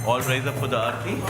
All rise up for the Arati.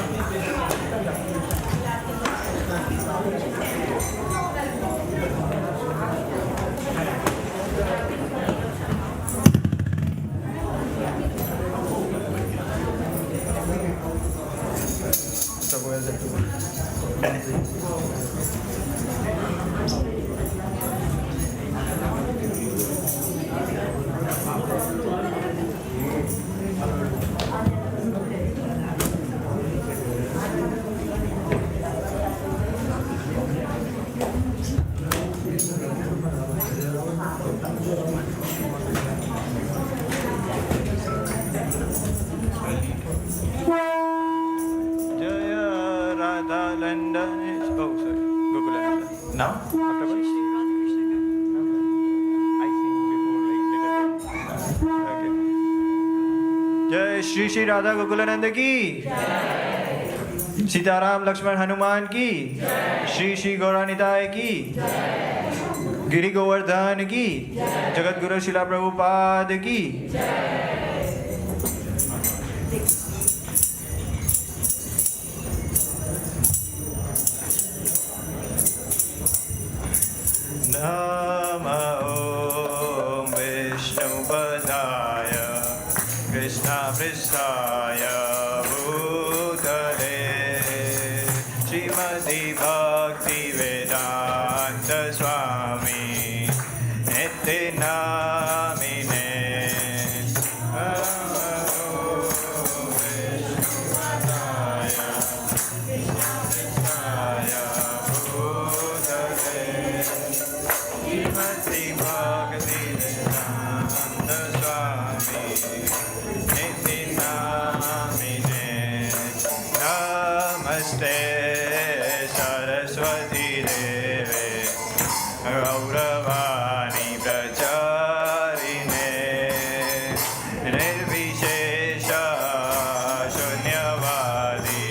Now, afterwards? I sing before, like, little bit. Okay. Jai Shri Shri Radha Gokulananda ki. Sitaram Lakshman Hanuman ki. Shri Shri Gauranitai ki. Giri Govardhan ki. Jagat Guru Srila Prabhupada ki. Nama Om Vishnupadaya Krishna Pristaya Bhutale Srimati Bhaktivedanta Swami Niti Namine Nama Om Vishnupadaya Krishna Pristaya Bhutale Srimati Bhaktivedanta Swami Niti Namine Namaste Saraswati Deve Gauravani Pracharine Nirvishesha Shunyavadi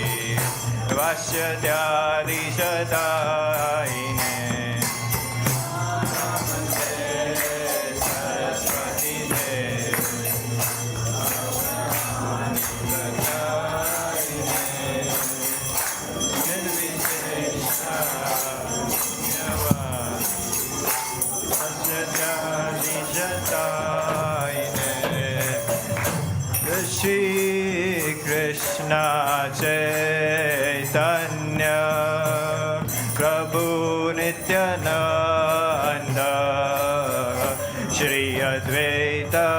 Vasyatyadi Shataine Shri Krishna Chaitanya Prabhu Nityananda Shri Advaita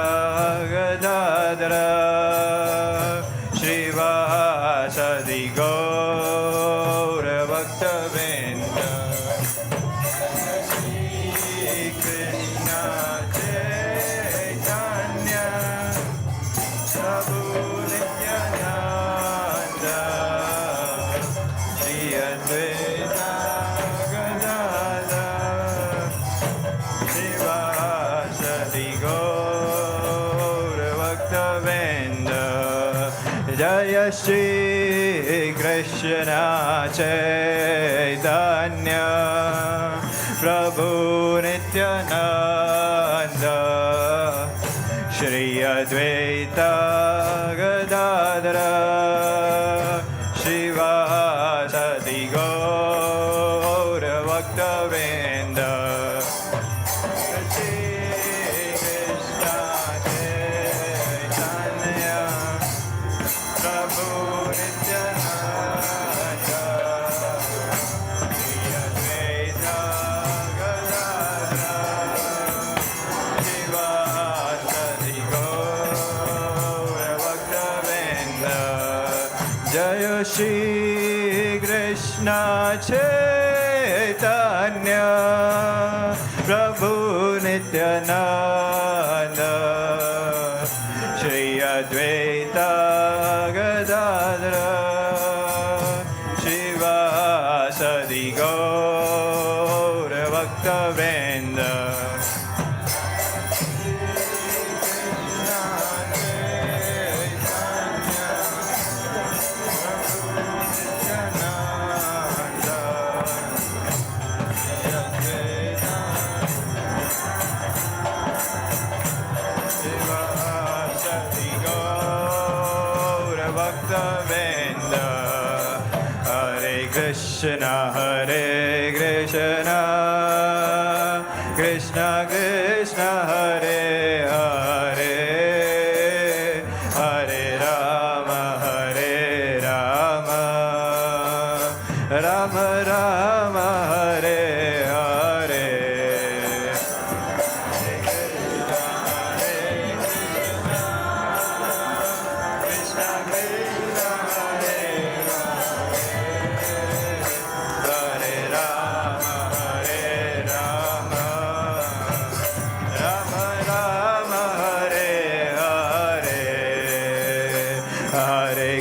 Gadadara Shri Vasadi Gaura Bhaktivedanta Jaya Shri Krishna Chaitanya Prabhu Nityananda Shri Advaita Gadadara Shiva Sadi Gaura Bhaktivedanta Shri Krishna Chaitanya Prabhu Nityananda Shri Advaita Gadadara Shiva Sadi Gaura Bhaktivedanta Bhaktivedanta. Hare Krishna, Krishna Krishna, Hare Hare, Hare Rama, Rama Rama, Hare Hare.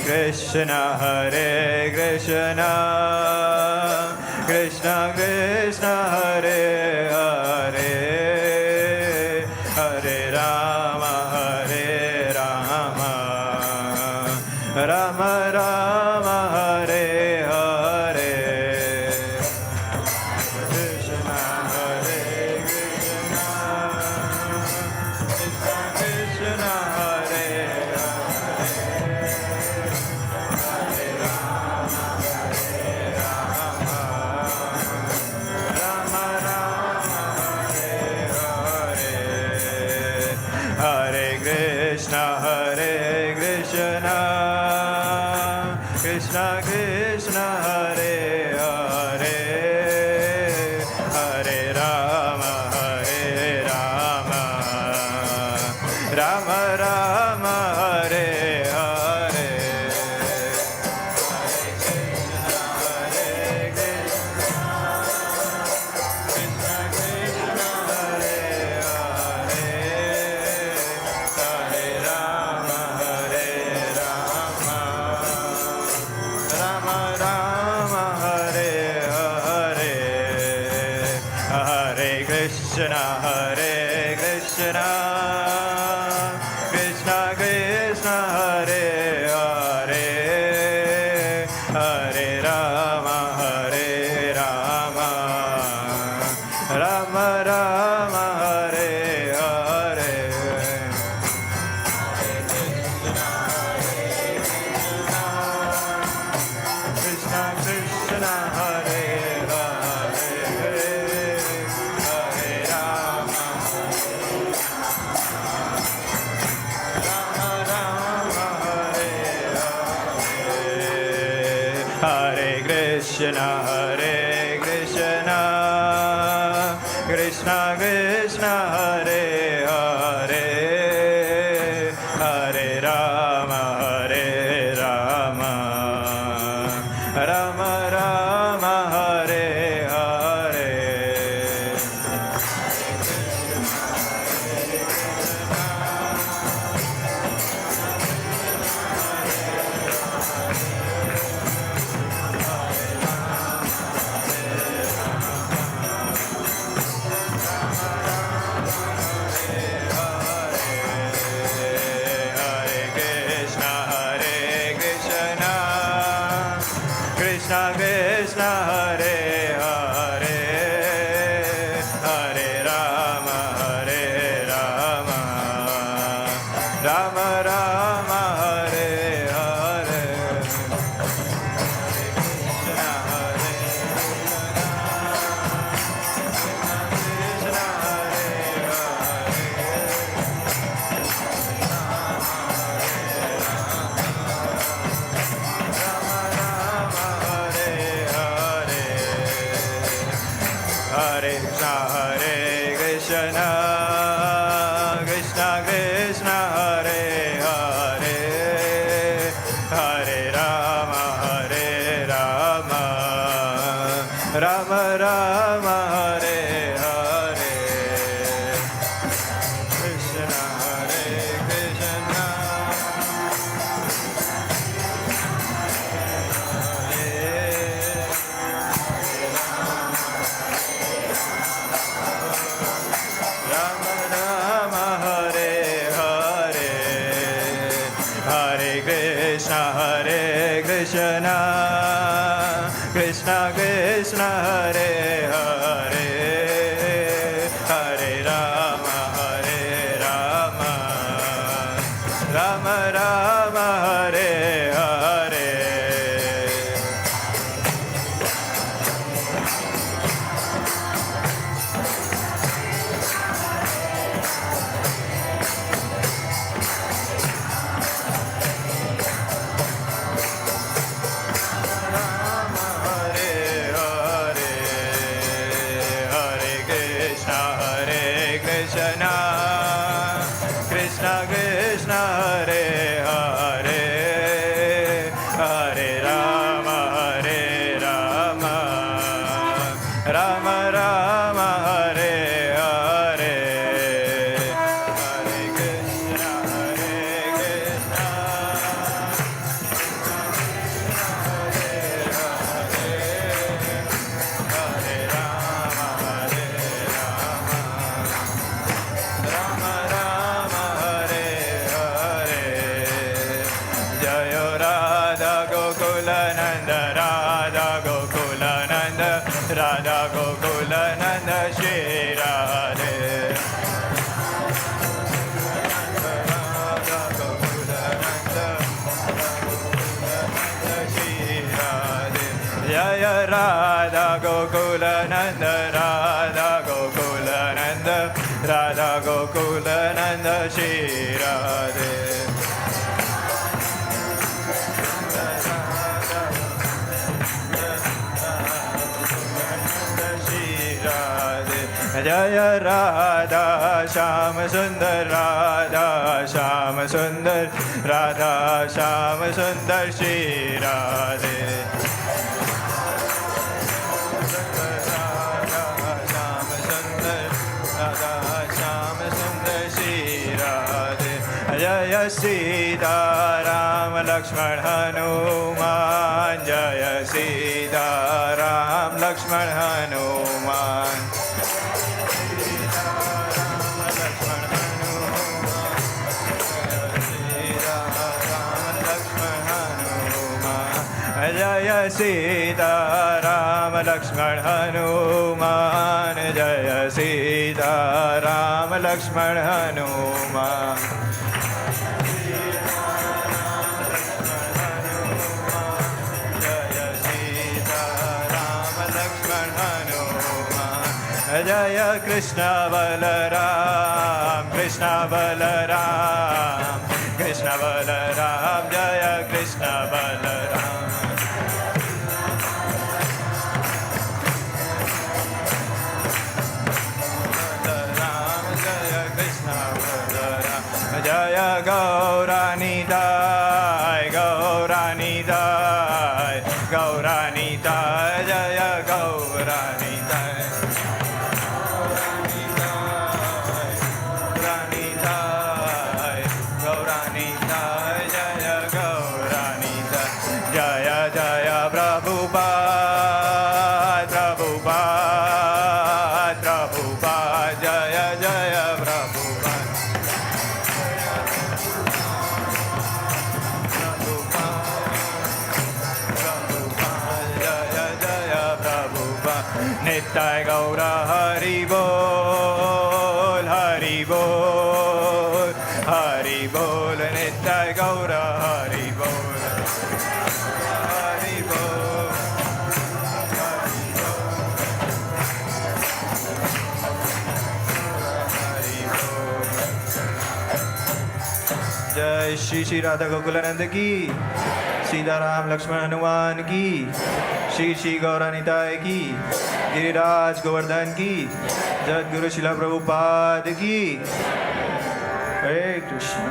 Krishna, Hare Krishna, Krishna Krishna, Hare Hare, Hare Rama, Rama Rama, Hare Hare. Krishna, Hare Krishna, Krishna Krishna, Hare Krishna, Hare Krishna, Krishna Krishna, Hare Hare, Hare Rama, Rama Rama, Hare Hare. Krishna, Hare Krishna, Krishna Krishna, Hare Hare, Hare Rama, Rama Rama, Hare Hare. Krishna Krishna, Hare Hare, Hare Rama, Rama Hare Hare. Hare Krishna, Hare Krishna, Krishna Krishna, Hare Hare, Hare Rama, Rama Rama, Hare Hare. Krishna Krishna, Hare Hare, Hare Rama, Rama Rama, Hare Hare. Krishna, Hare Krishna, Hare Hare Krishna, Hare Krishna, Krishna Krishna, Hare Hare, Hare Rama, Rama Rama, Hare Hare. Krishna, Hare Krishna, Rama Rama, Hare Hare. Hare Krishna, Hare Krishna, Krishna Krishna, Hare Hare, Hare Rama, Rama Rama, Hare Jaya Radha Gokulananda, Radha Gokulananda, Radha Gokulananda, Shri Radhe. Jaya Radha Gokulananda, Radha Gokulananda, Radha Gokulananda, Shri Radhe. Jaya Radha Shama Sundar, Radha Shama Sundar, Radha Shama Sundar, Shri Radhe. Jaya Sita Ram Lakshman Hanuman, Jaya Sita Ram Lakshman Hanuman. Jaya Sita Ram Lakshman Hanuman, Jaya Sita Ram Lakshman Hanuman. Jaya Krishna Balaram, Krishna Balaram, Krishna Balaram, Jaya Krishna Balaram. Jaya Krishna Balaram, Jaya Gaurani Dai, Gaurani Dai, Gaurani Dai, Jaya Gaurani Dai. Nittai Gaura Hari Bol, Hari Bol, Hari Bol, Nittai Gaura Hari Bol, Hari Bol, Hari Bol, Jai Shri Shri Radha Gokulananda ki, Sitaram Lakshman Hanuman ki, Shri Shri Gauranitai ki, Giriraj Govardhan की, जगद्गुरु शिला प्रभुपाद की. Hare Krishna.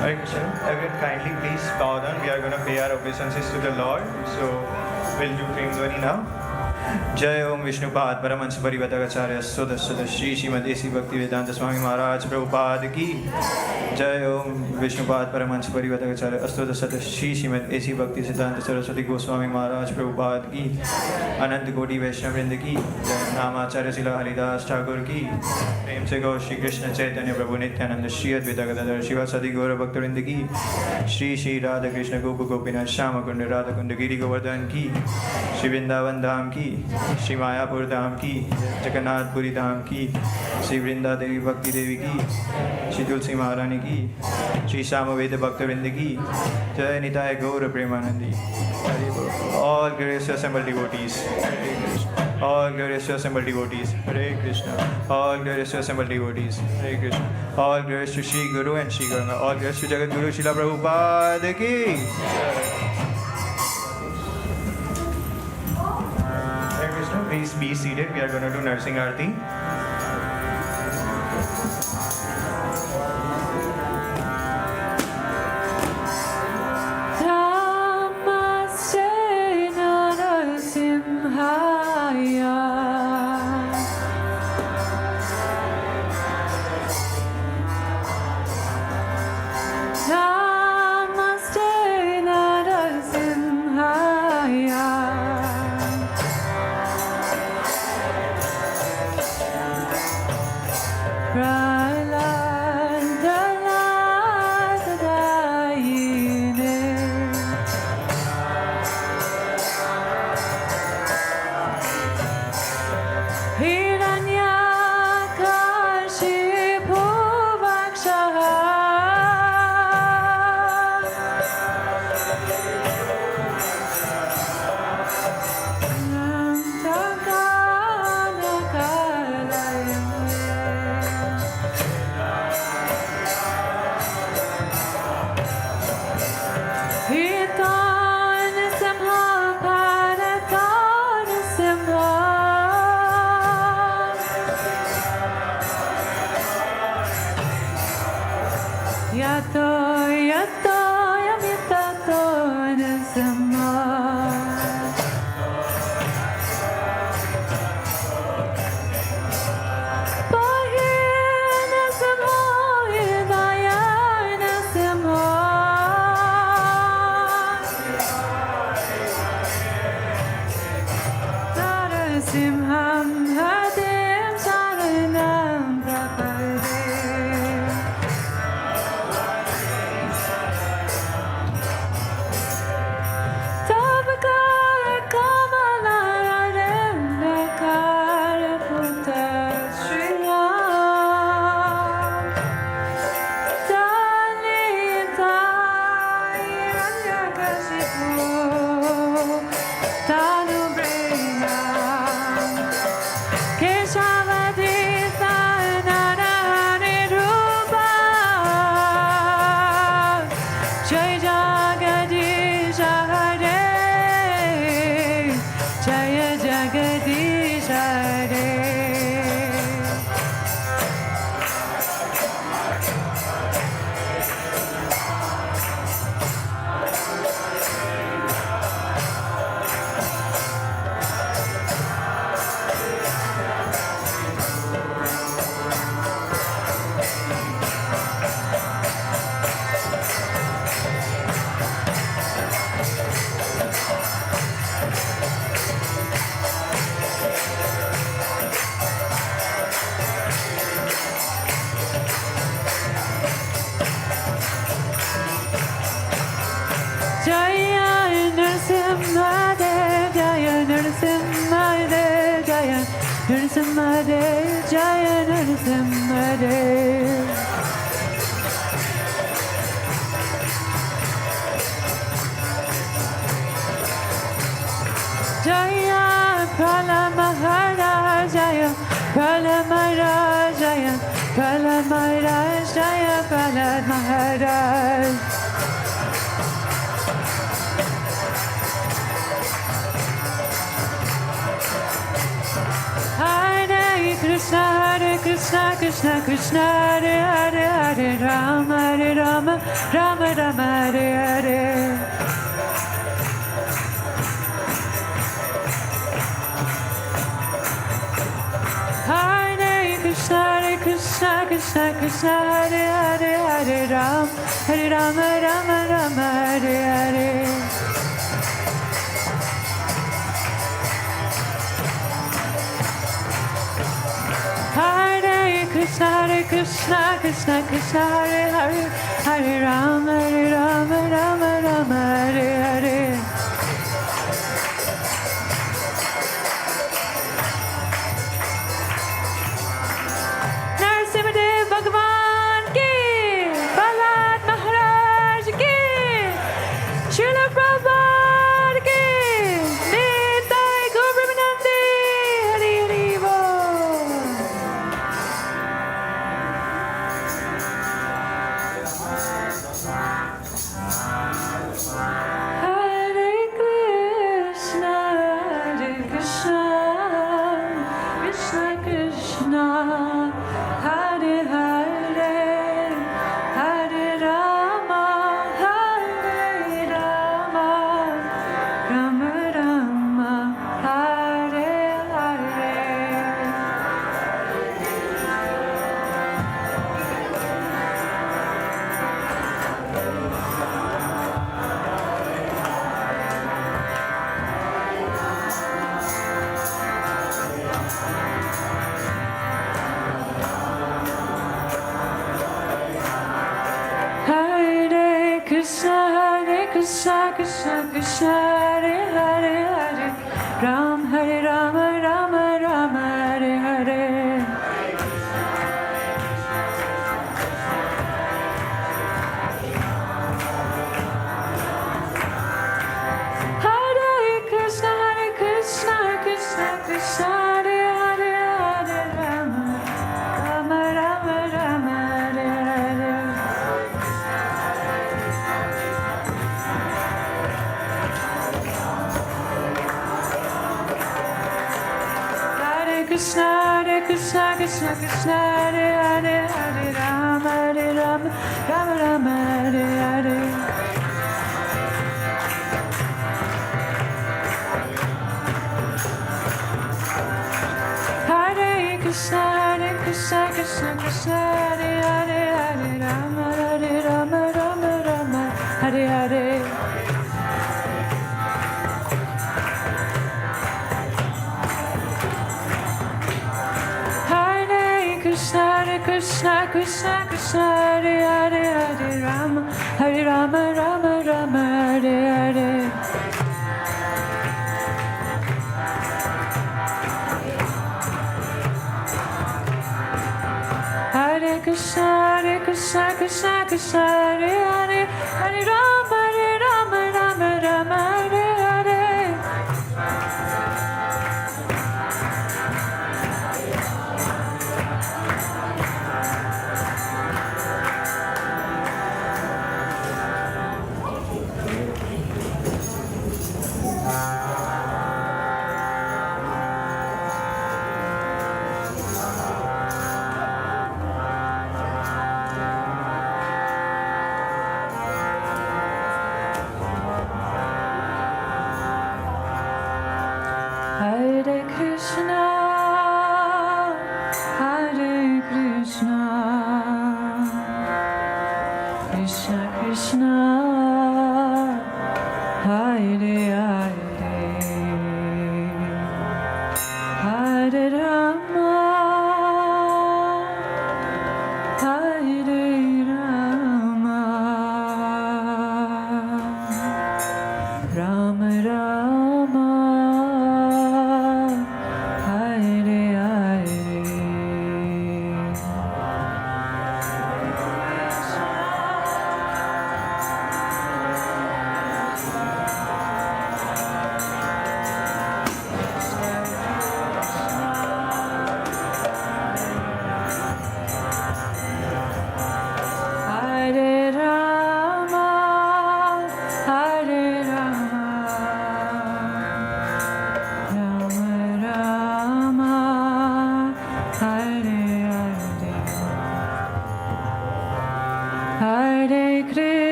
Hare Krishna. Everyone kindly please bow down. We are going to pay our obeisances to the Lord. So we'll do Prem Dhwani now. जय ओम Vishnupad Paramhans परिवतकाचार्य सुदस्सद Shri Shrimad AC Bhaktivedanta Swami Maharaj Prabhupada की. जय ओम Vishnupad Paramhans परिवतकाचार्य अस्तोदसद Shri Shrimad AC भक्ति सिद्धांत सरस्वती गोस्वामी महाराज प्रभुपाद की. अनंत कोटि वैष्णव वृंद की. जय नामाचार्य शिला हरिदास ठाकुर की. प्रेम से गौ श्री कृष्ण चैतन्य प्रभु नित्यानंद श्री अद्वैत गदाधर शिवासादि गौर भक्त वृंद की. श्री श्री राधा कृष्ण गोप गोपीनाथ श्याम कुंड राधा कुंड गिरि गोवर्धन की. श्री वृंदावन धाम की, श्री मायापुर धाम की, जगन्नाथपुरी धाम की, श्री वृंदा देवी भक्ति देवी की, श्री तुलसी महारानी की, श्री सामवेद भक्त वृंद की. जय निताय गौर Premanandi. All glorious assembled devotees. All glorious assembled devotees. Hare Krishna. All glorious assembled devotees. Hare Krishna. All glorious to Shri Guru and Shri Ganga. All glorious to Jagat Guru Srila Prabhupada ki. Hare Krishna. Please be seated. We are going to do Nursing Arati. Narasimhadev Jaya Narasimhadev Jaya Prala Maharaj Jaya Prala Maharaj Jaya Prala Maharaj Jaya Prala Maharaj Hare Krishna Krishna Krishna Hare Hare Hare Rama Rama Rama Hare Hare Hare Krishna Krishna Hare Hare Hare Rama Rama Hare Hare Hare Krishna Krishna Hare Hare Hare Rama Rama Hare Hare Narasimhadev Bhagavan ki Prahlad Maharaj ki Srila Prabhupada ki Nitai Gaur Premanandi Hari Hari Bol Hare Krishna Krishna Krishna Hare Hare Hare Rama Rama Rama Hare Hare Hare Krishna Krishna Hare Hare Hare Rama Rama Hare Hare Hare Krishna Krishna Hare Hare Hare Rama Rama Hare Hare Hare Krishna Hare Hare Hare Rama Rama Hare Hare Hare Krishna Hare Hare Hare Rama Hare Hare Hare Krishna Hare Hare Hare Rama Rama Hare Hare Hare Krishna Hare Hare Hare Rama Rama Hare Hare Hare Krishna Krishna Krishna Hare Hare Hare Rama Hare Rama Rama Rama Hare Hare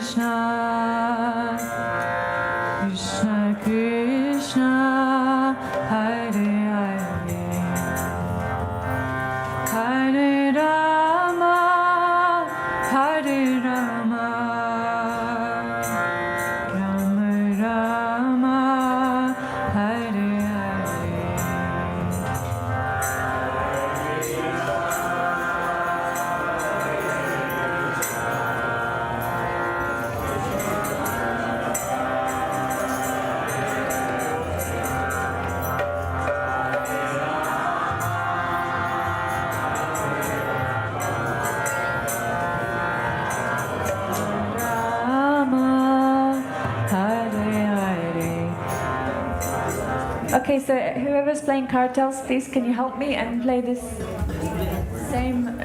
Krishna Krishna, Hare Hare, Hare Rama, Hare Rama, Rama Rama, Hare Hare. Okay, so whoever's playing cartels, please can you help me and play this same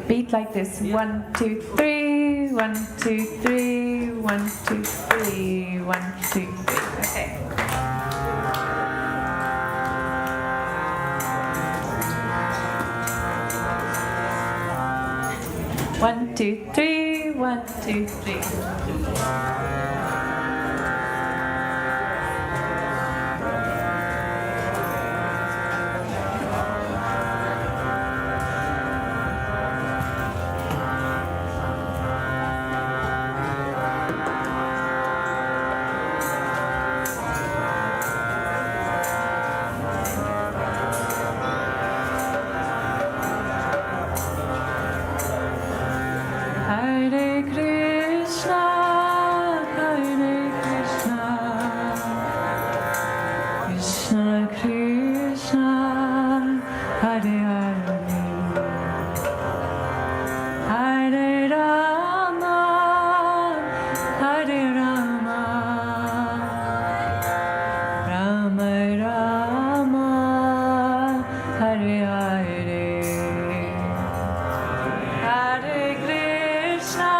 beat like this? 1, 2, 3, 1, 2, 3, 1, 2, 3, 1, 2, 3. Okay. One, two, three, 1, 2, 3. Hare Krishna, Krishna Krishna, Hare Hare, Hare Rama, Hare Rama, Rama Rama, Hare Hare. Hare Krishna,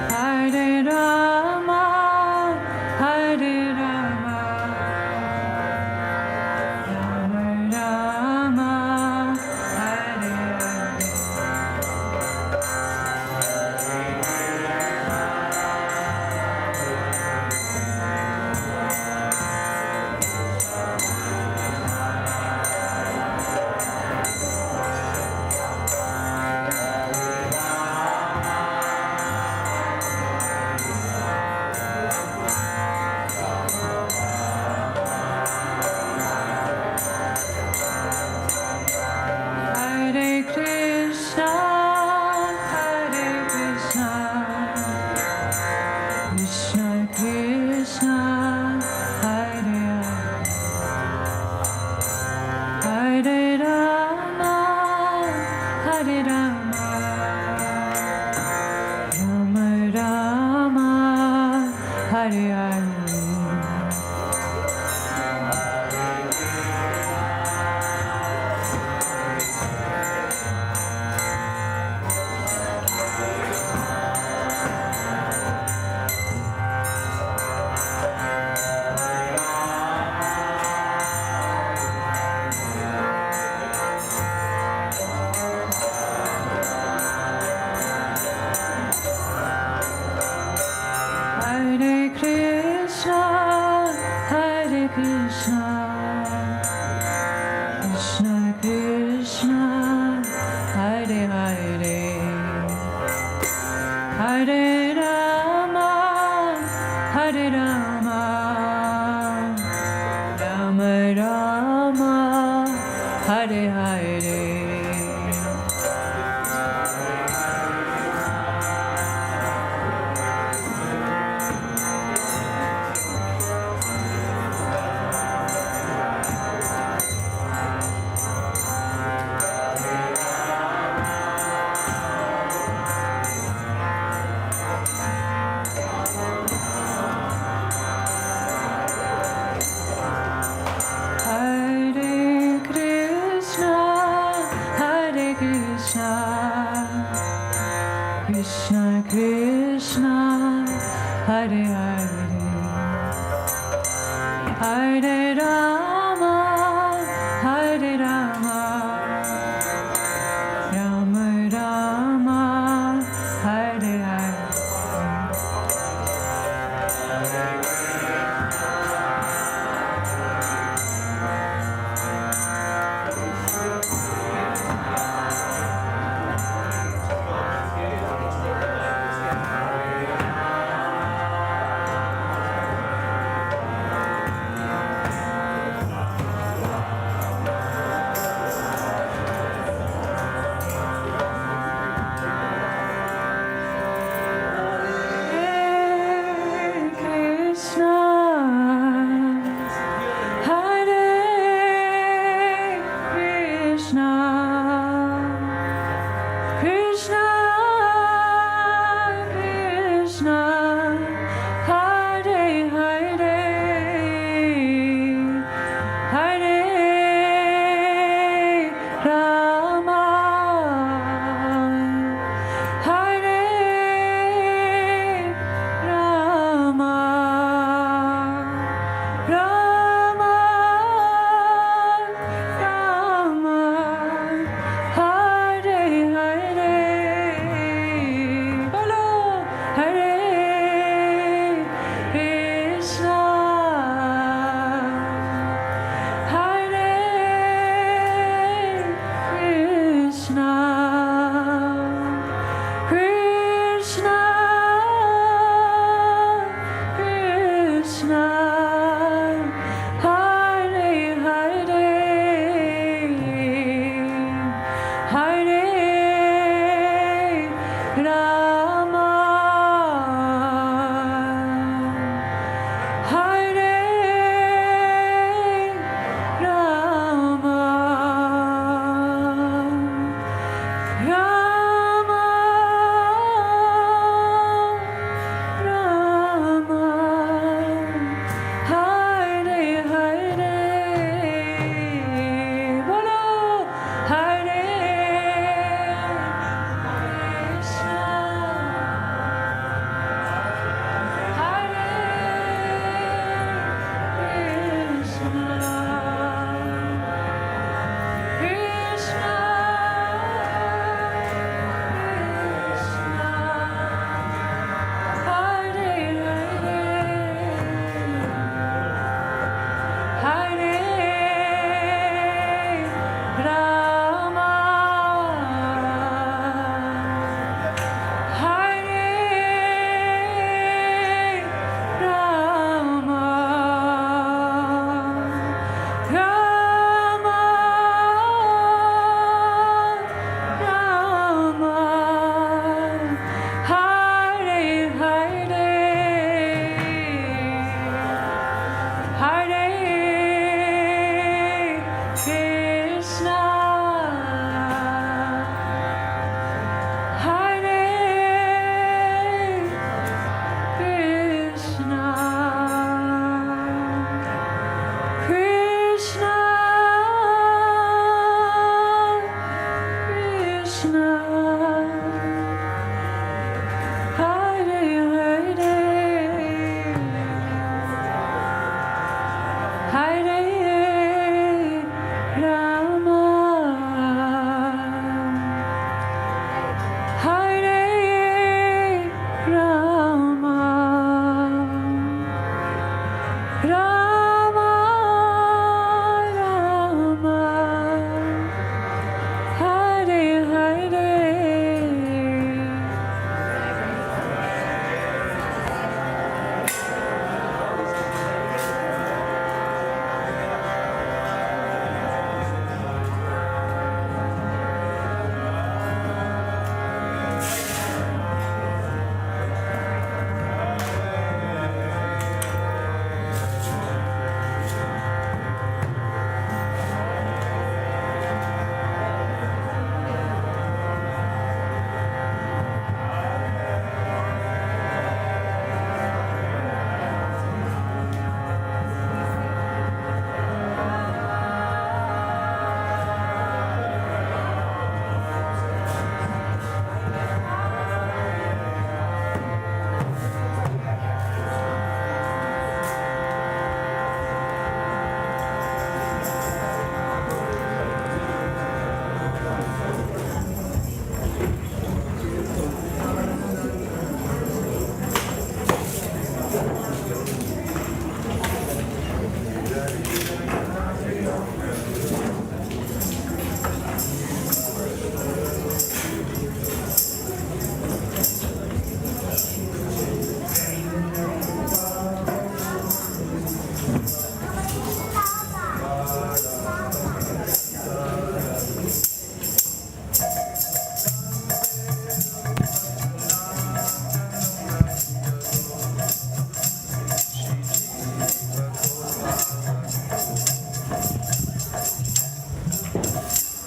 Hare Rama, Hare Rama, Rama Rama, Hare Hare. Hare Krishna, Hare Krishna, Krishna Krishna, Hare Hare, Hare Rama, Hare Rama, Rama Rama, Hare Hare. Hare Krishna, Hare Krishna, Krishna Krishna, Hare Hare, Hare Rama, Hare Rama, Rama Rama, Hare Hare. Hare Krishna, Hare Krishna, Krishna Krishna, Hare Hare, Hare Rama, Hare Rama, Rama Rama, Hare Hare. Krishna, Hare Hare, Hare Rama, Hare Rama, Rama Rama, Hare Hare.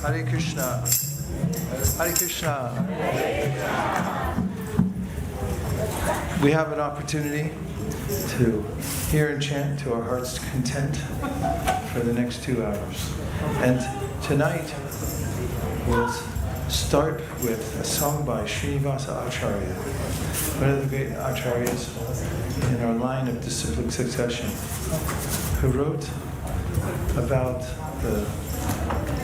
Hare Krishna. Hare Krishna. We have an opportunity to hear and chant to our heart's content for the next 2 hours. And tonight we'll start with a song by Srinivasa Acharya, one of the great acharyas in our line of disciplic succession, who wrote about the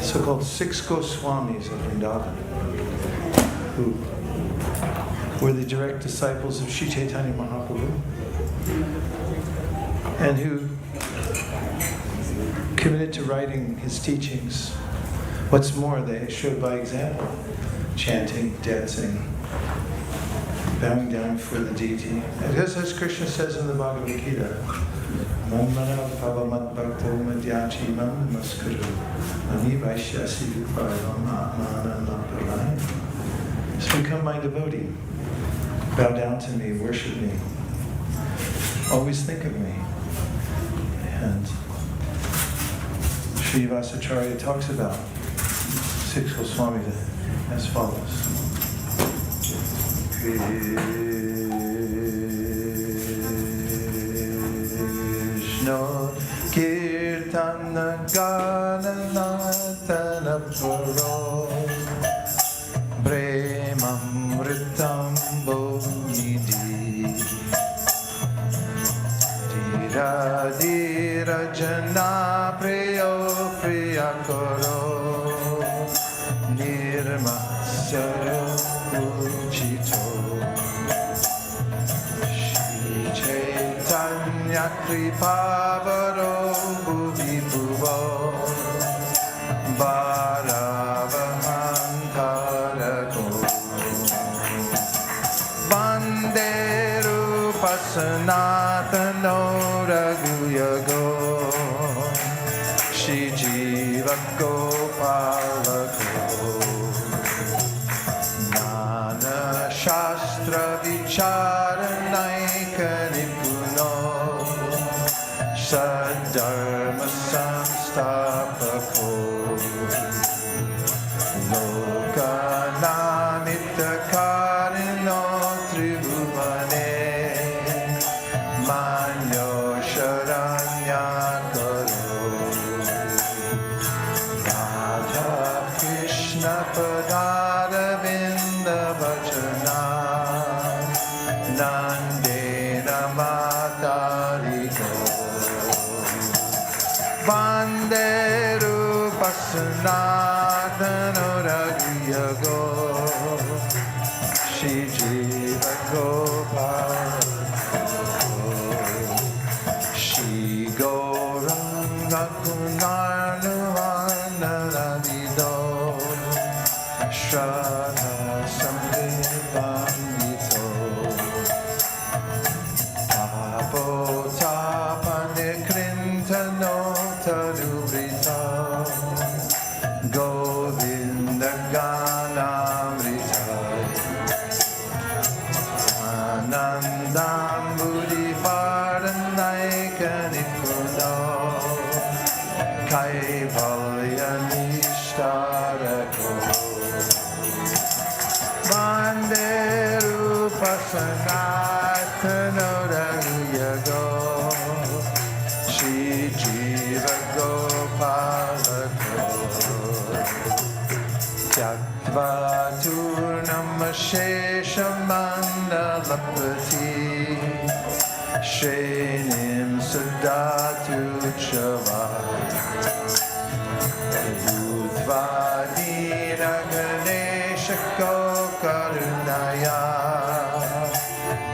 so-called 6 Goswamis of Vrindavan, who were the direct disciples of Sri Chaitanya Mahaprabhu, and who committed to writing his teachings. What's more, they showed by example, chanting, dancing, bowing down before the deity. And as Krishna says in the Bhagavad Gita, Manmana pavamat bhakto madhyachi mam namaskuru mani vaishyasi vipravam atmana naparayana. So become my devotee. Bow down to me, worship me. Always think of me. And Srinivasa Acharya talks about 6 Goswamis as follows. Krishna Kirtana Gana Natana Paro Premamritam Bodhidhi Dira Dira Jana Priyo Priyakaro Nirmasaro Uchito Shri Chaitanya Kripavaro Bhuvi Bhuvo Bharavahantarako Vande Rupasanatano Raghuyago Shri Jiva Gopalako Nana Shastra Vicharanaika Nipuno Sadharma Samstapako Lokanamita Karino Tribhuvane Manyo Sharanya Karo Radha Krishna Padara Sanatana Raghuyago Shri Jiva Gopal Shri Gauranga Kunarnavana Radido Shraddha Samvipandito Tapotapane Krintano Tarubrita Govinda Ganamrita Anandam Buddhi Paranayika Nikuno Kaivalya Nishtarako Vande Rupa Sanatana Raghuyago Shri Jiva Gopalako Tyaktva Turnam Sheshamandalapati Shrenim Sadatu Chavat Udvadina Ganesha Karunaya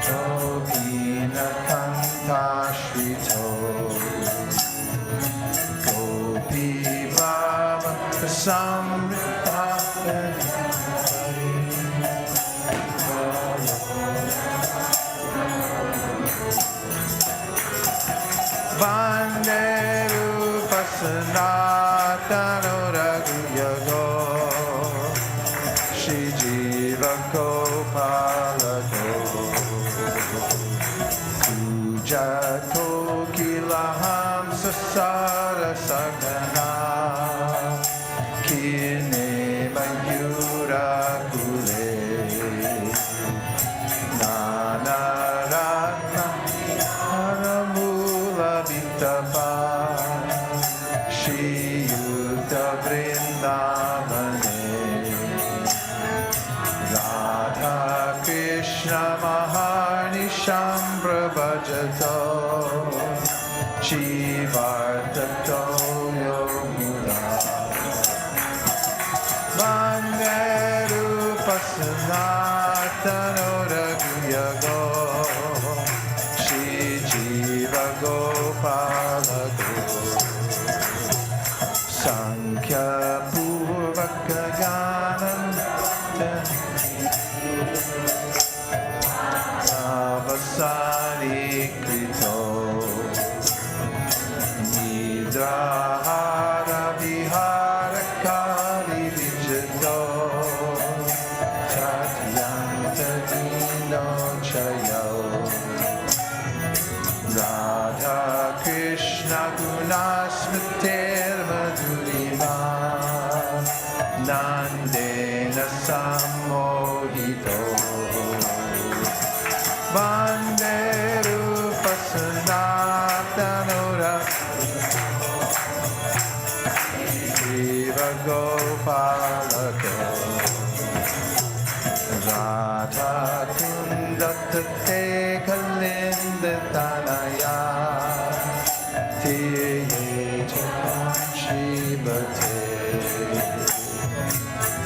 Gopina Kanta Shrito Gopi Baba Samrita Vande Rupa Sanatana Raghuyago Shri Jiva Gopalako Pujato Kilaham Sasara Sagana Kine Mayura Kule Nana Ratna Haramula Vitapa Shri Yuta Vrindavane Radha Krishna Maharnisham Prabhajato Chivartato Yomura Vande Rupa Sanatana Raghuyago Shri Jiva Gopalako Sankhya Purvaka Gananta Avasari Krito Nidrahara Vihara Kari Vijato Tatyanta Dino Chayo Radha Krishna Gunasmater Madhurima Nandena Sammohito Vande Rupa Sanatana Jiva Gopalaka Radha Kundatate Kalinda Tanaya Tiye Shibate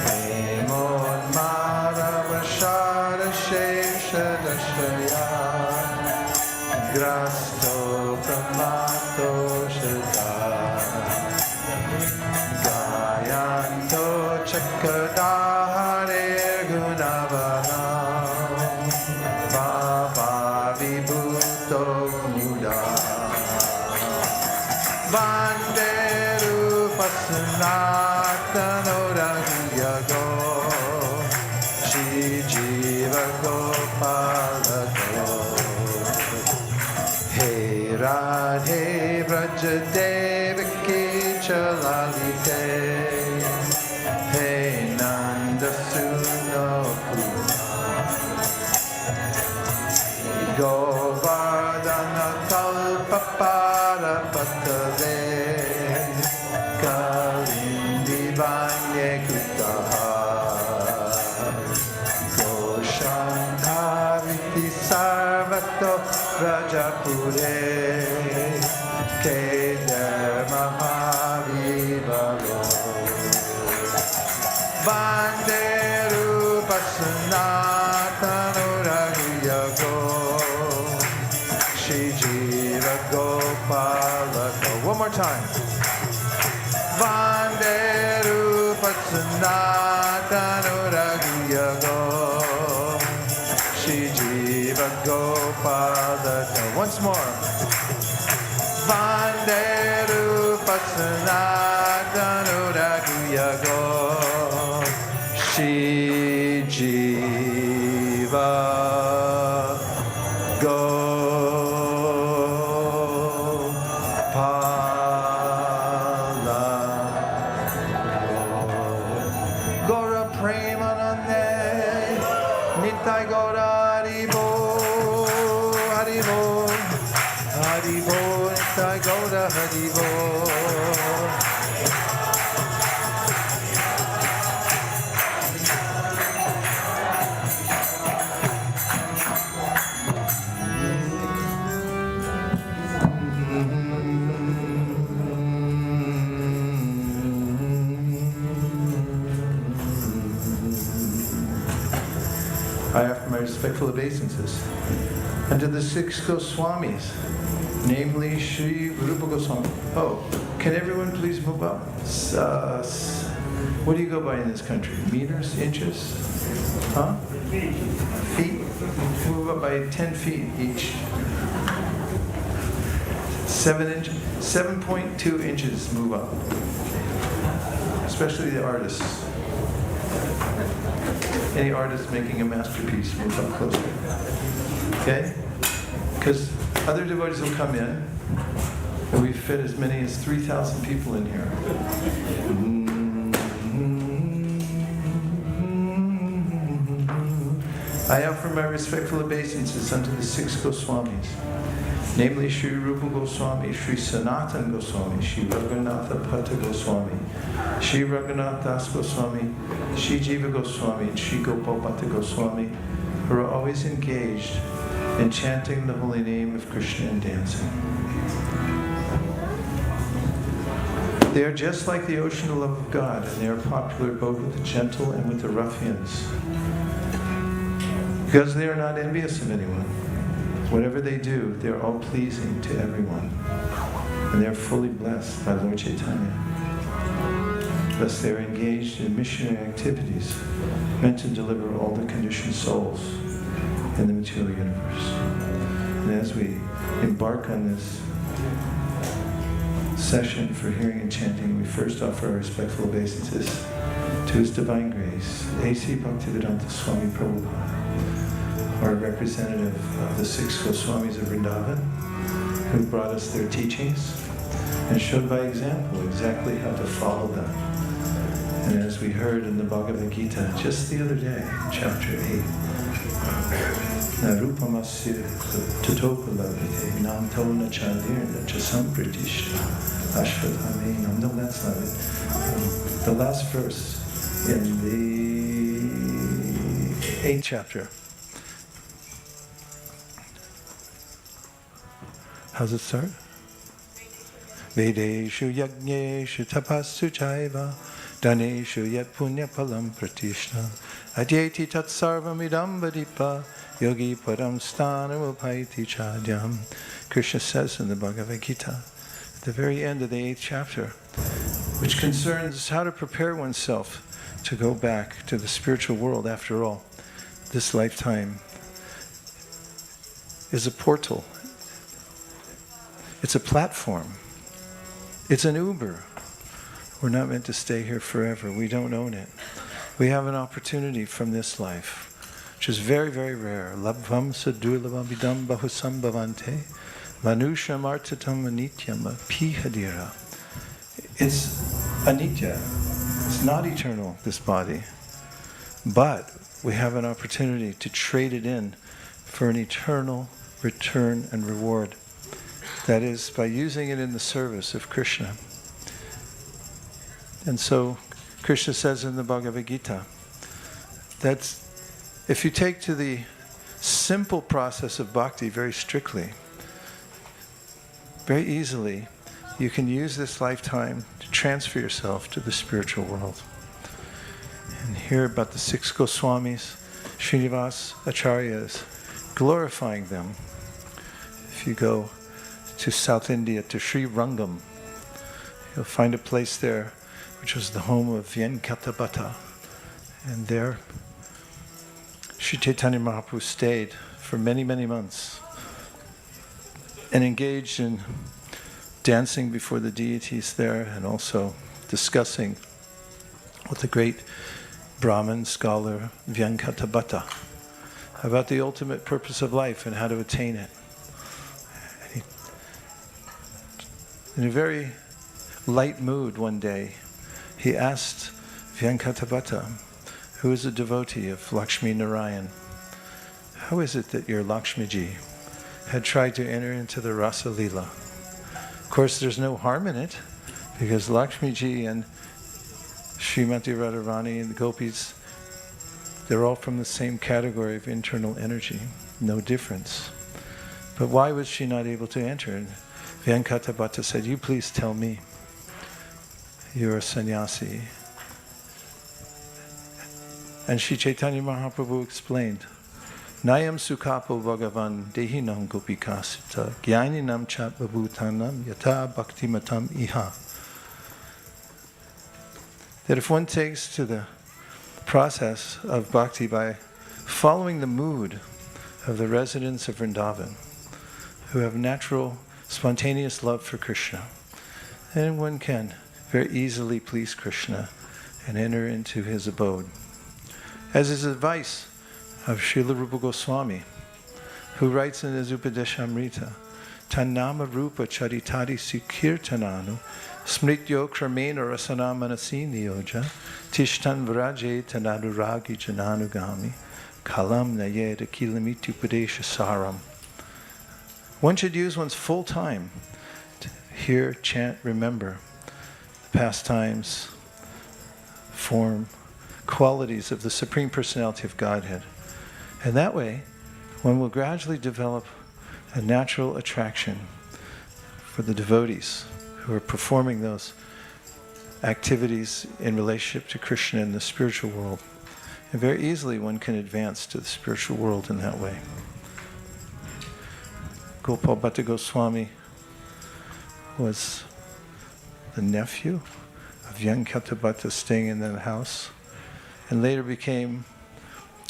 Emod Maravashara Shesha Dashaya Grasto Pramato Shada Gayanto Chakadahare Gunavana Baba Vibhuto Muda Vande Rupa Sanatana Raghuyago Shri Jiva Gopalako Hey Radhe Vraja Devaki Chalalite Hey Nanda Suno Govardhana Kalpapara Patale Kalindi Vanye Kutaha Goshankhaviti Sarvato Rajapure Kedar Mahavivalo Vande Rupa Sanatana Raghuyago Shri Jiva Gopalaka. One more time. Vande Rupa Sanatana Raghuyago Shri Jiva Gopalaka. Once more. Vande Rupa Sanatana Raghuyago Shri Jiva Gopala Gora Premanande Nitai Gora Haribo Haribo Haribo Nitai Gora Haribo. I offer my respectful obeisances unto the 6 Goswamis, namely Sri Rupa Goswami. Oh, can everyone please move up? What do you go by in this country? Meters? Inches? Huh? Feet? Move up by 10 feet each. 7.2 inches move up. Especially the artists. Any artist making a masterpiece, move up closer. Okay? Because other devotees will come in, and we fit as many as 3,000 people in here. I offer my respectful obeisances unto the 6 Goswamis, namely Sri Rupa Goswami, Sri Sanatan Goswami, Sri Raghunath Bhatta Goswami, Sri Raghunath Das Goswami, Sri Jiva Goswami, and Sri Gopal Bhatta Goswami, who are always engaged in chanting the holy name of Krishna and dancing. They are just like the ocean of love of God, and they are popular both with the gentle and with the ruffians, because they are not envious of anyone. Whatever they do, they are all pleasing to everyone, and they are fully blessed by Lord Chaitanya. Thus they are engaged in missionary activities meant to deliver all the conditioned souls in the material universe. And as we embark on this session for hearing and chanting, we first offer our respectful obeisances to His Divine Grace, A.C. Bhaktivedanta Swami Prabhupada, our representative of the 6 Goswamis of Vrindavan, who brought us their teachings and showed by example exactly how to follow them. And as we heard in the Bhagavad Gita just the other day, chapter 8, Narupamasya tatopalabhite namto nachadirna chasampratishta ashvatamenam. No, that's not it. The last verse in the 8th chapter. How's it start? Vedeshu yajneshu tapassu chaiva daneshu yat punya palam pratishna adyeti tat sarvam idam vadipa yogi param sthanam upaiti chadyam. Krishna says in the Bhagavad Gita, at the very end of the 8th chapter, which concerns how to prepare oneself to go back to the spiritual world. After all, this lifetime is a portal. It's a platform. It's an Uber. We're not meant to stay here forever. We don't own it. We have an opportunity from this life, which is very, very rare. Labvam sadurlabhamidam bahusambhavante manusham artatam anityam pihadira. It's anitya. It's not eternal, this body. But we have an opportunity to trade it in for an eternal return and reward. That is, by using it in the service of Krishna. And so, Krishna says in the Bhagavad Gita, that if you take to the simple process of bhakti very strictly, very easily, you can use this lifetime to transfer yourself to the spiritual world. and hear about the 6 Goswamis, Srinivas Acharyas, glorifying them. If you go to South India, to Sri Rangam, you'll find a place there which was the home of Venkatabhatta. And there, Sri Chaitanya Mahaprabhu stayed for many, many months and engaged in dancing before the deities there and also discussing with the great Brahmin scholar Venkatabhatta about the ultimate purpose of life and how to attain it. And in a very light mood one day, he asked Venkatabhatta, who is a devotee of Lakshmi Narayan, how is it that your Lakshmiji had tried to enter into the Rasa Leela? Of course, there's no harm in it, because Lakshmiji and Srimati Radharani and the gopis, they're all from the same category of internal energy, no difference. But why was she not able to enter? And Venkatabhatta said, you please tell me. You're a sannyasi. And Sri Chaitanya Mahaprabhu explained, Nayam sukhapo bhagavan dehinam gopikasita jnaninam chat babhutanam yata bhaktimatam iha. That if one takes to the process of bhakti by following the mood of the residents of Vrindavan, who have natural, spontaneous love for Krishna, then one can very easily please Krishna and enter into his abode. As is advice of Srila Rupa Goswami, who writes in his Upadeshamrita, Tannama Rupa Charitari Sikirtananu Smrityo Kramena Rasana Manasi Niyoja Tishtan Vraje Tanaduragi Jananugami Kalam Nayeda Kilamitu Padesha Saram. One should use one's full time to hear, chant, remember the pastimes, form, qualities of the Supreme Personality of Godhead. And that way, one will gradually develop a natural attraction for the devotees who are performing those activities in relationship to Krishna in the spiritual world. And very easily one can advance to the spiritual world in that way. Gopal Bhatta Goswami was the nephew of Venkatabhatta, staying in that house, and later became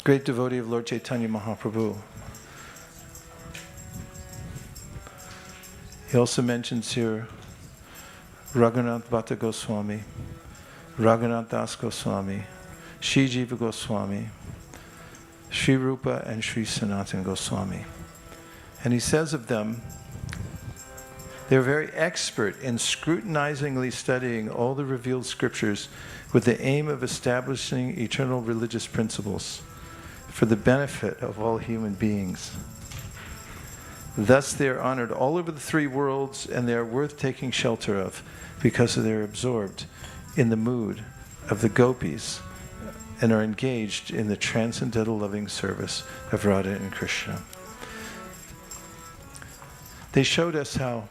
great devotee of Lord Chaitanya Mahaprabhu. He also mentions here Raghunath Bhatta Goswami, Raghunath Das Goswami, Shri Jiva Goswami, Sri Rupa and Sri Sanatana Goswami. And he says of them, they're very expert in scrutinizingly studying all the revealed scriptures with the aim of establishing eternal religious principles for the benefit of all human beings. Thus they are honored all over the three worlds, and they are worth taking shelter of because they're absorbed in the mood of the gopis and are engaged in the transcendental loving service of Radha and Krishna. They showed us how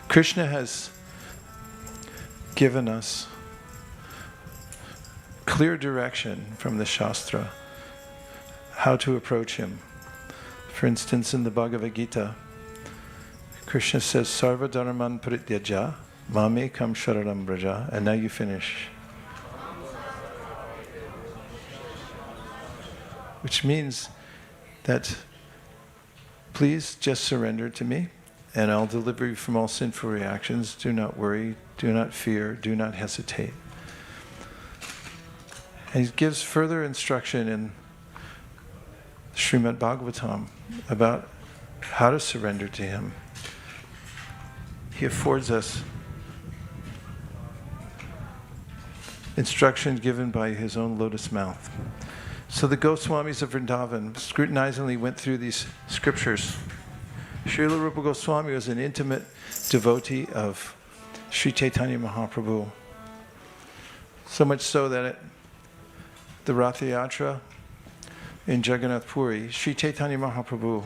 Krishna has given us clear direction from the Shastra how to approach him. For instance, in the Bhagavad Gita, Krishna says, Sarva dharman parityaja, mame kam shararam braja, and now you finish. Which means that please just surrender to me, and I'll deliver you from all sinful reactions. Do not worry, do not fear, do not hesitate. And he gives further instruction in Srimad Bhagavatam about how to surrender to him. He affords us instruction given by his own lotus mouth. So the Goswamis of Vrindavan scrutinizingly went through these scriptures. Srila Rupa Goswami was an intimate devotee of Sri Chaitanya Mahaprabhu. So much so that at the Ratha Yatra in Jagannath Puri, Sri Chaitanya Mahaprabhu,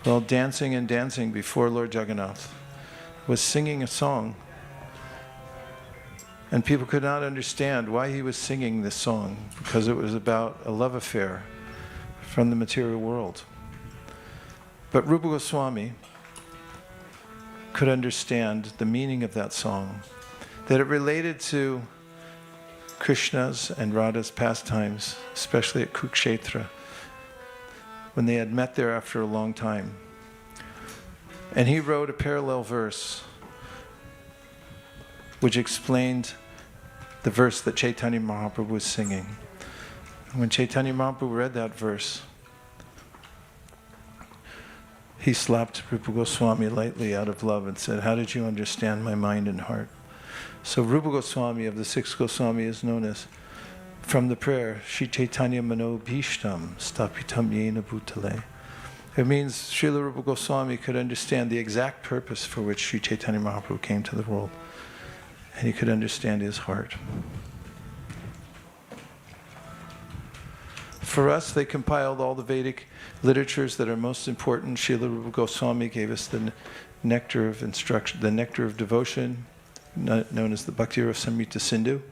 while dancing and dancing before Lord Jagannath, was singing a song And people could not understand why he was singing this song, because it was about a love affair from the material world. But Rupa Goswami could understand the meaning of that song, that it related to Krishna's and Radha's pastimes, especially at Kurukshetra, when they had met there after a long time. And he wrote a parallel verse which explained the verse that Chaitanya Mahaprabhu was singing. When Chaitanya Mahaprabhu read that verse, he slapped Rupa Goswami lightly out of love and said, "How did you understand my mind and heart?" So Rupa Goswami of the six Goswami is known as, from the prayer, Shri Chaitanya Mano Bhishtam Stapitam Yena Bhutale. It means Srila Rupa Goswami could understand the exact purpose for which Sri Chaitanya Mahaprabhu came to the world. And he could understand his heart. For us, they compiled all the Vedic literatures that are most important. Srila Rupa Goswami gave us the nectar of instruction, the nectar of devotion, known as the Bhakti Rasamrita Sindhu.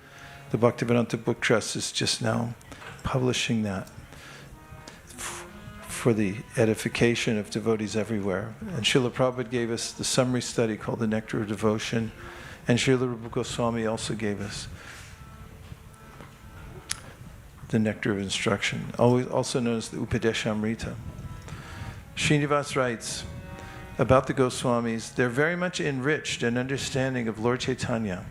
The Bhaktivedanta Book Trust is just now publishing that for the edification of devotees everywhere. And Srila Prabhupada gave us the summary study called the Nectar of Devotion. And Srila Rupa Goswami also gave us the Nectar of Instruction, also known as the Upadeshamrita. Srinivas writes about the Goswamis, they're very much enriched in understanding of Lord Chaitanya,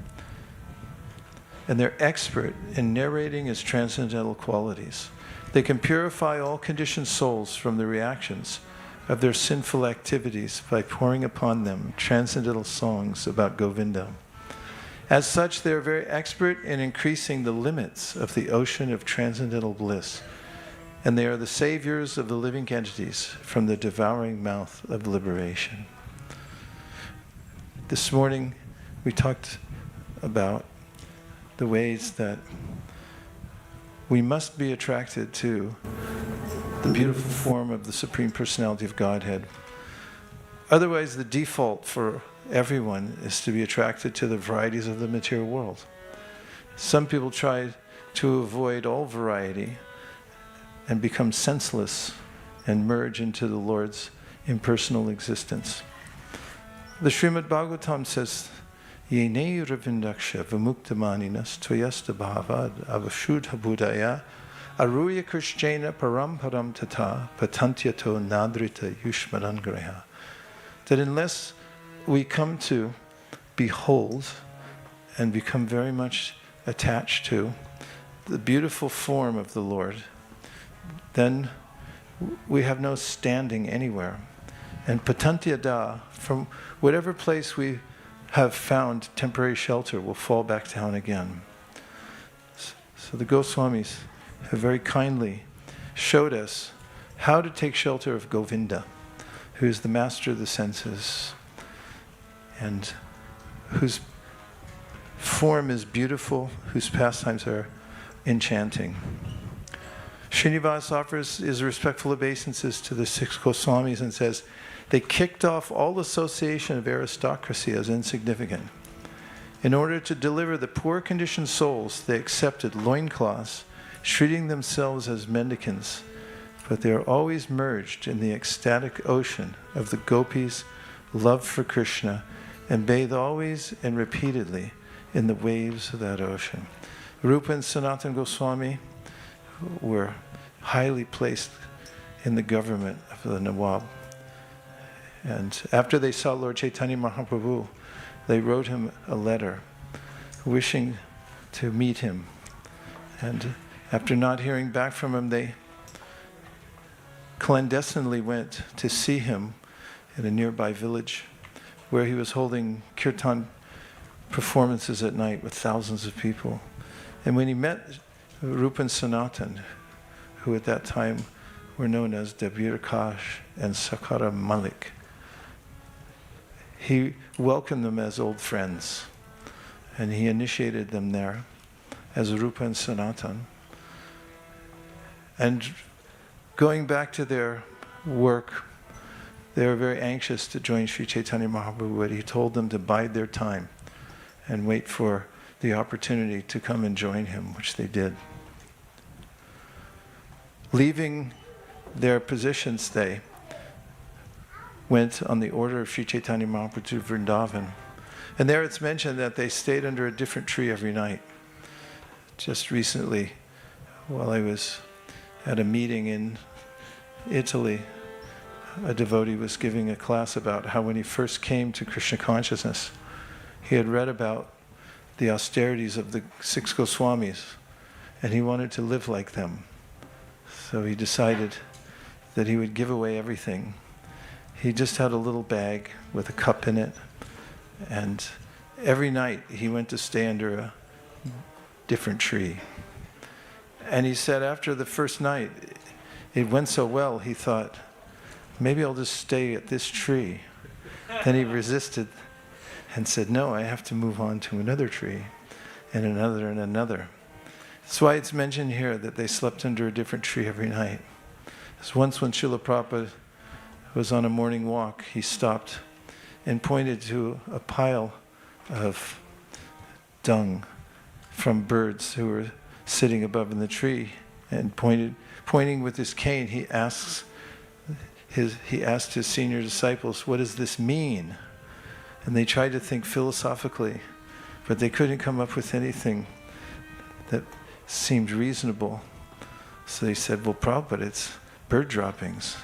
and they're expert in narrating his transcendental qualities. They can purify all conditioned souls from the reactions of their sinful activities by pouring upon them transcendental songs about Govinda. As such, they are very expert in increasing the limits of the ocean of transcendental bliss, and they are the saviors of the living entities from the devouring mouth of liberation. This morning, we talked about the ways that we must be attracted to the beautiful form of the Supreme Personality of Godhead. Otherwise, the default for everyone is to be attracted to the varieties of the material world. Some people try to avoid all variety and become senseless and merge into the Lord's impersonal existence. The Srimad Bhagavatam says, Yenei ravindaksha vimuktamaninas toyasta bhavad avashudha buddhaya aruya krishnena paramparam tata patantyato nadrita yushmadangraha. That unless we come to behold and become very much attached to the beautiful form of the Lord, then we have no standing anywhere. And patantyada, from whatever place we have found temporary shelter, will fall back down again. So the Goswamis have very kindly showed us how to take shelter of Govinda, who is the master of the senses, and whose form is beautiful, whose pastimes are enchanting. Srinivas offers his respectful obeisances to the six Goswamis and says, they kicked off all association of aristocracy as insignificant. In order to deliver the poor conditioned souls, they accepted loincloths, treating themselves as mendicants, but they are always merged in the ecstatic ocean of the gopis' love for Krishna, and bathe always and repeatedly in the waves of that ocean. Rupa and Sanatana Goswami were highly placed in the government of the Nawab. And after they saw Lord Chaitanya Mahaprabhu, they wrote him a letter wishing to meet him. And after not hearing back from him, they clandestinely went to see him in a nearby village where he was holding kirtan performances at night with thousands of people. And when he met Rupa and Sanatan, who at that time were known as Dabir Kash and Sakara Malik, he welcomed them as old friends, and he initiated them there as Rupa and Sanatan. And going back to their work, they were very anxious to join Sri Chaitanya Mahaprabhu, but he told them to bide their time and wait for the opportunity to come and join him, which they did. Leaving their positions, they went on the order of Sri Chaitanya Mahaprabhu to Vrindavan. And there it's mentioned that they stayed under a different tree every night. Just recently, while I was at a meeting in Italy, a devotee was giving a class about how when he first came to Krishna consciousness, he had read about the austerities of the 6 Goswamis, and he wanted to live like them. So he decided that he would give away everything. He just had a little bag with a cup in it, and every night he went to stay under a different tree. And he said after the first night, it went so well, he thought, maybe I'll just stay at this tree. Then he resisted and said, no, I have to move on to another tree, and another and another. That's why it's mentioned here that they slept under a different tree every night. Because once when Srila Prabhupada was on a morning walk, he stopped and pointed to a pile of dung from birds who were sitting above in the tree, and pointing with his cane, he asked his senior disciples, what does this mean? And they tried to think philosophically, but they couldn't come up with anything that seemed reasonable. So they said, well, Prabhupada, it's bird droppings.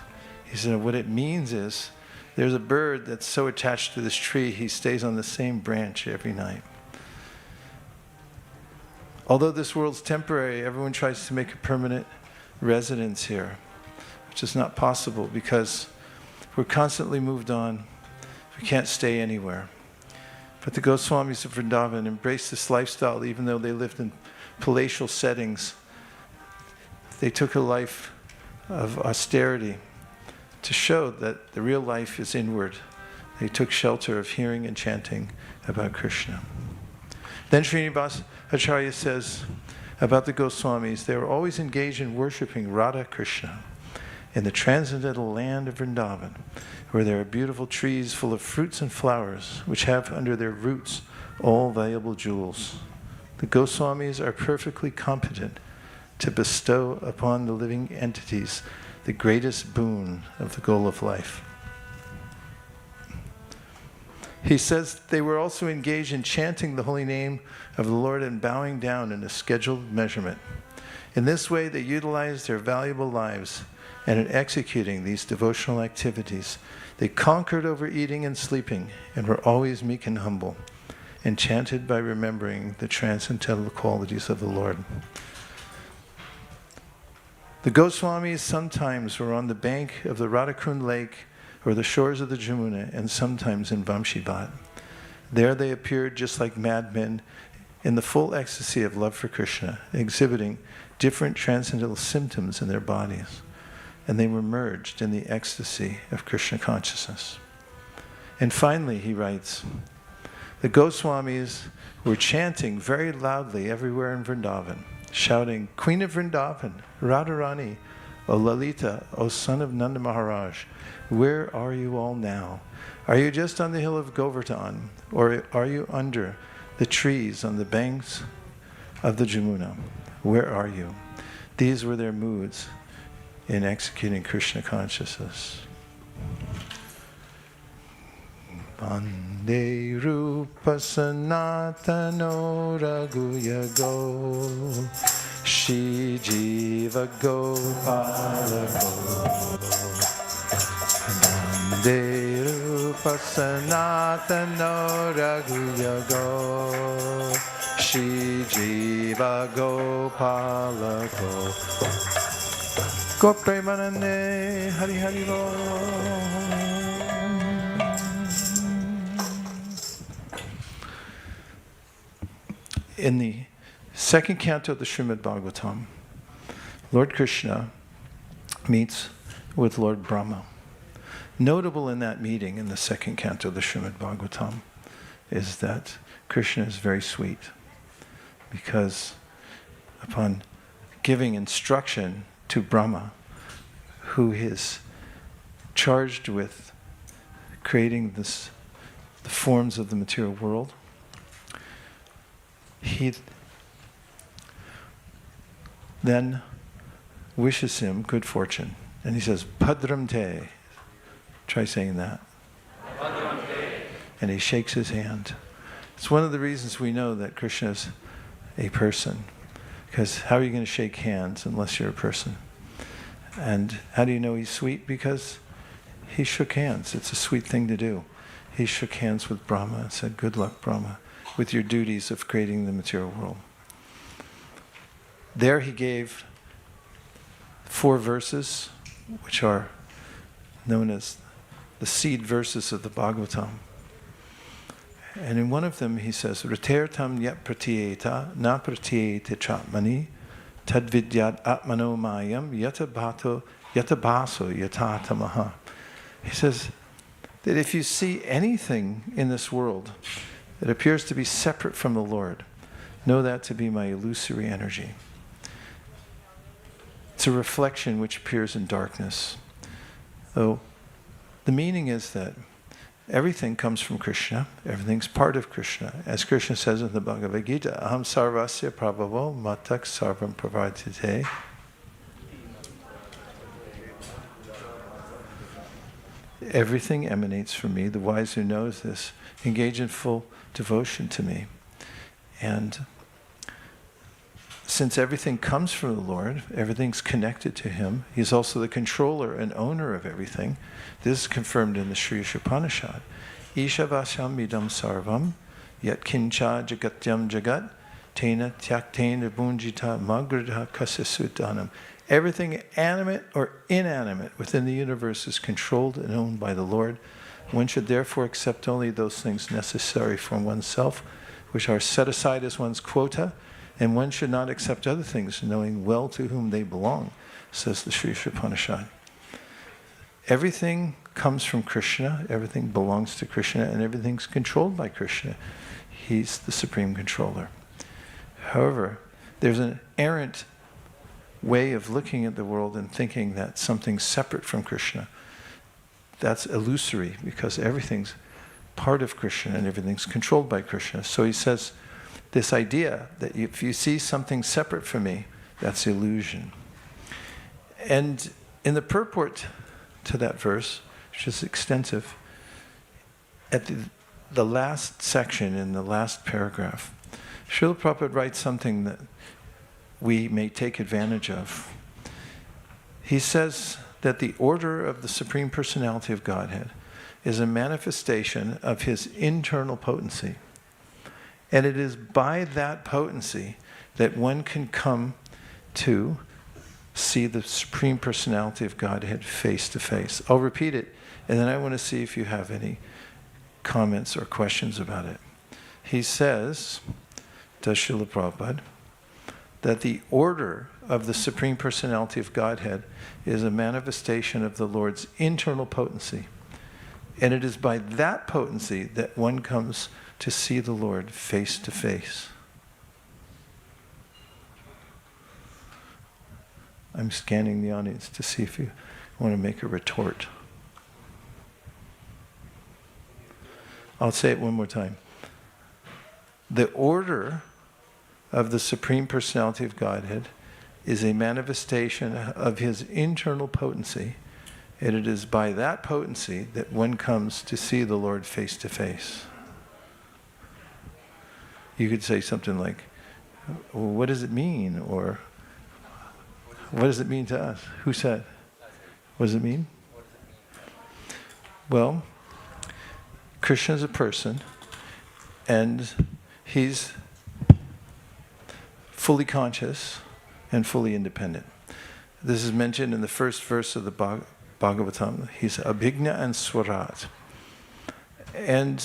He said, what it means is there's a bird that's so attached to this tree, he stays on the same branch every night. Although this world's temporary, everyone tries to make a permanent residence here, which is not possible because we're constantly moved on. We can't stay anywhere. But the Goswamis of Vrindavan embraced this lifestyle even though they lived in palatial settings. They took a life of austerity to show that the real life is inward. They took shelter of hearing and chanting about Krishna. Then Srinivas Acharya says about the Goswamis, they were always engaged in worshipping Radha Krishna in the transcendental land of Vrindavan, where there are beautiful trees full of fruits and flowers, which have under their roots all valuable jewels. The Goswamis are perfectly competent to bestow upon the living entities the greatest boon of the goal of life. He says they were also engaged in chanting the holy name of the Lord and bowing down in a scheduled measurement. In this way, they utilized their valuable lives, and in executing these devotional activities, they conquered over eating and sleeping and were always meek and humble, enchanted by remembering the transcendental qualities of the Lord. The Goswamis sometimes were on the bank of the Radhakund Lake or the shores of the Jamuna, and sometimes in Vamshivat. There they appeared just like madmen in the full ecstasy of love for Krishna, exhibiting different transcendental symptoms in their bodies, and they were merged in the ecstasy of Krishna consciousness. And finally, he writes, the Goswamis were chanting very loudly everywhere in Vrindavan, shouting, Queen of Vrindavan, Radharani, O Lalita, O son of Nanda Maharaj, where are you all now? Are you just on the hill of Govardhan, or are you under the trees on the banks of the Jamuna? Where are you? These were their moods in executing Krishna consciousness. Bande Rupa Sanatano Raghuyago Shri Jiva Gopala Bande Rupa Sanatano Raghuyago Shri Jiva Gopala Go Premanande Hari Hari Bo. In the second canto of the Srimad Bhagavatam, Lord Krishna meets with Lord Brahma. Notable in that meeting in the second canto of the Srimad Bhagavatam is that Krishna is very sweet, because upon giving instruction to Brahma, who is charged with creating the forms of the material world, he then wishes him good fortune. And he says, Padram te. Try saying that. Padram te. And he shakes his hand. It's one of the reasons we know that Krishna is a person. Because how are you going to shake hands unless you're a person? And how do you know he's sweet? Because he shook hands. It's a sweet thing to do. He shook hands with Brahma and said, good luck, Brahma, with your duties of creating the material world. There he gave 4 verses, which are known as the seed verses of the Bhagavatam. And in one of them he says, Ritertam yat pratiyeta na pratiyete chatmani tadvidyat atmano mayam yatabaso yatatamaha. He says that if you see anything in this world that appears to be separate from the Lord, know that to be my illusory energy. It's a reflection which appears in darkness. So the meaning is that everything comes from Krishna, everything's part of Krishna. As Krishna says in the Bhagavad Gita, Aham sarvasya prabhavo matak sarvam pravardhite. Everything emanates from me. The wise who knows this engage in full devotion to me. And since everything comes from the Lord, everything's connected to Him, He's also the controller and owner of everything. This is confirmed in the Sri Upanishad. Ishavasham idam sarvam yat kincha jagatyam jagat tena tyaktena bunjita magradha kasasudanam. Everything animate or inanimate within the universe is controlled and owned by the Lord. One should therefore accept only those things necessary for oneself, which are set aside as one's quota, and one should not accept other things, knowing well to whom they belong, says the Sri Upanishad. Everything comes from Krishna, everything belongs to Krishna, and everything's controlled by Krishna. He's the supreme controller. However, there's an errant way of looking at the world and thinking that something's separate from Krishna. That's illusory, because everything's part of Krishna and everything's controlled by Krishna. So he says, this idea that if you see something separate from me, that's illusion. And in the purport to that verse, which is extensive, at the last section, in the last paragraph, Srila Prabhupada writes something that we may take advantage of. He says that the order of the Supreme Personality of Godhead is a manifestation of His internal potency. And it is by that potency that one can come to see the Supreme Personality of Godhead face to face. I'll repeat it, and then I want to see if you have any comments or questions about it. He says, does Srila Prabhupada, that the order of the Supreme Personality of Godhead is a manifestation of the Lord's internal potency. And it is by that potency that one comes to see the Lord face to face. I'm scanning the audience to see if you want to make a retort. I'll say it one more time. The order of the Supreme Personality of Godhead is a manifestation of His internal potency, and it is by that potency that one comes to see the Lord face to face. You could say something like, well, what does it mean? Or, what does it mean to us? Who said? What does it mean? Well, Krishna is a person, and He's fully conscious and fully independent. This is mentioned in the first verse of the Bhagavatam. He's Abhigna and Swarat. And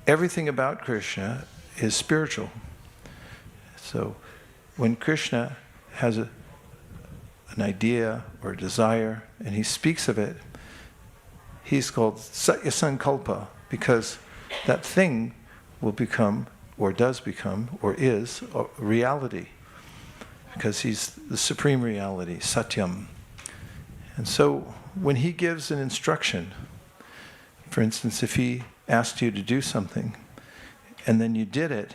everything about Krishna is spiritual. So when Krishna has an idea or a desire and he speaks of it, he's called Satya Sankalpa, because that thing will become, or does become, or is a reality, because he's the supreme reality, Satyam. And so when he gives an instruction, for instance, if he asked you to do something and then you did it,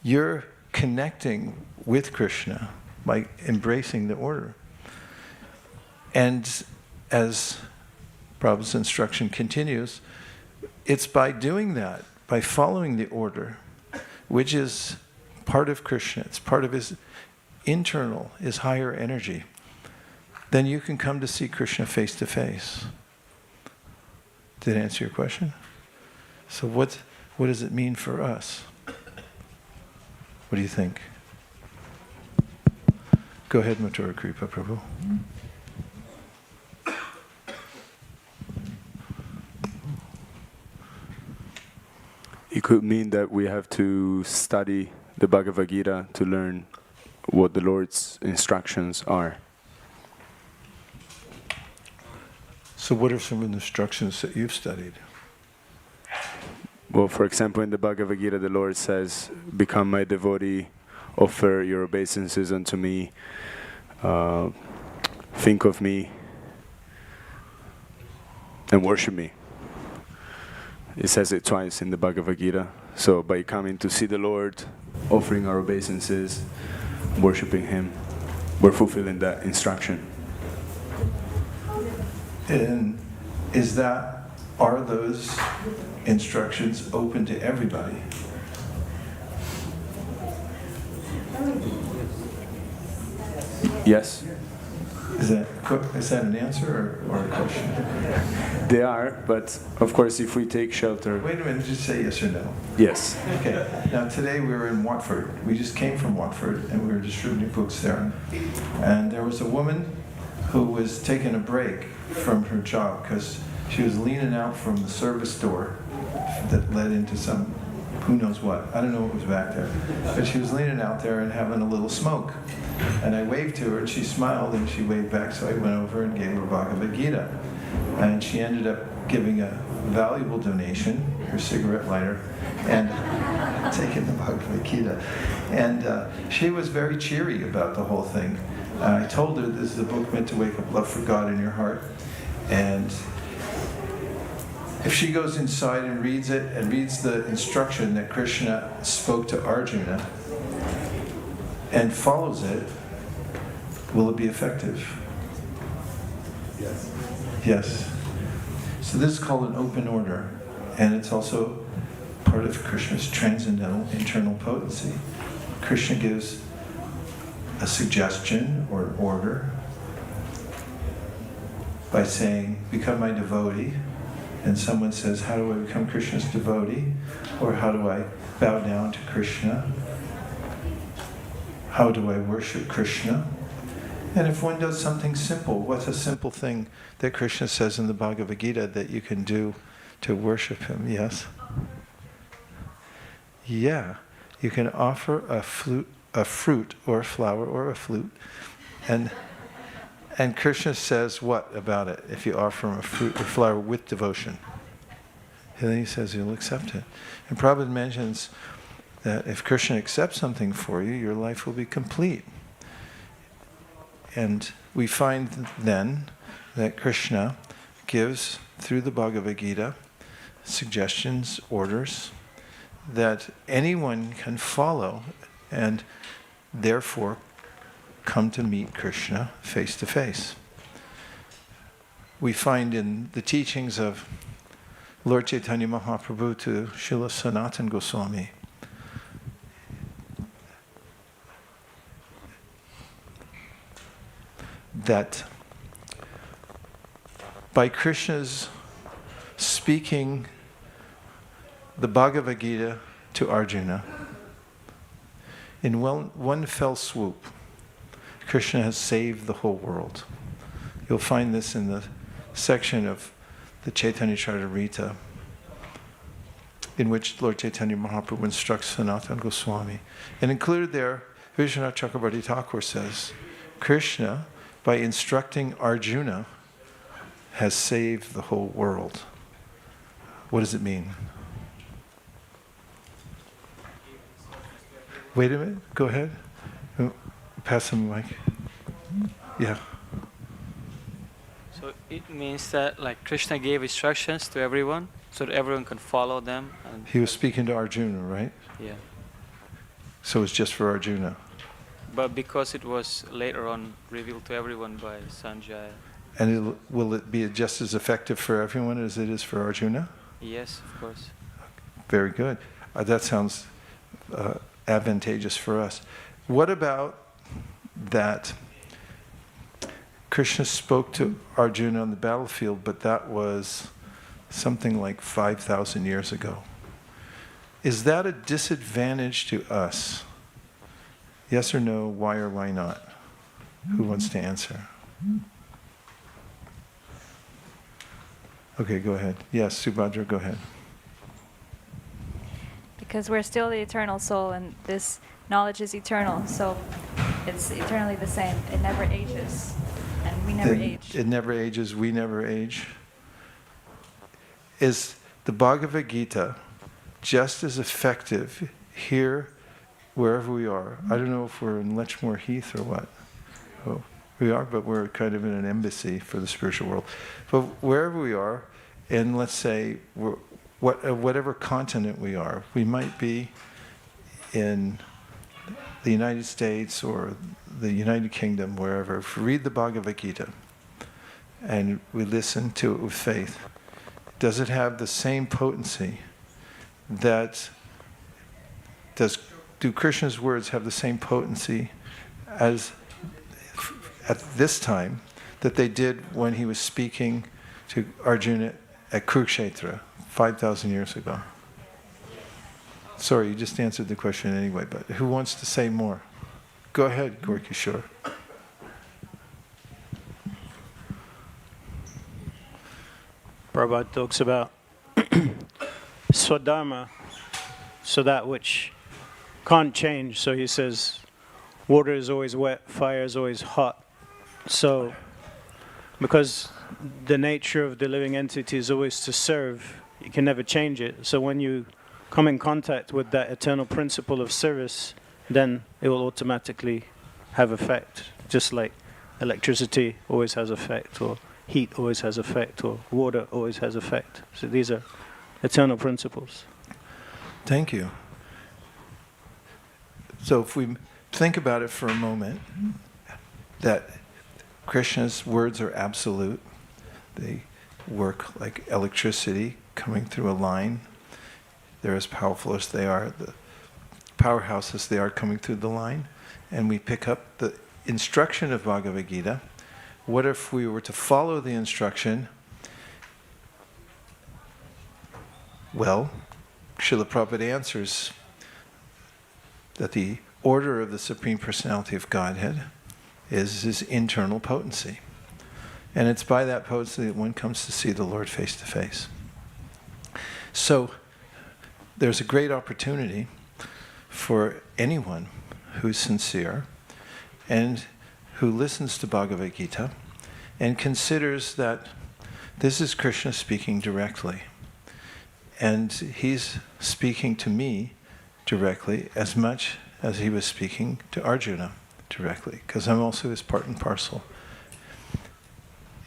you're connecting with Krishna by embracing the order. And as Prabhupada's instruction continues, it's by doing that, by following the order, which is part of Krishna, it's part of his internal, his higher energy, then you can come to see Krishna face to face. Did I answer your question? So what does it mean for us? What do you think? Go ahead, Mathura Kripa Prabhu. It could mean that we have to study the Bhagavad Gita to learn what the Lord's instructions are. So what are some of the instructions that you've studied? Well, for example, in the Bhagavad Gita, the Lord says, become my devotee, offer your obeisances unto me, think of me, and worship me. It says it twice in the Bhagavad Gita. So by coming to see the Lord, offering our obeisances, worshiping Him, we're fulfilling that instruction. And are those instructions open to everybody? Yes. Is that an answer or a question? They are, but of course if we take shelter... Wait a minute, just say yes or no. Yes. Okay. Now today we were in Watford. We just came from Watford and we were distributing books there. And there was a woman who was taking a break from her job because she was leaning out from the service door that led into some, who knows what. I don't know what was back there. But she was leaning out there and having a little smoke. And I waved to her and she smiled and she waved back, so I went over and gave her Bhagavad Gita. And she ended up giving a valuable donation, her cigarette lighter, and taking the Bhagavad Gita. And she was very cheery about the whole thing. I told her this is a book meant to wake up love for God in your heart. And if she goes inside and reads it and reads the instruction that Krishna spoke to Arjuna and follows it, will it be effective? Yes. Yes. So this is called an open order, and it's also part of Krishna's transcendental internal potency. Krishna gives a suggestion or an order by saying, become my devotee, and someone says, how do I become Krishna's devotee? Or how do I bow down to Krishna? How do I worship Krishna? And if one does something simple, what's a simple thing that Krishna says in the Bhagavad Gita that you can do to worship him? Yes? Yeah. You can offer a fruit or a flower or a flute. And Krishna says what about it if you offer him a fruit or flower with devotion? And then he says he'll accept it. And Prabhupada mentions that if Krishna accepts something for you, your life will be complete. And we find then that Krishna gives, through the Bhagavad Gita, suggestions, orders, that anyone can follow and therefore come to meet Krishna face to face. We find in the teachings of Lord Chaitanya Mahaprabhu to Srila Sanatana Goswami that by Krishna's speaking the Bhagavad Gita to Arjuna, in one fell swoop, Krishna has saved the whole world. You'll find this in the section of the Chaitanya Charitamrita in which Lord Chaitanya Mahaprabhu instructs Sanatana Goswami. And included there, Vishwanath Chakrabarti Thakur says, Krishna, by instructing Arjuna, has saved the whole world. What does it mean? Wait a minute, go ahead. Pass him the mic. Yeah. So it means that like Krishna gave instructions to everyone so that everyone can follow them. And He was speaking to Arjuna, right? yeah. So it's just for Arjuna. But because it was later on revealed to everyone by Sandhya, And will it be just as effective for everyone as it is for Arjuna? yes, of course. Very good. That sounds advantageous for us. What about that Krishna spoke to Arjuna on the battlefield, but that was something like 5,000 years ago? Is that a disadvantage to us? Yes or no, why or why not? Who wants to answer? Okay, go ahead. Yes, Subhadra, go ahead. Because we're still the eternal soul, and this knowledge is eternal, so it's eternally the same. It never ages, and we never age. It never ages, we never age. Is the Bhagavad Gita just as effective here, wherever we are? I don't know if we're in Lechmore Heath or what. Oh, we are, but we're kind of in an embassy for the spiritual world. But wherever we are, and let's say whatever continent we are, we might be in the United States or the United Kingdom, wherever. If we read the Bhagavad Gita and we listen to it with faith, does it have the same potency do Krishna's words have the same potency as at this time that they did when he was speaking to Arjuna at Kurukshetra 5,000 years ago? Sorry, you just answered the question anyway, but who wants to say more? Go ahead, Gorkishore. Prabhupada talks about Swadharma, so that which can't change. So he says, water is always wet, fire is always hot. So, because the nature of the living entity is always to serve, you can never change it. So when you come in contact with that eternal principle of service, then it will automatically have effect. Just like electricity always has effect, or heat always has effect, or water always has effect. So these are eternal principles. Thank you. So if we think about it for a moment, that Krishna's words are absolute. They work like electricity coming through a line. They're as powerful as they are, the powerhouse as they are coming through the line. And we pick up the instruction of Bhagavad Gita. What if we were to follow the instruction? Well, Srila Prabhupada answers that the order of the Supreme Personality of Godhead is his internal potency. And it's by that potency that one comes to see the Lord face to face. So there's a great opportunity for anyone who's sincere and who listens to Bhagavad Gita and considers that this is Krishna speaking directly. And he's speaking to me directly as much as he was speaking to Arjuna directly, because I'm also his part and parcel.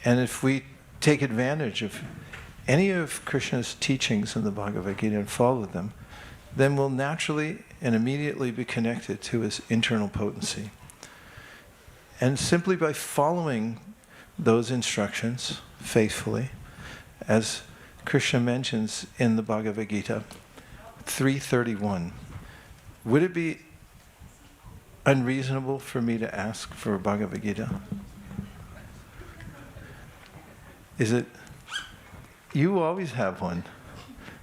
And if we take advantage of any of Krishna's teachings in the Bhagavad Gita and follow them, then we'll naturally and immediately be connected to his internal potency. And simply by following those instructions faithfully, as Krishna mentions in the Bhagavad Gita 3:31, would it be unreasonable for me to ask for a Bhagavad Gita? Is it? You always have one.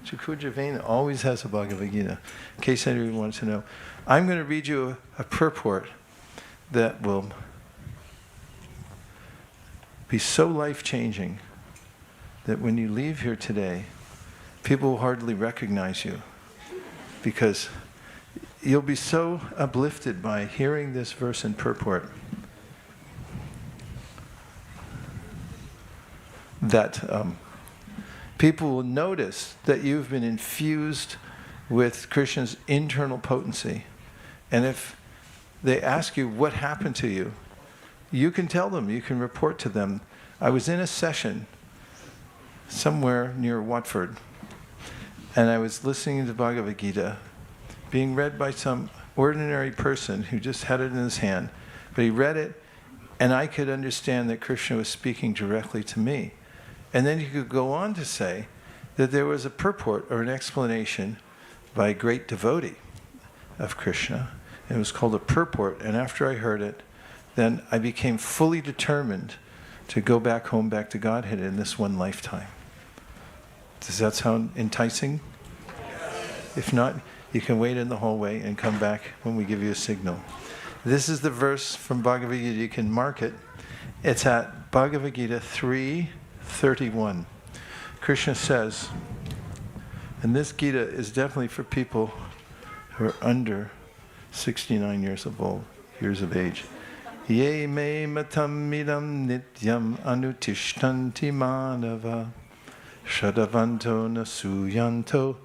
Chakujavena always has a Bhagavad Gita, in case anyone wants to know. I'm going to read you a purport that will be so life-changing that when you leave here today, people will hardly recognize you, because you'll be so uplifted by hearing this verse in purport that people will notice that you've been infused with Krishna's internal potency. And if they ask you what happened to you, you can tell them, you can report to them. I was in a session somewhere near Watford, and I was listening to Bhagavad Gita being read by some ordinary person who just had it in his hand, but he read it, and I could understand that Krishna was speaking directly to me. And then you could go on to say that there was a purport or an explanation by a great devotee of Krishna. It was called a purport, and after I heard it, then I became fully determined to go back home, back to Godhead in this one lifetime. Does that sound enticing? If not, you can wait in the hallway and come back when we give you a signal. This is the verse from Bhagavad Gita. You can mark it. It's at Bhagavad Gita 3:31. Krishna says, and this Gita is definitely for people who are under 69 years of age. Ye me matam midam nityam anutishtanti manava shadavanto nasuyanto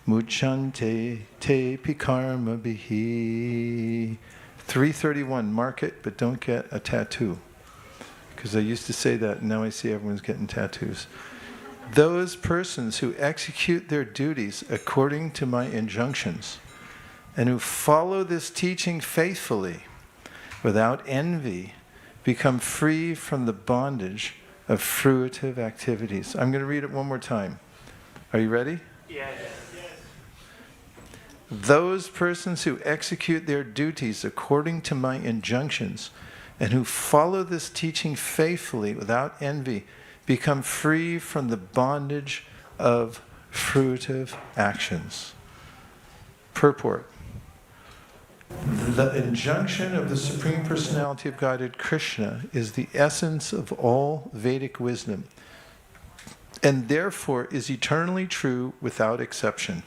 muchante te pikarma bihi. 3:31, mark it, but don't get a tattoo. Because I used to say that, and now I see everyone's getting tattoos. Those persons who execute their duties according to my injunctions, and who follow this teaching faithfully, without envy, become free from the bondage of fruitive activities. I'm going to read it one more time. Are you ready? Yes. Those persons who execute their duties according to my injunctions and who follow this teaching faithfully without envy become free from the bondage of fruitive actions. Purport. The injunction of the Supreme Personality of Godhead, Krishna, is the essence of all Vedic wisdom and therefore is eternally true without exception.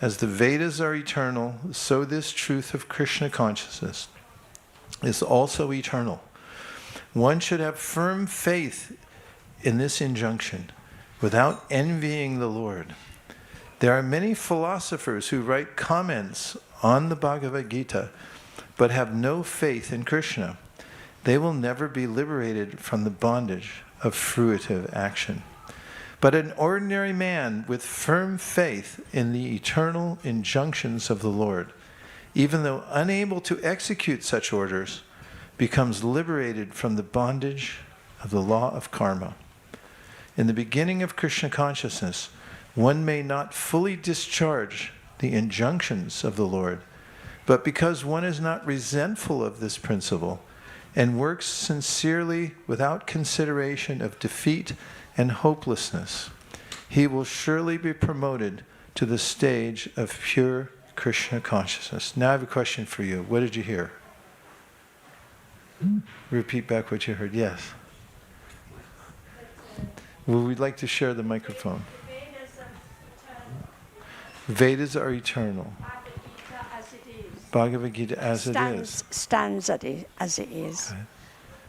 As the Vedas are eternal, so this truth of Krishna consciousness is also eternal. One should have firm faith in this injunction without envying the Lord. There are many philosophers who write comments on the Bhagavad Gita but have no faith in Krishna. They will never be liberated from the bondage of fruitive action. But an ordinary man with firm faith in the eternal injunctions of the Lord, even though unable to execute such orders, becomes liberated from the bondage of the law of karma. In the beginning of Krishna consciousness, one may not fully discharge the injunctions of the Lord, but because one is not resentful of this principle and works sincerely without consideration of defeat and hopelessness, he will surely be promoted to the stage of pure Krishna consciousness. Now I have a question for you. What did you hear? Repeat back what you heard. Yes. Well, we'd like to share the microphone. Vedas are eternal. Bhagavad Gita as it is. Stands as it is. Okay.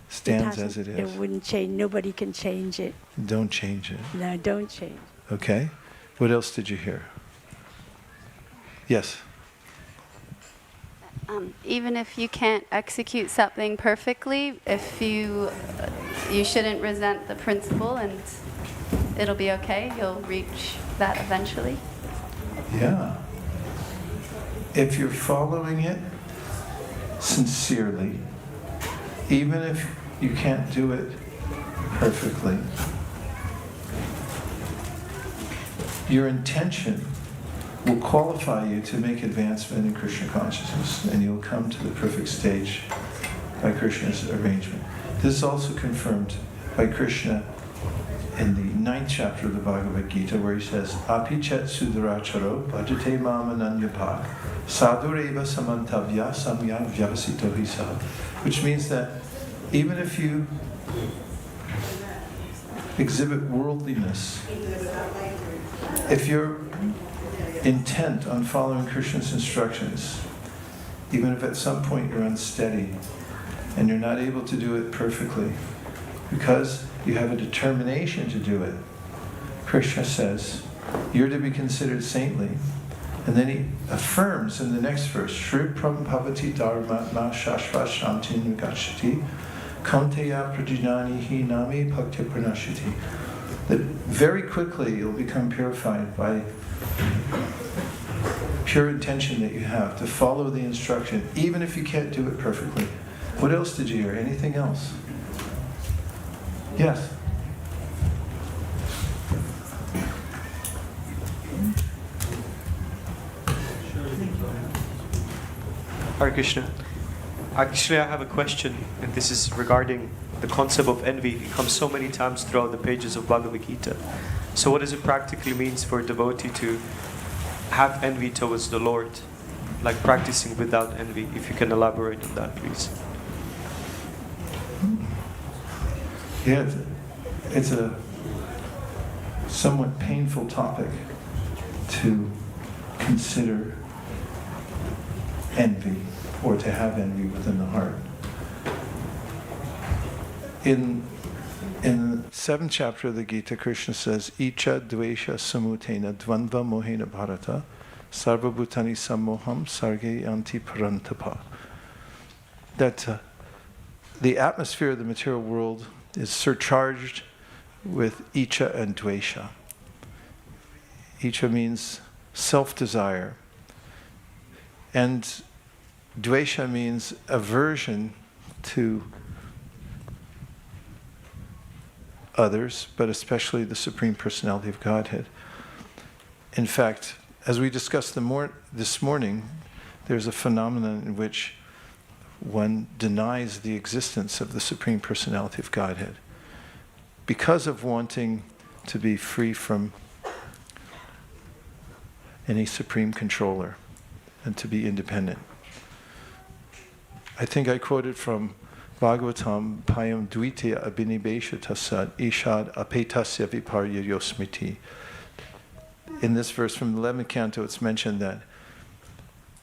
Stands as it is. It wouldn't change. Nobody can change it. Don't change it. No, don't change. Okay. What else did you hear? Yes. Even if you can't execute something perfectly, if you shouldn't resent the principle, and it'll be okay. You'll reach that eventually. Yeah. If you're following it sincerely, even if you can't do it perfectly, your intention will qualify you to make advancement in Krishna consciousness, and you'll come to the perfect stage by Krishna's arrangement. This is also confirmed by Krishna in the 9th chapter of the Bhagavad Gita, where he says, Apichet sudaracharo bhajate mamananyabhak sadhureva samantavya samyak vyavasito hisa, which means that even if you exhibit worldliness, if you're intent on following Krishna's instructions, even if at some point you're unsteady and you're not able to do it perfectly, because you have a determination to do it, Krishna says, you're to be considered saintly. And then he affirms in the next verse, Shri Prabhavati Dharmatma Shashva Shantin Vigachati Kanteya Prajinani Hi Nami Bhakti Pranashiti. That very quickly you'll become purified by pure intention that you have to follow the instruction, even if you can't do it perfectly. What else did you hear? Anything else? Yes? Hare Krishna. Actually, I have a question, and this is regarding the concept of envy. It comes so many times throughout the pages of Bhagavad Gita. So what does it practically mean for a devotee to have envy towards the Lord? Like practicing without envy, if you can elaborate on that, please. Yeah, it's a somewhat painful topic to consider envy or to have envy within the heart. In the 7th chapter of the Gita, Krishna says, Icha dvesha samutena dvandva mohena bharata sarvabhutani sammoham sarge yanti parantapa. That the atmosphere of the material world is surcharged with icha and dvesha. Icha means self-desire, and dvesha means aversion to others, but especially the Supreme Personality of Godhead. In fact, as we discussed this morning, there's a phenomenon in which one denies the existence of the Supreme Personality of Godhead because of wanting to be free from any supreme controller and to be independent. I think I quoted from Bhagavatam, Payam Dvitya Abhinibesha Tasad Ishad Apetasya Viparya Yosmiti. In this verse from the 11th canto, it's mentioned that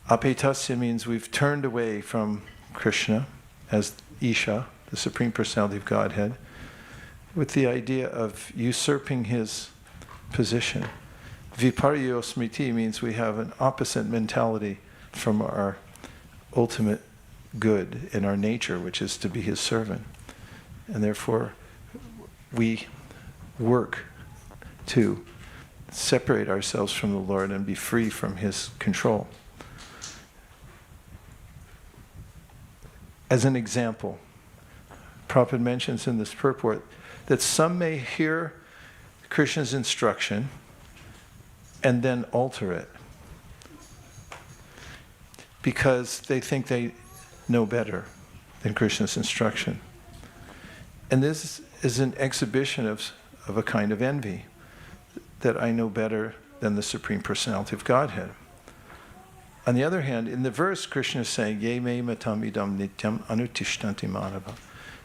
Apetasya means we've turned away from Krishna as Isha, the Supreme Personality of Godhead, with the idea of usurping his position. Viparya Yosmiti means we have an opposite mentality from our ultimate good in our nature, which is to be his servant. And therefore, we work to separate ourselves from the Lord and be free from his control. As an example, Prabhupada mentions in this purport that some may hear Krishna's instruction and then alter it because they think they know better than Krishna's instruction. And this is an exhibition of a kind of envy, that I know better than the Supreme Personality of Godhead. On the other hand, in the verse, Krishna is saying, Ye me matam idam nityam anutishtanti manava,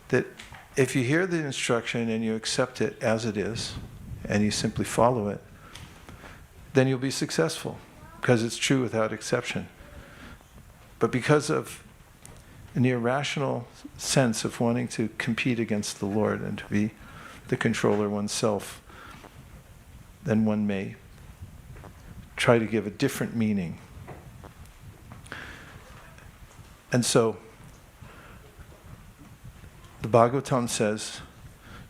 that if you hear the instruction and you accept it as it is, and you simply follow it, then you'll be successful, because it's true without exception. But because of an irrational sense of wanting to compete against the Lord and to be the controller oneself, then one may try to give a different meaning. And so, the Bhagavatam says,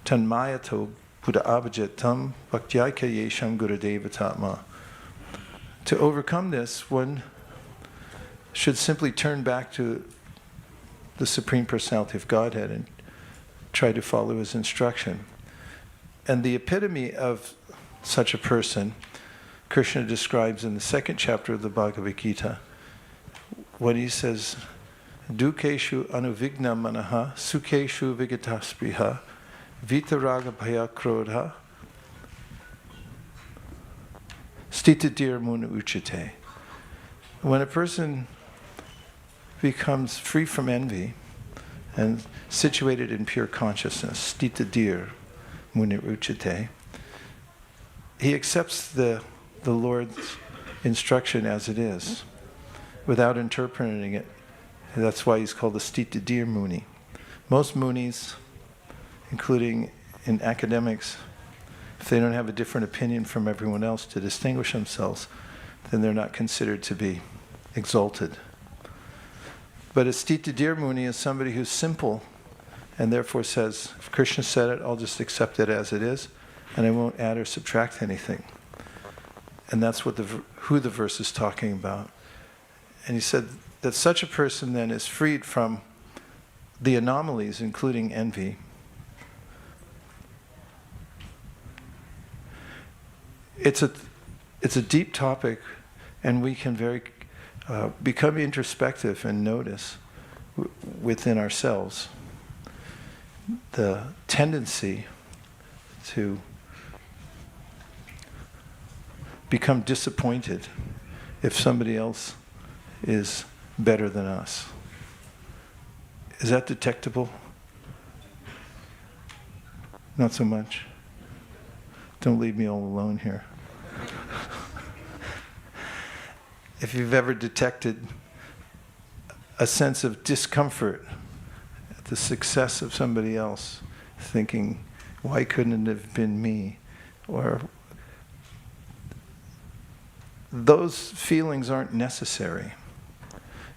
Tanmayato Buddha Abhajatam Bhaktyaka Yesham Gurudevatatma. To overcome this, one should simply turn back to the Supreme Personality of Godhead and try to follow his instruction. And the epitome of such a person, Krishna describes in the 2nd chapter of the Bhagavad Gita, when he says, Dukeshu anuvigna manaha, sukeshu vigataspriha, vitaraga bhaya krodha, stitadir muna uchite. When a person becomes free from envy and situated in pure consciousness, stitadir muna uchite, he accepts the Lord's instruction as it is, without interpreting it. And that's why he's called the Stitadir Muni. Most munis, including in academics, if they don't have a different opinion from everyone else to distinguish themselves, then they're not considered to be exalted. But a Stitadir Muni is somebody who's simple and therefore says, if Krishna said it, I'll just accept it as it is, and I won't add or subtract anything. And that's what who the verse is talking about. And he said that such a person then is freed from the anomalies, including envy. It's a deep topic, and we can become introspective and notice within ourselves the tendency to become disappointed if somebody else is better than us. Is that detectable? Not so much. Don't leave me all alone here. If you've ever detected a sense of discomfort at the success of somebody else, thinking, why couldn't it have been me? Or those feelings aren't necessary,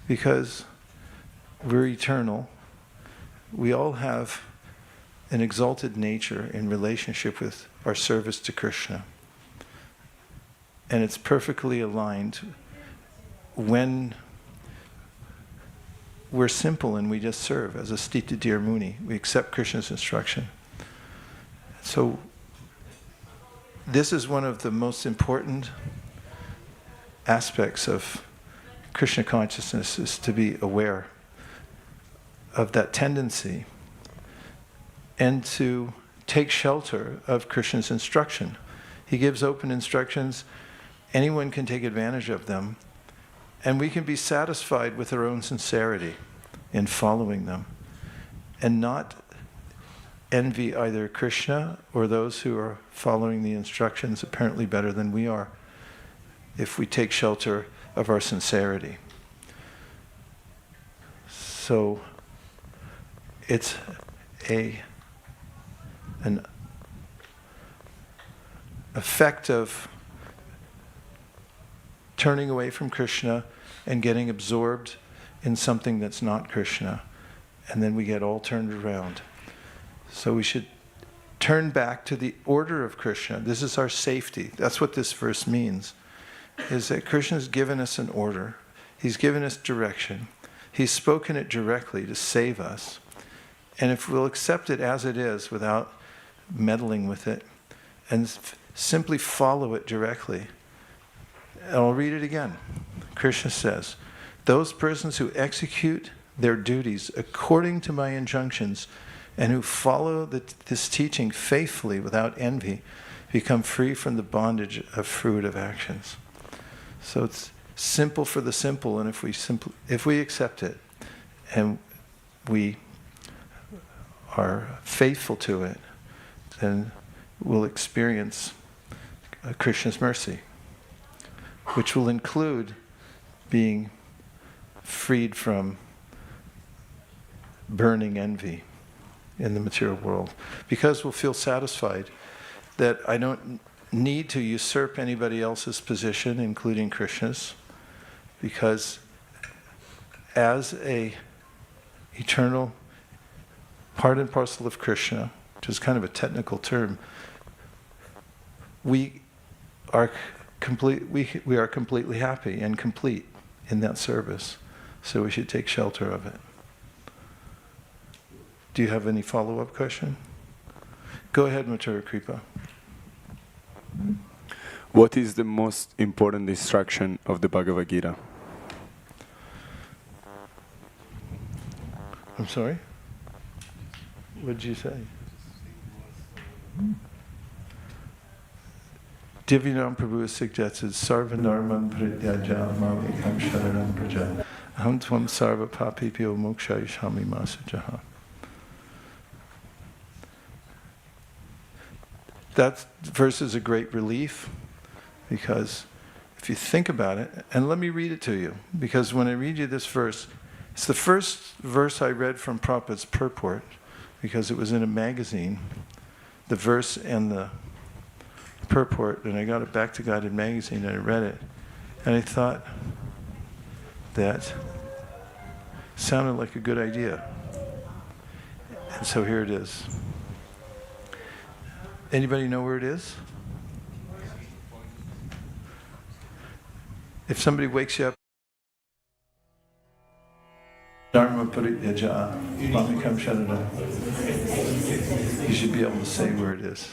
because we're eternal. We all have an exalted nature in relationship with our service to Krishna. And it's perfectly aligned when we're simple and we just serve as a Stita Deer Muni. We accept Krishna's instruction. So this is one of the most important aspects of Krishna consciousness, is to be aware of that tendency and to take shelter of Krishna's instruction. He gives open instructions. Anyone can take advantage of them. And we can be satisfied with our own sincerity in following them and not envy either Krishna or those who are following the instructions apparently better than we are, if we take shelter of our sincerity. So it's an effect of turning away from Krishna and getting absorbed in something that's not Krishna, and then we get all turned around. So we should turn back to the order of Krishna. This is our safety. That's what this verse means, is that Krishna's given us an order. He's given us direction. He's spoken it directly to save us. And if we'll accept it as it is without meddling with it and simply follow it directly. And I'll read it again. Krishna says, those persons who execute their duties according to my injunctions and who follow this teaching faithfully without envy become free from the bondage of fruitive actions. So it's simple for the simple, and if we accept it and we are faithful to it, then we'll experience Krishna's mercy, which will include being freed from burning envy in the material world, because we'll feel satisfied that I don't need to usurp anybody else's position, including Krishna's, because as a eternal part and parcel of Krishna, which is kind of a technical term, we are completely happy and complete in that service. So we should take shelter of it. Do you have any follow-up question? Go ahead, Mathura Kripa. What is the most important instruction of the Bhagavad Gita? I'm sorry? What did you say? Divyanam Prabhu suggested Sarva Narman Prityaja Mamikam Sharanam Praja Aham Tvam Sarva Papipyo Moksha Ishami Masajaha. That verse is a great relief, because if you think about it, and let me read it to you, because when I read you this verse, it's the first verse I read from Prabhupada's purport, because it was in a magazine, the verse and the purport, and I got it back to Guided Magazine and I read it, and I thought that sounded like a good idea. And so here it is. Anybody know where it is? If somebody wakes you up, Dharma Parityaja, Mamikam Sharada, you should be able to say where it is,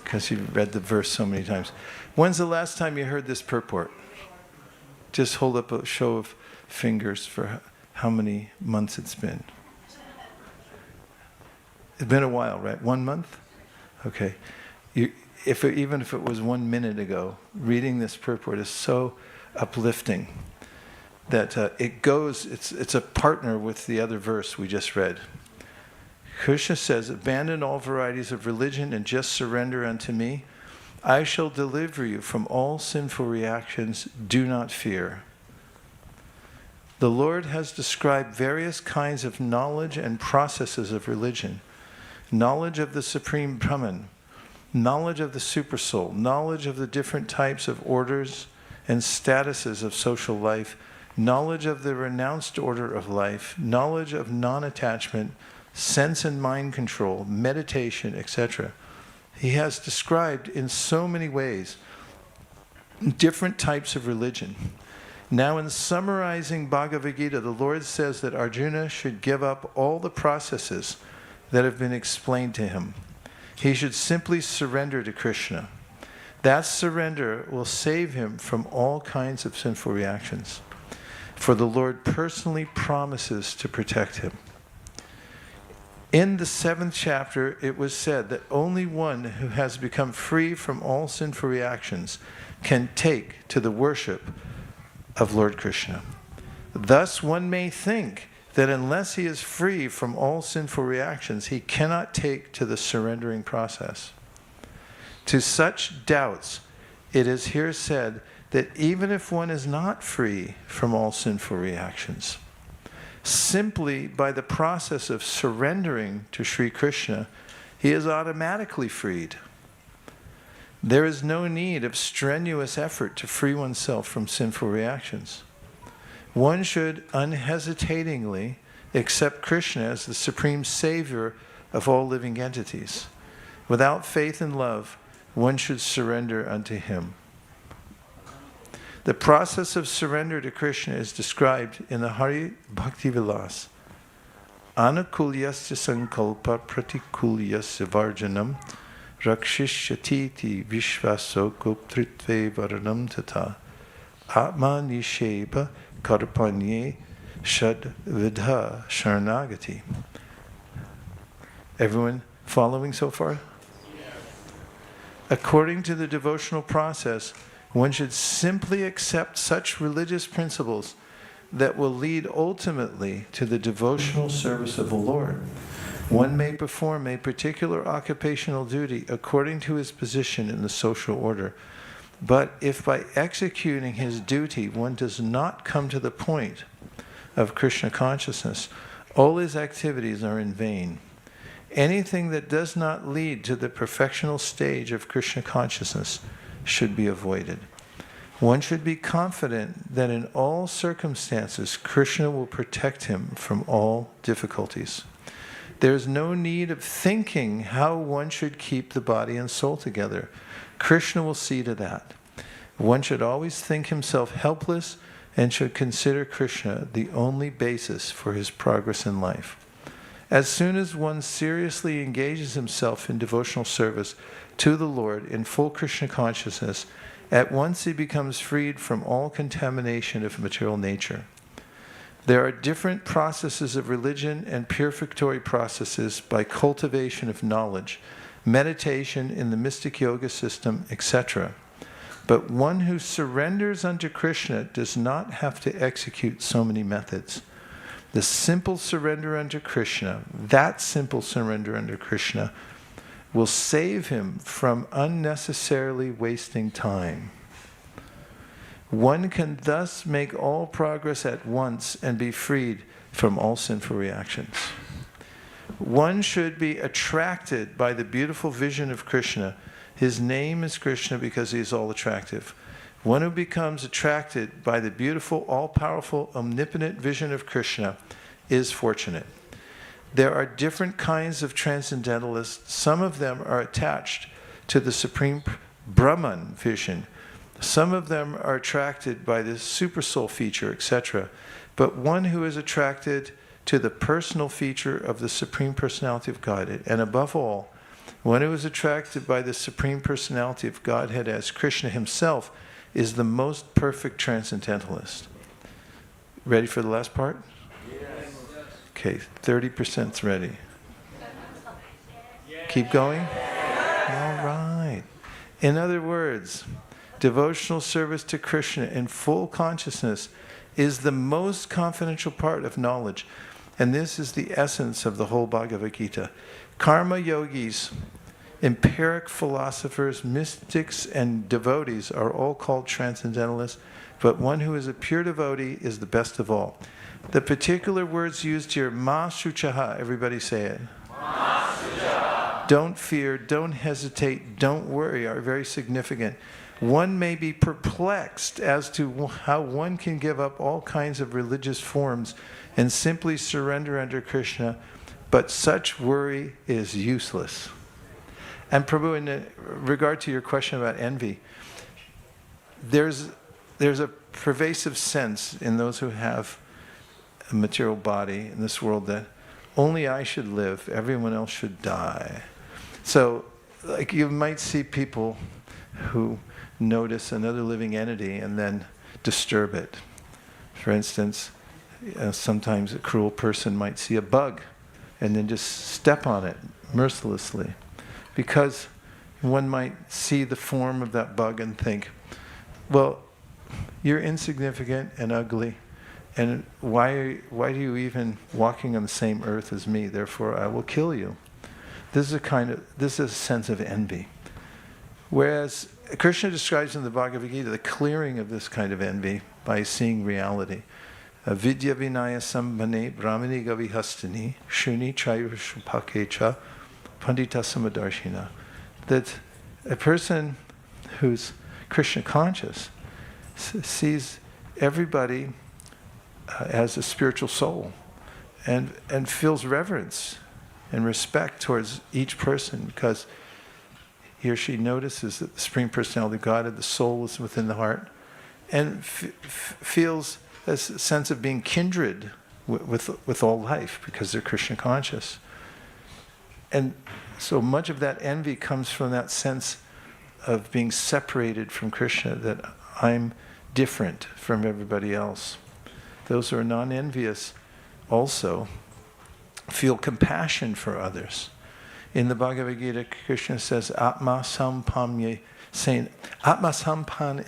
because you've read the verse so many times. When's the last time you heard this purport? Just hold up a show of fingers for how many months it's been. It's been a while, right? 1 month? Okay. Even if it was 1 minute ago, reading this purport is so uplifting that it's a partner with the other verse we just read. Krishna says, abandon all varieties of religion and just surrender unto me. I shall deliver you from all sinful reactions. Do not fear. The Lord has described various kinds of knowledge and processes of religion. Knowledge of the Supreme Brahman, knowledge of the Supersoul, knowledge of the different types of orders and statuses of social life, knowledge of the renounced order of life, knowledge of non-attachment, sense and mind control, meditation, etc. He has described in so many ways different types of religion. Now, in summarizing Bhagavad Gita, the Lord says that Arjuna should give up all the processes that have been explained to him. He should simply surrender to Krishna. That surrender will save him from all kinds of sinful reactions. For the Lord personally promises to protect him. In the 7th chapter, it was said that only one who has become free from all sinful reactions can take to the worship of Lord Krishna. Thus, one may think that unless he is free from all sinful reactions, he cannot take to the surrendering process. To such doubts, it is here said that even if one is not free from all sinful reactions, simply by the process of surrendering to Sri Krishna, he is automatically freed. There is no need of strenuous effort to free oneself from sinful reactions. One should unhesitatingly accept Krishna as the supreme savior of all living entities. Without faith and love, one should surrender unto him. The process of surrender to Krishna is described in the Hari Bhakti Vilas. Anakulyasya sankalpa pratikulyasya varjanam rakshishyatiti vishvaso goptritve varanam tata atma nisheba karpanye shad vidha sharanagati. Everyone following so far? According to the devotional process, one should simply accept such religious principles that will lead ultimately to the devotional service of the Lord. One may perform a particular occupational duty according to his position in the social order. But if by executing his duty one does not come to the point of Krishna consciousness, all his activities are in vain. Anything that does not lead to the perfectional stage of Krishna consciousness should be avoided. One should be confident that in all circumstances, Krishna will protect him from all difficulties. There is no need of thinking how one should keep the body and soul together. Krishna will see to that. One should always think himself helpless and should consider Krishna the only basis for his progress in life. As soon as one seriously engages himself in devotional service to the Lord in full Krishna consciousness, at once he becomes freed from all contamination of material nature. There are different processes of religion and purificatory processes by cultivation of knowledge, meditation in the mystic yoga system, etc. But one who surrenders unto Krishna does not have to execute so many methods. The simple surrender unto Krishna, that simple surrender unto Krishna, will save him from unnecessarily wasting time. One can thus make all progress at once and be freed from all sinful reactions. One should be attracted by the beautiful vision of Krishna. His name is Krishna because he is all attractive. One who becomes attracted by the beautiful, all-powerful, omnipotent vision of Krishna is fortunate. There are different kinds of transcendentalists. Some of them are attached to the Supreme Brahman vision. Some of them are attracted by the super soul feature, etc. But one who is attracted to the personal feature of the Supreme Personality of Godhead, and above all, one who is attracted by the Supreme Personality of Godhead as Krishna himself, is the most perfect transcendentalist. Ready for the last part? Yes. Okay, 30%'s ready. Keep going? All right. In other words, devotional service to Krishna in full consciousness is the most confidential part of knowledge. And this is the essence of the whole Bhagavad Gita. Karma yogis, empiric philosophers, mystics, and devotees are all called transcendentalists, but one who is a pure devotee is the best of all. The particular words used here, ma shuchaha, everybody say it. Ma shuchaha. Don't fear, don't hesitate, don't worry, are very significant. One may be perplexed as to how one can give up all kinds of religious forms and simply surrender under Krishna, but such worry is useless. And Prabhu, in regard to your question about envy, there's a pervasive sense in those who have a material body in this world that only I should live, everyone else should die. So, like, you might see people who notice another living entity and then disturb it. For instance, sometimes a cruel person might see a bug and then just step on it mercilessly, because one might see the form of that bug and think, well, you're insignificant and ugly, and why are you even walking on the same earth as me? Therefore, I will kill you. This is a sense of envy. Whereas Krishna describes in the Bhagavad Gita the clearing of this kind of envy by seeing reality. Vidya vinaya sambhane brahmani gavihastini shuni chayushapakecha pandita samadarshina. That a person who's Krishna conscious sees everybody as a spiritual soul and feels reverence and respect towards each person, because he or she notices that the Supreme Personality of Godhead, the soul, is within the heart, and feels a sense of being kindred with all life because they're Krishna conscious. And so much of that envy comes from that sense of being separated from Krishna, that I'm different from everybody else. Those who are non-envious also feel compassion for others. In the Bhagavad Gita, Krishna says, Atma sampamye, saying, Atma pamyena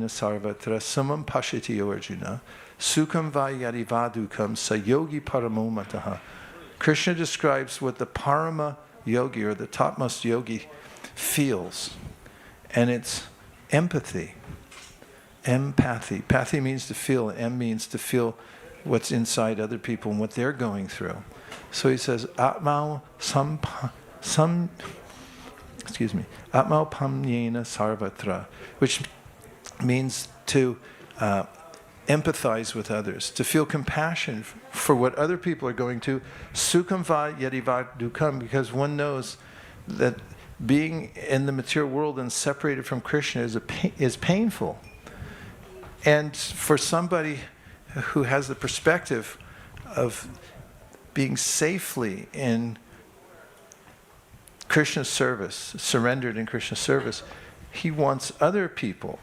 sarvatra samam pashiti Arjuna, sukham vayadi vadukam sayogi paramomataha. Krishna describes what the parama yogi, or the topmost yogi, feels. And it's empathy. Empathy. Pathy means to feel, and em means to feel what's inside other people and what they're going through. So he says, Atmao pamyena sarvatra, which means to empathize with others, to feel compassion for what other people are going to. Sukham va yadiva dukam, because one knows that being in the material world and separated from Krishna is painful. And for somebody who has the perspective of being safely in Krishna's service, surrendered in Krishna's service, he wants other people,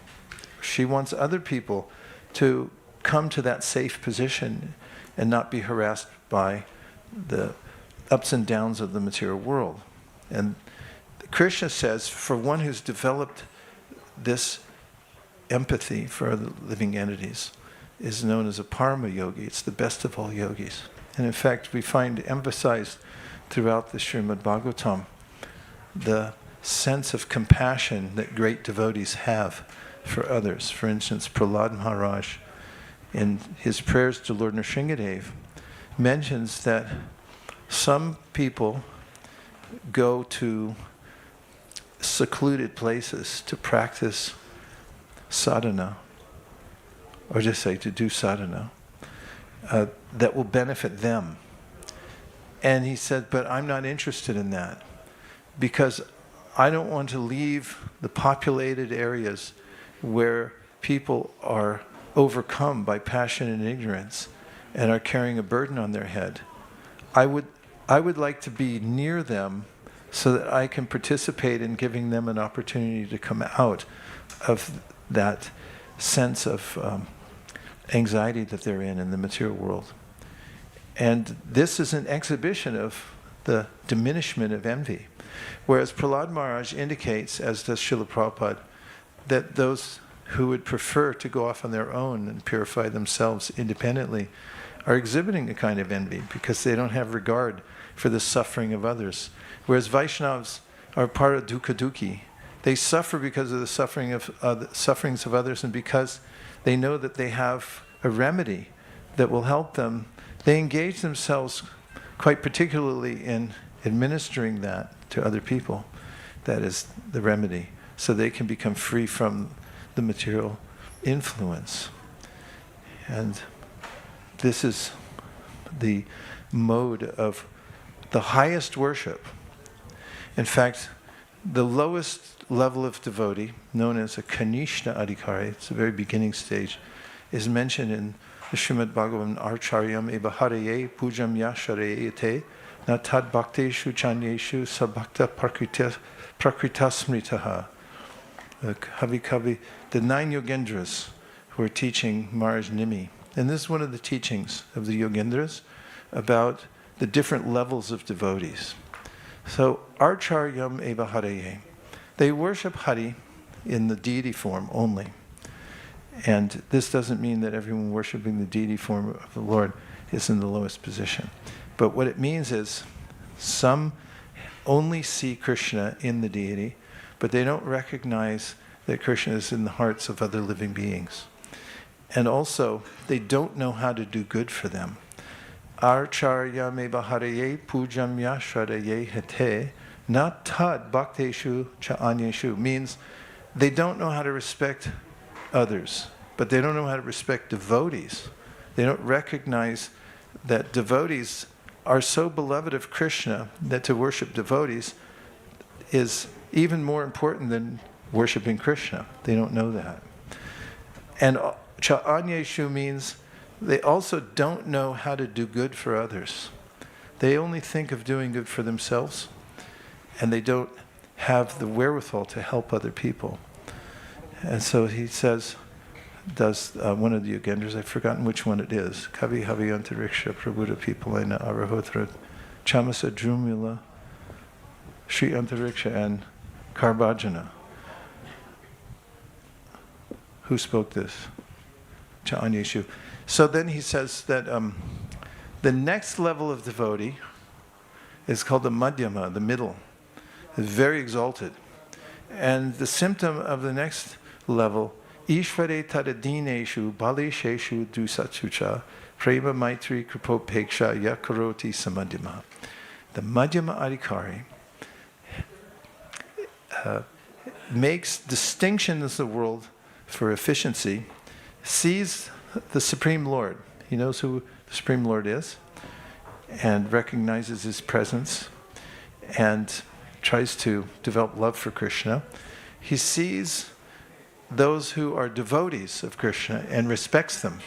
she wants other people to come to that safe position and not be harassed by the ups and downs of the material world. And Krishna says, for one who's developed this empathy for the living entities, is known as a parama yogi. It's the best of all yogis. And in fact, we find emphasized throughout the Srimad Bhagavatam the sense of compassion that great devotees have for others. For instance, Prahlad Maharaj, in his prayers to Lord Nrsingadev, mentions that some people go to secluded places to practice sadhana, or just say to do sadhana, that will benefit them. And he said, but I'm not interested in that, because I don't want to leave the populated areas where people are overcome by passion and ignorance and are carrying a burden on their head. I would like to be near them so that I can participate in giving them an opportunity to come out of that sense of anxiety that they're in the material world. And this is an exhibition of the diminishment of envy. Whereas Prahlad Maharaj indicates, as does Srila Prabhupada, that those who would prefer to go off on their own and purify themselves independently are exhibiting a kind of envy because they don't have regard for the suffering of others. Whereas Vaishnavas are part of dukkha dukhi. They suffer because of the sufferings of others, and because they know that they have a remedy that will help them, they engage themselves quite particularly in administering that to other people. That is the remedy, so they can become free from the material influence. And this is the mode of the highest worship. In fact, the lowest level of devotee, known as a Kanishna Adhikari, it's the very beginning stage, is mentioned in the Srimad Bhagavatam, Archaryam eva haraye pujam yasharayate na tad bhakteshu chanyeshu sabhakta prakrita smritaha. The 9 Yogendras who are teaching Maharaj Nimi. And this is one of the teachings of the Yogendras about the different levels of devotees. So, Archaryam eva haraye. They worship Hari in the deity form only. And this doesn't mean that everyone worshiping the deity form of the Lord is in the lowest position. But what it means is some only see Krishna in the deity, but they don't recognize that Krishna is in the hearts of other living beings. And also, they don't know how to do good for them. Archarya me baharaye pujam yasharaye hete not tad bhakteshu cha anyeshu means they don't know how to respect others, but they don't know how to respect devotees. They don't recognize that devotees are so beloved of Krishna that to worship devotees is even more important than worshiping Krishna. They don't know that. And cha anyeshu means they also don't know how to do good for others. They only think of doing good for themselves, and they don't have the wherewithal to help other people. And so he says, does one of the Yogendras, I've forgotten which one it is, Kavi Haviyantariksha Prabhuda Pipalaina Arahotra Chamasa Drumila Sri Antariksha and Karbajana. Who spoke this? Chanyeshu. So then he says that the next level of devotee is called the Madhyama, the middle. It's very exalted. And the symptom of the next level, Ishvare tadadineshu balesheshu dusatsucha prema maitri kripopeksha yakaroti samadhyama. The Madhyama Adhikari makes distinctions in the world for efficiency, sees the Supreme Lord. He knows who the Supreme Lord is and recognizes his presence and tries to develop love for Krishna. He sees those who are devotees of Krishna and respects them.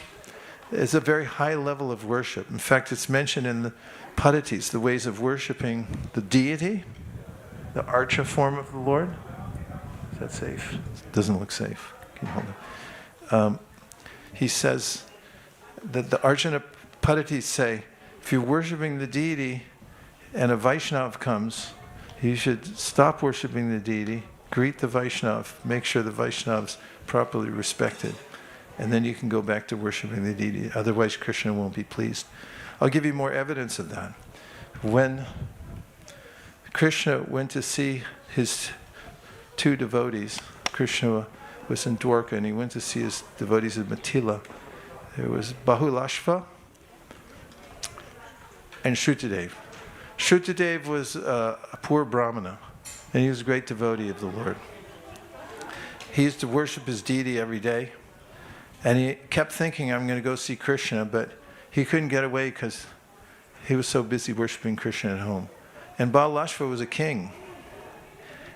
It's a very high level of worship. In fact, it's mentioned in the Padatis, the ways of worshiping the deity, the archa form of the Lord. Is that safe? Doesn't look safe. Can you hold it? He says that the Arjuna Padatis say, if you're worshiping the deity and a Vaishnav comes, you should stop worshiping the deity, greet the Vaishnav, make sure the Vaishnav's properly respected, and then you can go back to worshiping the deity. Otherwise, Krishna won't be pleased. I'll give you more evidence of that. When Krishna went to see his 2 devotees, Krishna was in Dwarka and he went to see his devotees in Mithila. There was Bahulashva and Shrutadev. Shrutadev was a poor Brahmana, and he was a great devotee of the Lord. He used to worship his deity every day, and he kept thinking, I'm going to go see Krishna, but he couldn't get away because he was so busy worshiping Krishna at home. And Bahulashva was a king,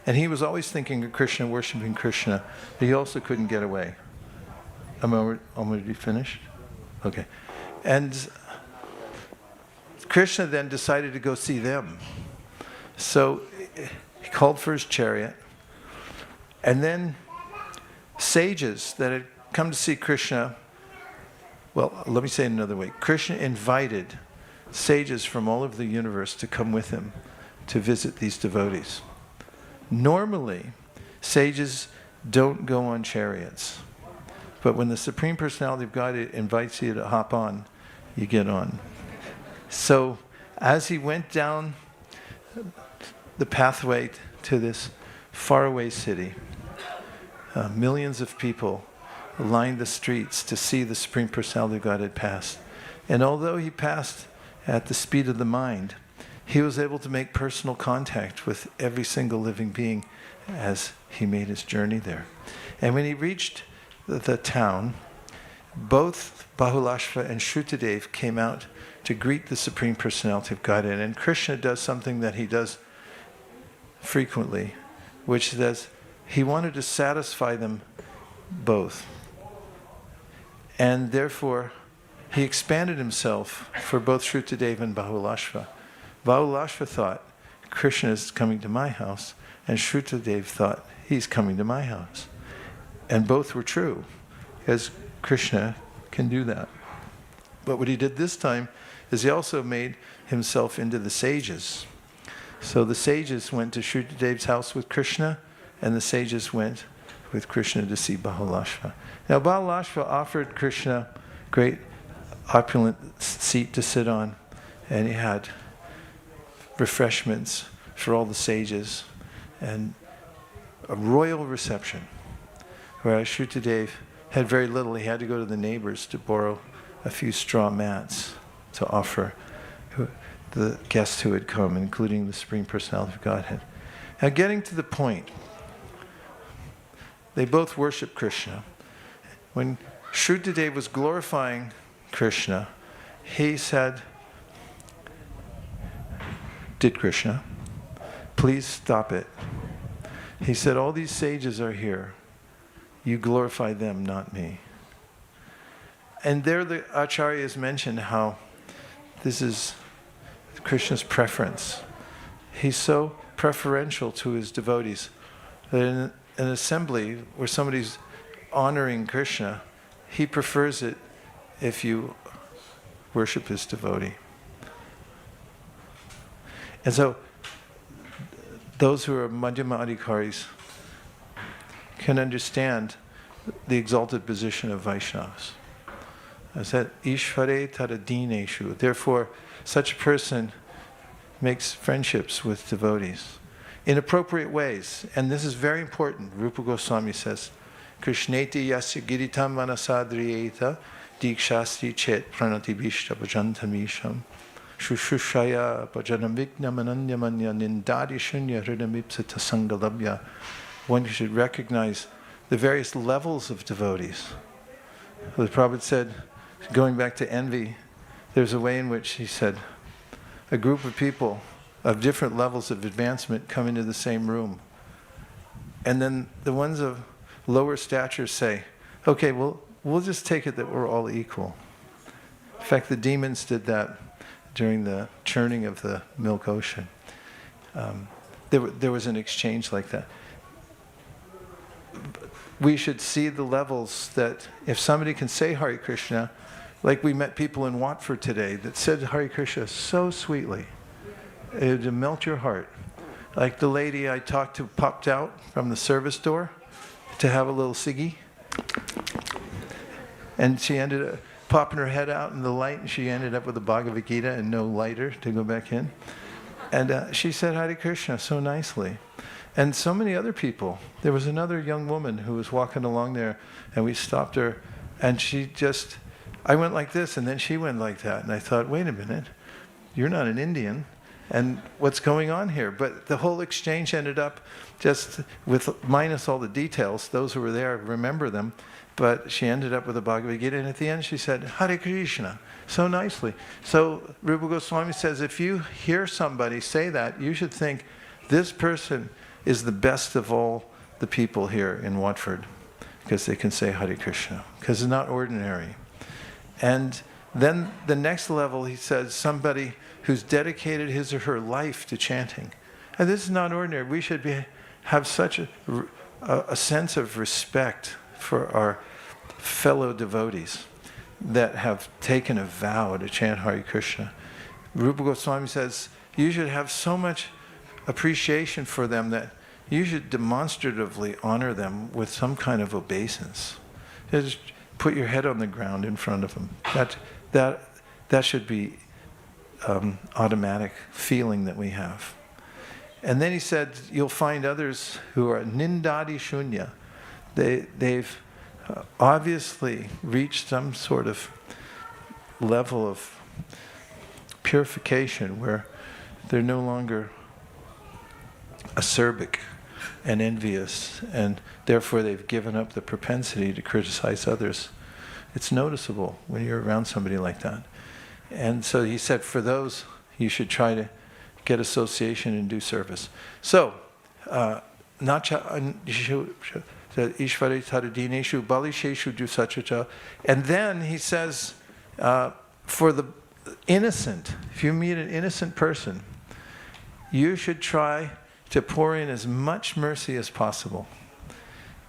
And he was always thinking of Krishna, worshiping Krishna, but he also couldn't get away. Am I already finished? Okay. And Krishna then decided to go see them. So he called for his chariot, and then sages that had come to see Krishna, well, let me say it another way. Krishna invited sages from all over the universe to come with him to visit these devotees. Normally, sages don't go on chariots. But when the Supreme Personality of Godhead invites you to hop on, you get on. So as he went down the pathway to this faraway city, millions of people lined the streets to see the Supreme Personality of Godhead pass. And although he passed at the speed of the mind, he was able to make personal contact with every single living being as he made his journey there. And when he reached the town, both Bahulashva and Shrutadev came out to greet the Supreme Personality of Godhead. And Krishna does something that he does frequently, which is he wanted to satisfy them both. And therefore, he expanded himself for both Shrutadev and Bahulashva. Bahulashva thought, Krishna is coming to my house, and Shrutadev thought, he's coming to my house. And both were true, because Krishna can do that. But what he did this time is he also made himself into the sages. So the sages went to Shrutadev's house with Krishna, and the sages went with Krishna to see Bahulashva. Now Bahulashva offered Krishna a great opulent seat to sit on, and he had refreshments for all the sages, and a royal reception. Whereas Shrutadev had very little. He had to go to the neighbors to borrow a few straw mats to offer the guests who had come, including the Supreme Personality of Godhead. Now getting to the point, they both worship Krishna. When Shrutadev was glorifying Krishna, he said, "Did Krishna, please stop it." He said, "All these sages are here. You glorify them, not me." And there the acharyas mentioned how this is Krishna's preference. He's so preferential to his devotees that in an assembly where somebody's honoring Krishna, he prefers it if you worship his devotee. And so those who are Madhyama Adhikaris can understand the exalted position of Vaishnavas. As that Ishvare Tadadineshu. Therefore, such a person makes friendships with devotees in appropriate ways. And this is very important. Rupa Goswami says, Krishneti yasya giritam manasadriyeta dikshasti chet pranati bhishta bhajantamisham shushushaya bhajanam vignam ananyamanya nindadi shunya hridamipsita sangalabhya. One should recognize the various levels of devotees. The Prabhupada said, going back to envy, there's a way in which he said, a group of people of different levels of advancement come into the same room. And then the ones of lower stature say, okay, well, we'll just take it that we're all equal. In fact, the demons did that during the churning of the milk ocean. There was an exchange like that. We should see the levels that if somebody can say Hare Krishna, like we met people in Watford today that said Hare Krishna so sweetly, it would melt your heart. Like the lady I talked to popped out from the service door to have a little ciggy. And she ended up popping her head out in the light, and she ended up with a Bhagavad Gita and no lighter to go back in. And she said Hare Krishna so nicely. And so many other people. There was another young woman who was walking along there, and we stopped her, and she just, I went like this, and then she went like that. And I thought, wait a minute, you're not an Indian. And what's going on here? But the whole exchange ended up just with, minus all the details, those who were there remember them, but she ended up with a Bhagavad Gita, and at the end she said, Hare Krishna, so nicely. So Rupa Goswami says, if you hear somebody say that, you should think, this person is the best of all the people here in Watford, because they can say Hare Krishna, because it's not ordinary. And then the next level, he says, somebody who's dedicated his or her life to chanting. And this is not ordinary. We should have such a sense of respect for our fellow devotees that have taken a vow to chant Hare Krishna. Rupa Goswami says, you should have so much appreciation for them that you should demonstratively honor them with some kind of obeisance. Just put your head on the ground in front of them. That should be automatic feeling that we have. And then he said, you'll find others who are nindadi shunya. They've obviously reached some sort of level of purification where they're no longer acerbic and envious, and therefore they've given up the propensity to criticize others. It's noticeable when you're around somebody like that. And so he said, for those, you should try to get association and do service. So, Ishvare Taradineshu Balisheshu Dusachacha. And then he says, for the innocent, if you meet an innocent person, you should try to pour in as much mercy as possible.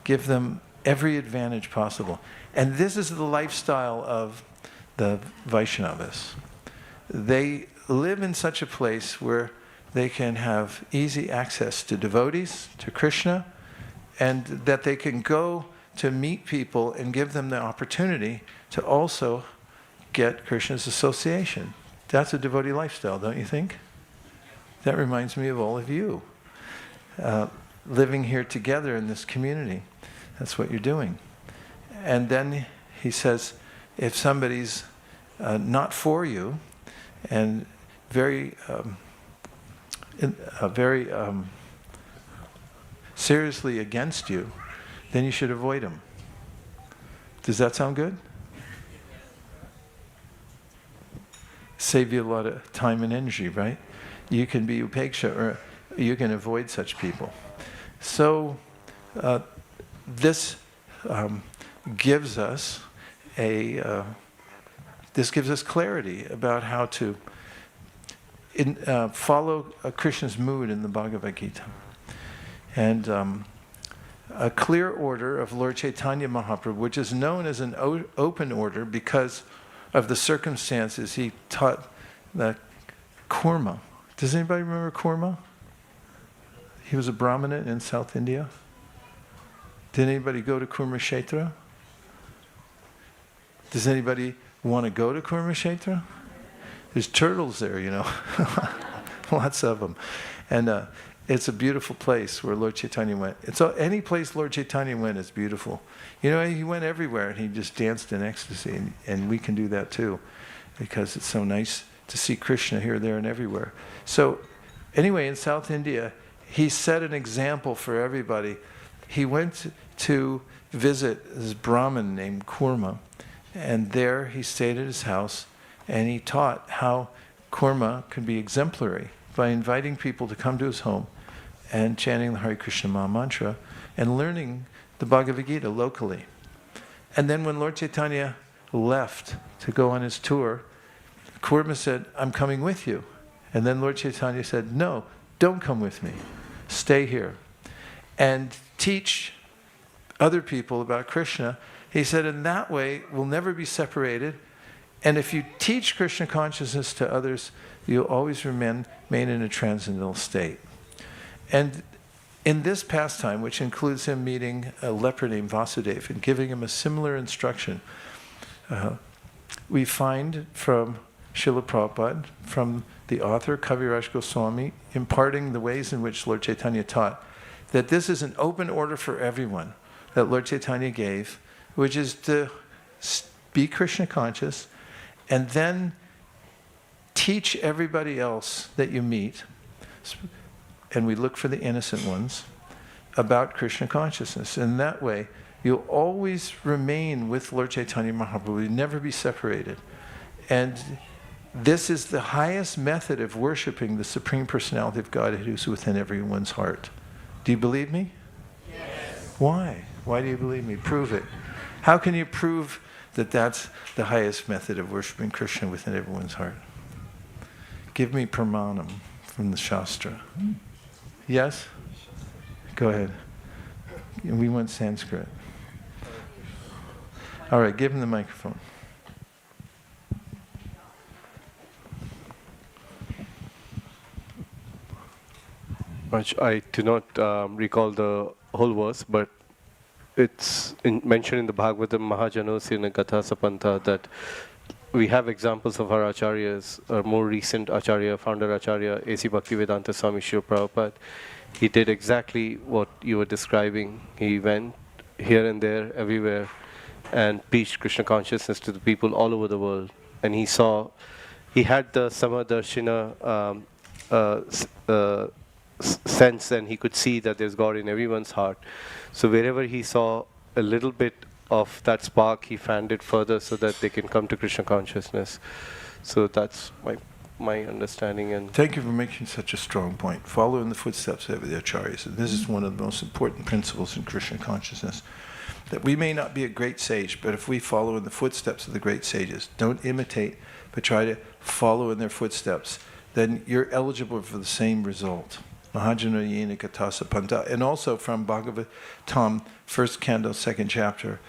Give them every advantage possible. And this is the lifestyle of the Vaishnavas. They live in such a place where they can have easy access to devotees, to Krishna, and that they can go to meet people and give them the opportunity to also get Krishna's association. That's a devotee lifestyle, don't you think? That reminds me of all of you. Living here together in this community. That's what you're doing. And then he says, if somebody's not for you and very seriously against you, then you should avoid him. Does that sound good? Save you a lot of time and energy, right? You can be upeksha, or you can avoid such people. So this gives us clarity about how to follow Krishna's mood in the Bhagavad Gita. And a clear order of Lord Chaitanya Mahaprabhu, which is known as an open order because of the circumstances he taught the Kurma. Does anybody remember Kurma? He was a Brahmana in South India. Did anybody go to Kurmakshetra? Does anybody want to go to Kurmakshetra? There's turtles there, you know. Lots of them. And it's a beautiful place where Lord Chaitanya went. Any place Lord Chaitanya went is beautiful. You know, he went everywhere and he just danced in ecstasy. And we can do that too, because it's so nice to see Krishna here, there, and everywhere. So anyway, in South India, he set an example for everybody. He went to visit this Brahmin named Kurma, and there he stayed at his house, and he taught how Kurma could be exemplary by inviting people to come to his home and chanting the Hare Krishna Maha Mantra and learning the Bhagavad Gita locally. And then when Lord Chaitanya left to go on his tour, Kurma said, I'm coming with you. And then Lord Chaitanya said, no, don't come with me. Stay here. And teach other people about Krishna. He said, in that way, we'll never be separated. And if you teach Krishna consciousness to others, you'll always remain in a transcendental state. And in this pastime, which includes him meeting a leper named Vasudeva and giving him a similar instruction, we find from Srila Prabhupada, from the author Kaviraj Goswami, imparting the ways in which Lord Chaitanya taught, that this is an open order for everyone that Lord Chaitanya gave, which is to be Krishna conscious and then teach everybody else that you meet, and we look for the innocent ones, about Krishna consciousness. And that way, you'll always remain with Lord Chaitanya Mahaprabhu. You'll never be separated. And this is the highest method of worshiping the Supreme Personality of Godhead who's within everyone's heart. Do you believe me? Yes. Why? Why do you believe me? Prove it. How can you prove that that's the highest method of worshiping Krishna within everyone's heart? Give me pramanam from the Shastra. Yes? Go ahead. We want Sanskrit. All right, give him the microphone. I do not recall the whole verse, but it's mentioned in the Bhagavatam Mahajanosina Gatha Sapanta that we have examples of our acharyas, our more recent acharya, founder acharya, A.C. Bhaktivedanta Swami Srila Prabhupada. He did exactly what you were describing. He went here and there, everywhere, and preached Krishna consciousness to the people all over the world. And he had the Samadarshina sense, and he could see that there's God in everyone's heart. So wherever he saw a little bit of that spark, he fanned it further so that they can come to Krishna consciousness. So that's my understanding. And thank you for making such a strong point. Follow in the footsteps of the acharyas. And this is one of the most important principles in Krishna consciousness. That we may not be a great sage, but if we follow in the footsteps of the great sages, don't imitate, but try to follow in their footsteps, then you're eligible for the same result. Mahajana Yena Katasa Panta. And also from Bhagavatam, 1st canto, 2nd chapter,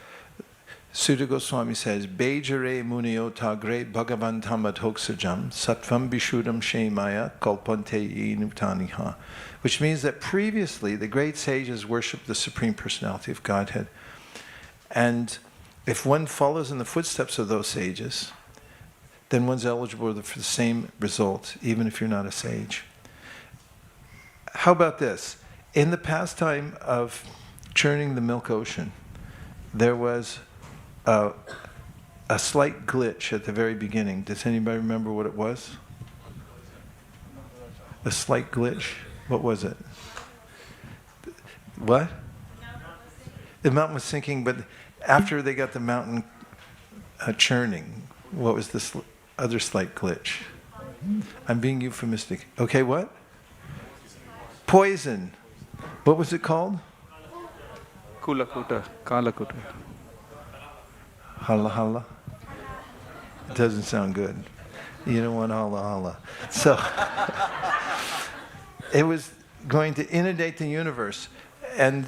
Sutta Goswami says, Bejare Munio Tagre Bhagavantam Adhoksajam Sattvam Bishudam Shemaya Kalpante Nutaniha. Which means that previously the great sages worshipped the Supreme Personality of Godhead. And if one follows in the footsteps of those sages, then one's eligible for the same result, even if you're not a sage. How about this? In the pastime of churning the milk ocean, there was a slight glitch at the very beginning. Does anybody remember what it was? A slight glitch? What was it? What? The mountain was sinking, but after they got the mountain churning, what was this other slight glitch? I'm being euphemistic. Okay, what? Poison. What was it called? Kulakuta, Kalakuta. Hala hala. It doesn't sound good. You don't want hala hala. So it was going to inundate the universe. And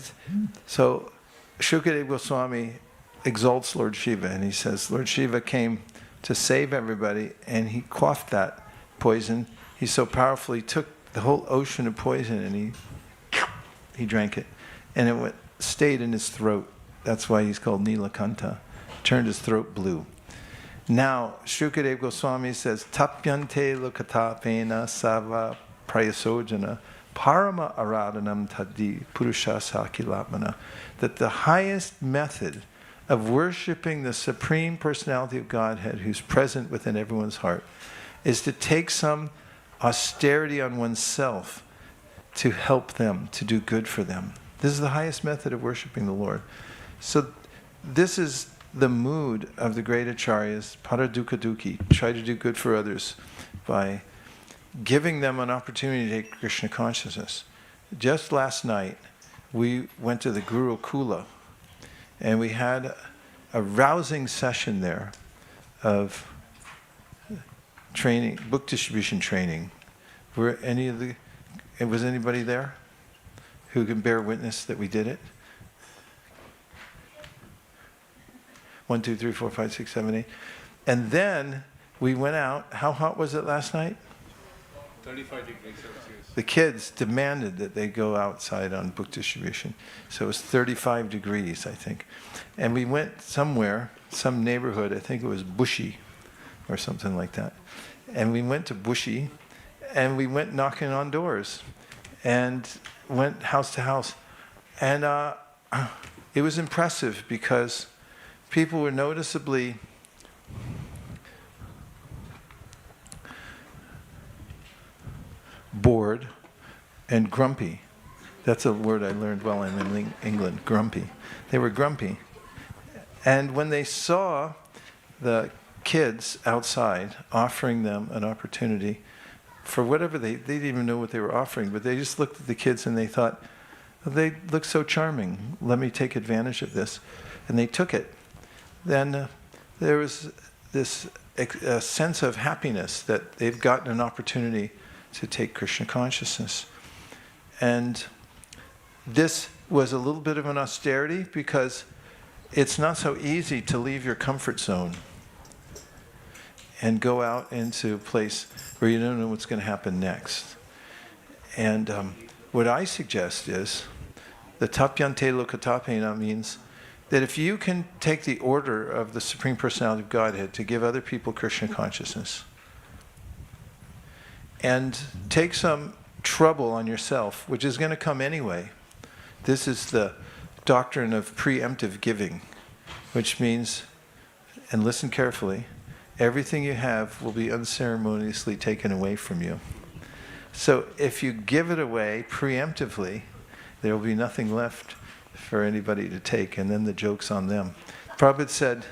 so Shukadeva Goswami exalts Lord Shiva, and he says, Lord Shiva came to save everybody, and he quaffed that poison. He so powerfully took the whole ocean of poison, and he drank it. And it stayed in his throat. That's why he's called Nilakanta. Turned his throat blue. Now, Shukadeva Goswami says, Tapyante lokatapena sava prayasojana parama aradanam taddi purushasa kilatmana. That the highest method of worshipping the Supreme Personality of Godhead, who's present within everyone's heart, is to take some austerity on oneself to help them, to do good for them. This is the highest method of worshiping the Lord. So this is the mood of the great acharyas, paradukkha dukhi, try to do good for others by giving them an opportunity to take Krishna consciousness. Just last night, we went to the Gurukula, and we had a rousing session there of training, book distribution training. Was anybody there who can bear witness that we did it? 1, 2, 3, 4, 5, 6, 7, 8. And then we went out. How hot was it last night? 35 degrees Celsius. The kids demanded that they go outside on book distribution. So it was 35 degrees, I think. And we went somewhere, some neighborhood, I think it was Bushy or something like that. And we went to Bushy, and we went knocking on doors and went house to house. And it was impressive because people were noticeably bored and grumpy. That's a word I learned while I'm in England, grumpy. They were grumpy. And when they saw the kids outside offering them an opportunity for whatever they didn't even know what they were offering, but they just looked at the kids and they thought, they look so charming. Let me take advantage of this. And they took it. Then there was this sense of happiness that they've gotten an opportunity to take Krishna consciousness. And this was a little bit of an austerity because it's not so easy to leave your comfort zone and go out into a place where you don't know what's going to happen next. And what I suggest is, the tapyante lokatapena means that if you can take the order of the Supreme Personality of Godhead to give other people Krishna consciousness, and take some trouble on yourself, which is going to come anyway. This is the doctrine of preemptive giving, which means, and listen carefully, everything you have will be unceremoniously taken away from you. So if you give it away preemptively, there will be nothing left for anybody to take, and then the joke's on them. Prabhupada said,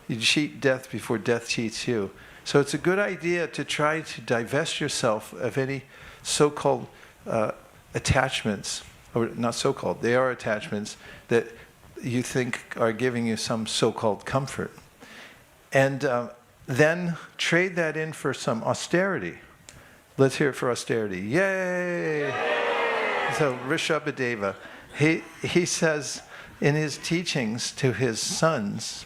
you cheat death before death cheats you. So it's a good idea to try to divest yourself of any so-called attachments, or not so-called, they are attachments that you think are giving you some so-called comfort. And then trade that in for some austerity. Let's hear it for austerity. Yay! So Rishabhadeva, he says in his teachings to his sons,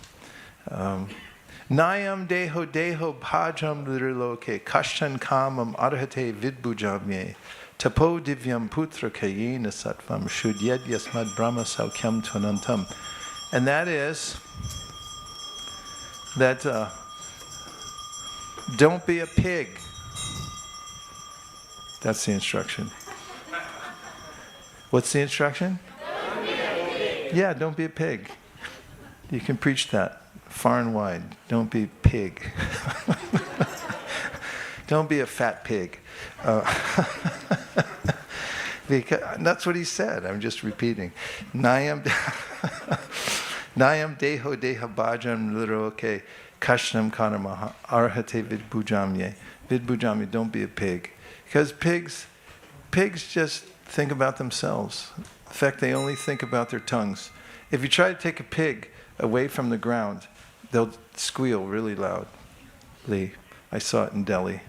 Nayam deho deho bhajam liriloke kashtan kamam arhate vidbujamye tapo divyam putra kayena sattvam shudyed yasmad brahma saukyam tvanantam. And that is that don't be a pig. That's the instruction. What's the instruction? Don't be a pig. Yeah, don't be a pig. You can preach that far and wide. Don't be pig. Don't be a fat pig. Because that's what he said. I'm just repeating. Nayam deho deha bhajam liroke kashnam kanamaha arhate vidbujamye. Vidbujamye, don't be a pig. Because pigs just think about themselves. In fact, they only think about their tongues. If you try to take a pig away from the ground, they'll squeal really loudly. I saw it in Delhi.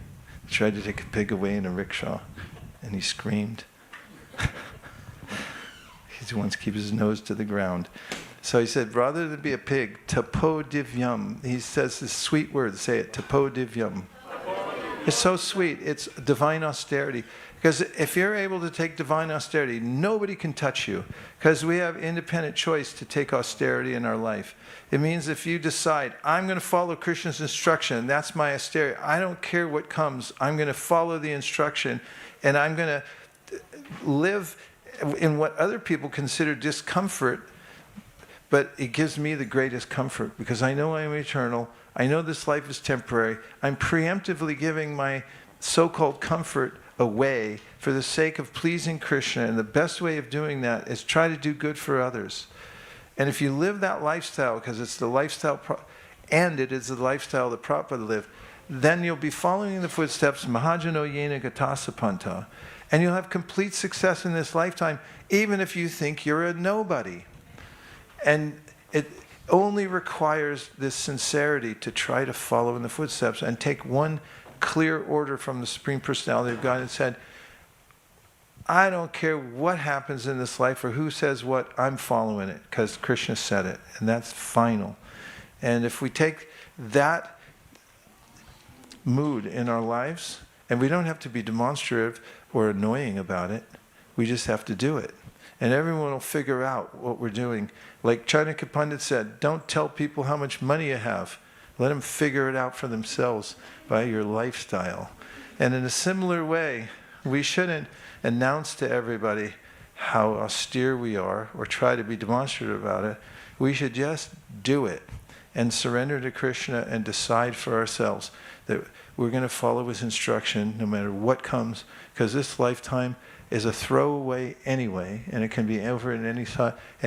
I tried to take a pig away in a rickshaw, and he screamed. He wants to keep his nose to the ground. So he said, rather than be a pig, tapo divyam. He says this sweet word, say it, tapo divyam. It's so sweet. It's divine austerity. Because if you're able to take divine austerity, nobody can touch you. Because we have independent choice to take austerity in our life. It means if you decide, I'm going to follow Krishna's instruction, that's my austerity. I don't care what comes. I'm going to follow the instruction. And I'm going to live in what other people consider discomfort. But it gives me the greatest comfort. Because I know I am eternal. I know this life is temporary. I'm preemptively giving my so-called comfort away for the sake of pleasing Krishna. And the best way of doing that is try to do good for others. And if you live that lifestyle, because it's the lifestyle, and it is the lifestyle that Prabhupada lived, then you'll be following in the footsteps Mahajano Yena Gatasapanta. And you'll have complete success in this lifetime, even if you think you're a nobody. And it only requires this sincerity to try to follow in the footsteps and take one clear order from the Supreme Personality of God and said, I don't care what happens in this life or who says what, I'm following it because Krishna said it, and that's final. And if we take that mood in our lives, and we don't have to be demonstrative or annoying about it, we just have to do it. And everyone will figure out what we're doing. Like Chanakya Pandit said, don't tell people how much money you have. Let them figure it out for themselves by your lifestyle. And in a similar way, we shouldn't announce to everybody how austere we are or try to be demonstrative about it. We should just do it and surrender to Krishna and decide for ourselves that we're going to follow his instruction no matter what comes, because this lifetime is a throwaway anyway, and it can be over at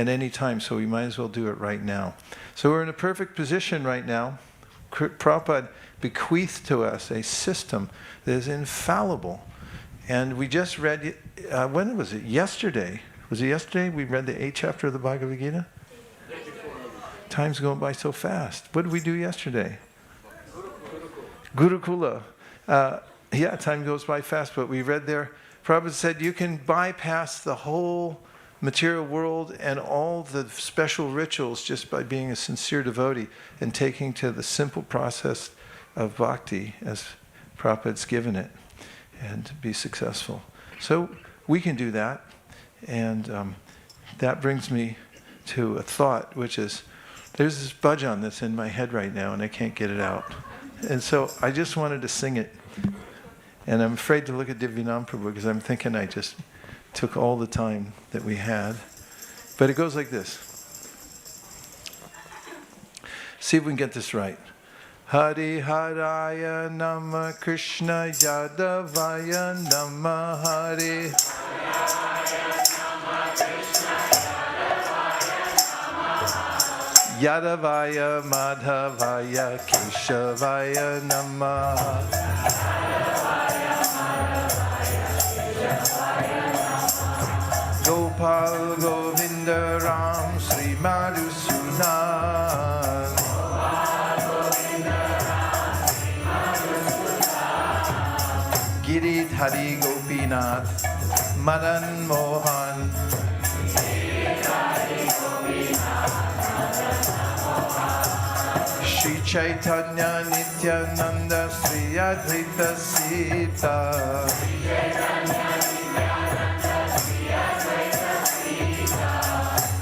any time, so we might as well do it right now. So we're in a perfect position right now. Prabhupada bequeathed to us a system that is infallible. And we just read, when was it? Yesterday, Was it yesterday? We read the 8th chapter of the Bhagavad Gita? Time's going by so fast. What did we do yesterday? Gurukula. Yeah, time goes by fast, but we read there, Prabhupada said you can bypass the whole material world and all the special rituals just by being a sincere devotee and taking to the simple process of bhakti as Prabhupada's given it and be successful. So we can do that. And that brings me to a thought, which is, there's this bhajan that's in my head right now and I can't get it out. And so I just wanted to sing it. And I'm afraid to look at Divyanam Prabhu because I'm thinking I just took all the time that we had. But it goes like this. See if we can get this right. Hari Haraya Nama Krishna Yadavaya Nama Hari. Yadavaya Madhavaya Keshavaya Nama. Gopal Govinda Ram Sri Madhusudan. Giridhari Gopinath Madan Mohan. Shri Chaitanya Nityananda Sri Advaita Sita.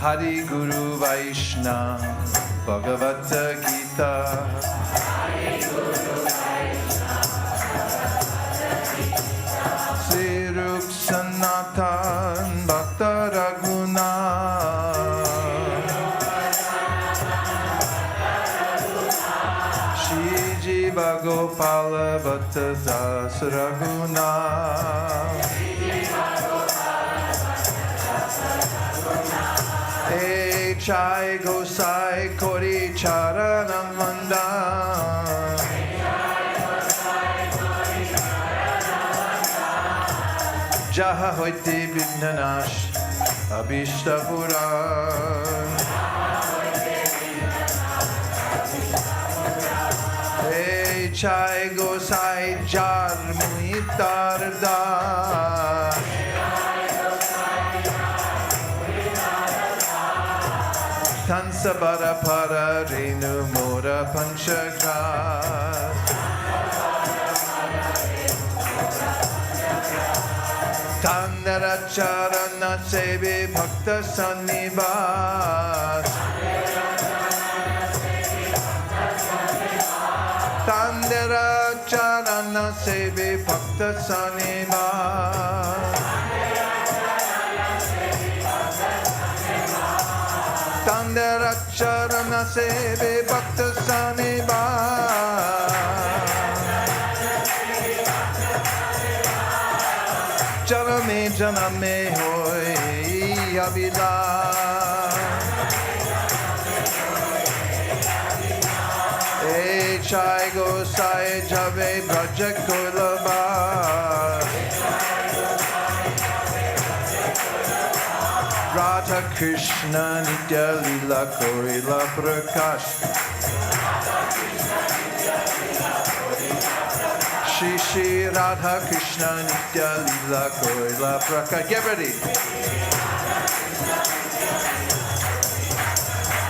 Hari Guru Vaishnava Bhagavata Gita. Sri Rup Sanatan Bhakta Raghunath. Shri Jiva Gopala Bhatta Das Raghunath. Chai Gosai Kori Charanam Mandan. Jaha Hoiti Bindanash Abhishtapuran. Hey Chai Gosai Jar Muitarda. Tansabara para renu mora panchagrat. Tandara charana sevi bhakta sannivas. Tandara charana sevi bhakta sannivas. Tandara charana seve bhakta saniba. Janame janame hoy abila. E chai gosai jave braja kolaba. Radha Krishna Nitya Lila Korila Prakash. Shri Shri Radha Krishna Nitya Lila Korila Prakash. Get ready.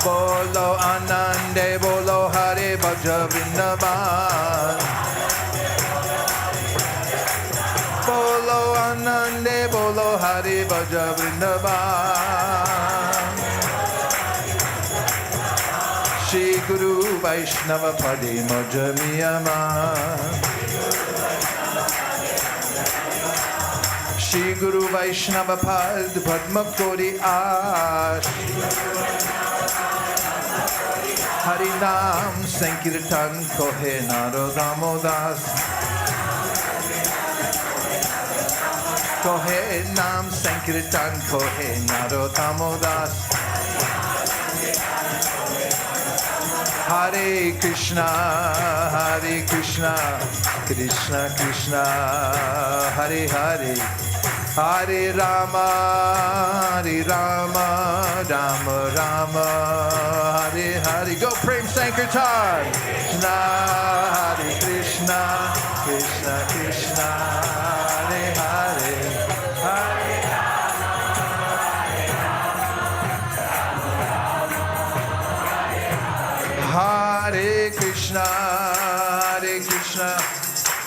Bolo Anande Bolo Hare Bhaja Vrindavan. Bolo Anande Bolo Hari Bhaja Vrindavan. Shri Guru Vaishnava Padi Majamiyama. Shri Guru Vaishnava Pad Padma Kori Ash. Harinam Sankirtan Kohe Narodamodas. Kohe Nam Sankirtan Kohe Narotamodas. Hare Krishna, Krishna Krishna, Hare Hare, Hare Rama, Rama Rama, Hare Hare. Go Prem Sankirtan. Krishna, Hare Krishna, Krishna Krishna, Hare Hare, Hare Hare Krishna,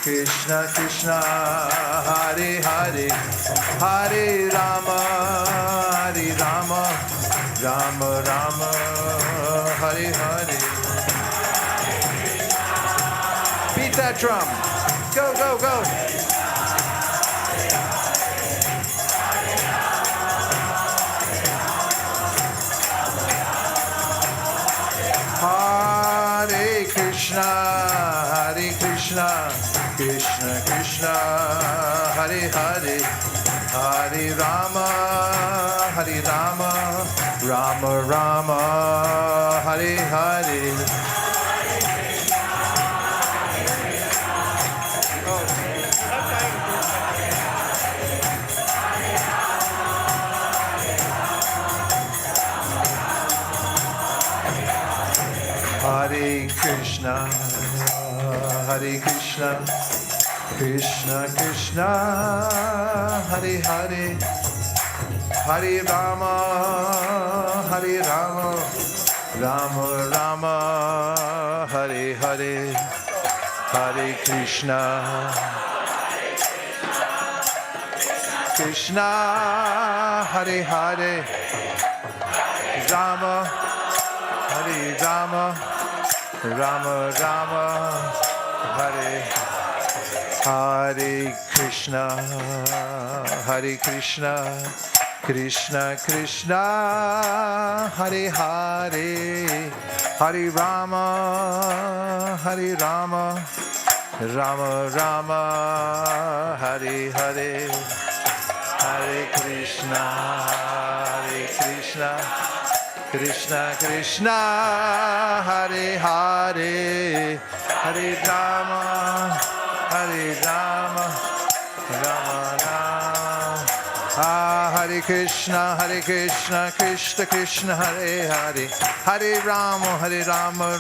Krishna Krishna, Hare Hare, Hare Rama, Rama Rama, Hare Hare. Beat that drum. Go, go, go. Hare Krishna, Krishna Krishna, Hare Hare, Hare Rama, Rama Rama, Hare Hare. Hare Krishna, Krishna Krishna, Hare Hare, Hare Rama, Rama Rama, Hare Hare, Hare Krishna, Krishna Hare Hare, Rama Hare Rama, Rama Rama, Hare Hare Krishna, Krishna Krishna, Hare Hare, Hare Rama, Rama Rama, Hare Hare, Hare Krishna, Krishna Krishna, Hare Hare, Hare Rama, Rama Rama, Hare Krishna, Krishna Krishna, Hare Hare, Hare Rama,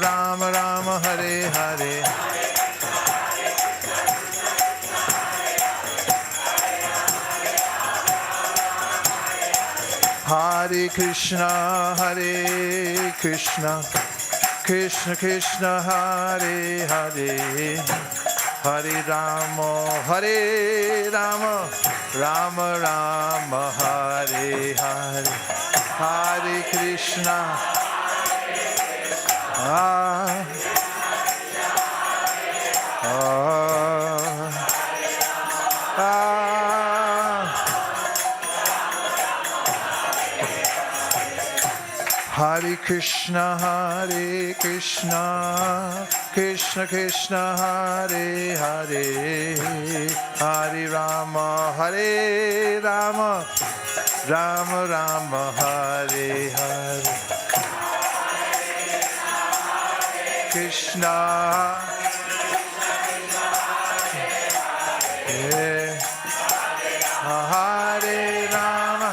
Rama Rama, Hare Hare. Hare Krishna, Krishna Krishna, Hare Hare, Hare Rama, Rama Rama, Hare Hare, Hare Krishna, Hare Krishna, Krishna Krishna, Hare Hare, Hare Rama, Rama Rama, Hare Hare, Krishna, Hare Rama.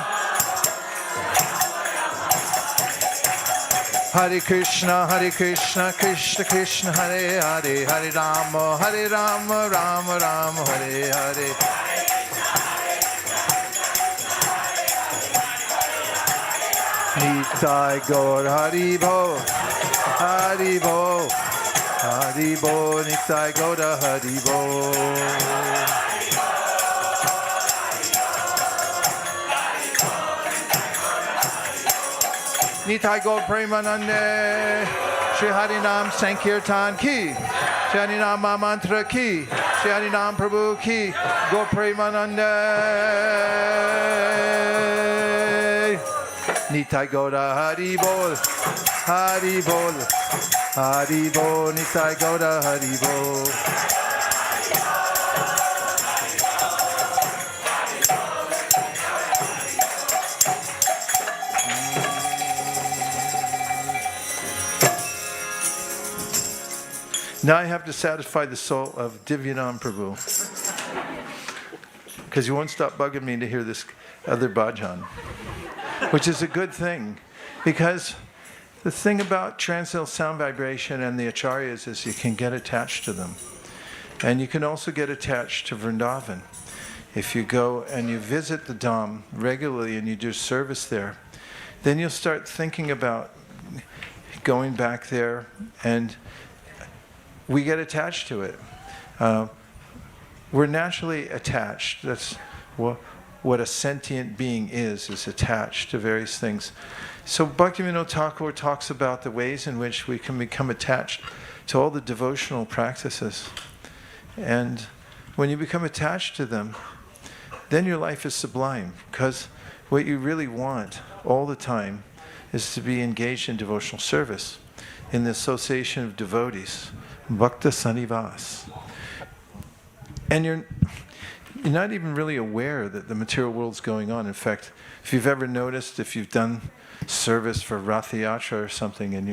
Hare Krishna, Krishna Krishna, Hare Hare, Hare Rama, Rama Rama, Hare Hare. Nitai Gaur Haribo, Haribo, Haribo, Nitai Gaur Haribo. Nitai Gaur Premanande, Shri Harinam Sankirtan ki, Shri Harinam Mantra ki, Shri Harinam Prabhu ki, Gaur Premanande. Nitai Gaur Haribol, Haribol, Haribol, Nitai Gaur Haribol. Now I have to satisfy the soul of Divyanam Prabhu. because you won't stop bugging me to hear this other bhajan, which is a good thing, because the thing about transcendental sound vibration and the acharyas is you can get attached to them. And you can also get attached to Vrindavan. If you go and you visit the Dham regularly and you do service there, then you'll start thinking about going back there, and we get attached to it. We're naturally attached. That's what a sentient being is attached to various things. So Bhaktivedanta Thakur talks about the ways in which we can become attached to all the devotional practices. And when you become attached to them, then your life is sublime, because what you really want all the time is to be engaged in devotional service, in the association of devotees, bhakta sanivas. And you're not even really aware that the material world's going on. In fact, if you've ever noticed, if you've done service for Rath Yatra or something, and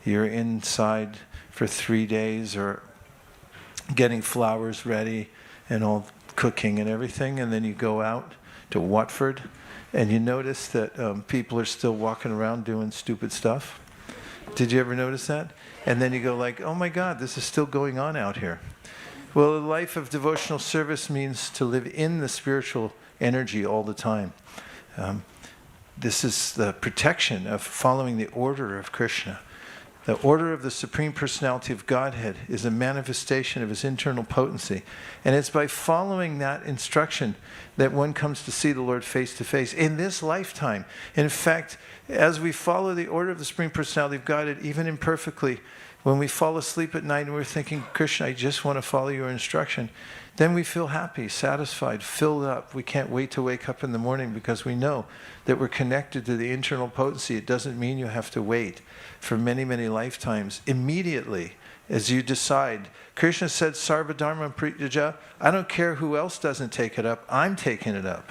you're inside for 3 days, or getting flowers ready and all cooking and everything, and then you go out to Watford and you notice that people are still walking around doing stupid stuff. Did you ever notice that? And then you go like, oh my God, this is still going on out here. Well, a life of devotional service means to live in the spiritual energy all the time. This is the protection of following the order of Krishna. The order of the Supreme Personality of Godhead is a manifestation of his internal potency. And it's by following that instruction that one comes to see the Lord face to face in this lifetime. In fact, as we follow the order of the Supreme Personality of Godhead, even imperfectly, when we fall asleep at night and we're thinking, Krishna, I just want to follow your instruction, then we feel happy, satisfied, filled up. We can't wait to wake up in the morning because we know that we're connected to the internal potency. It doesn't mean you have to wait for many, many lifetimes. Immediately, as you decide, Krishna said, Sarva Dharma Prityaja, I don't care who else doesn't take it up, I'm taking it up.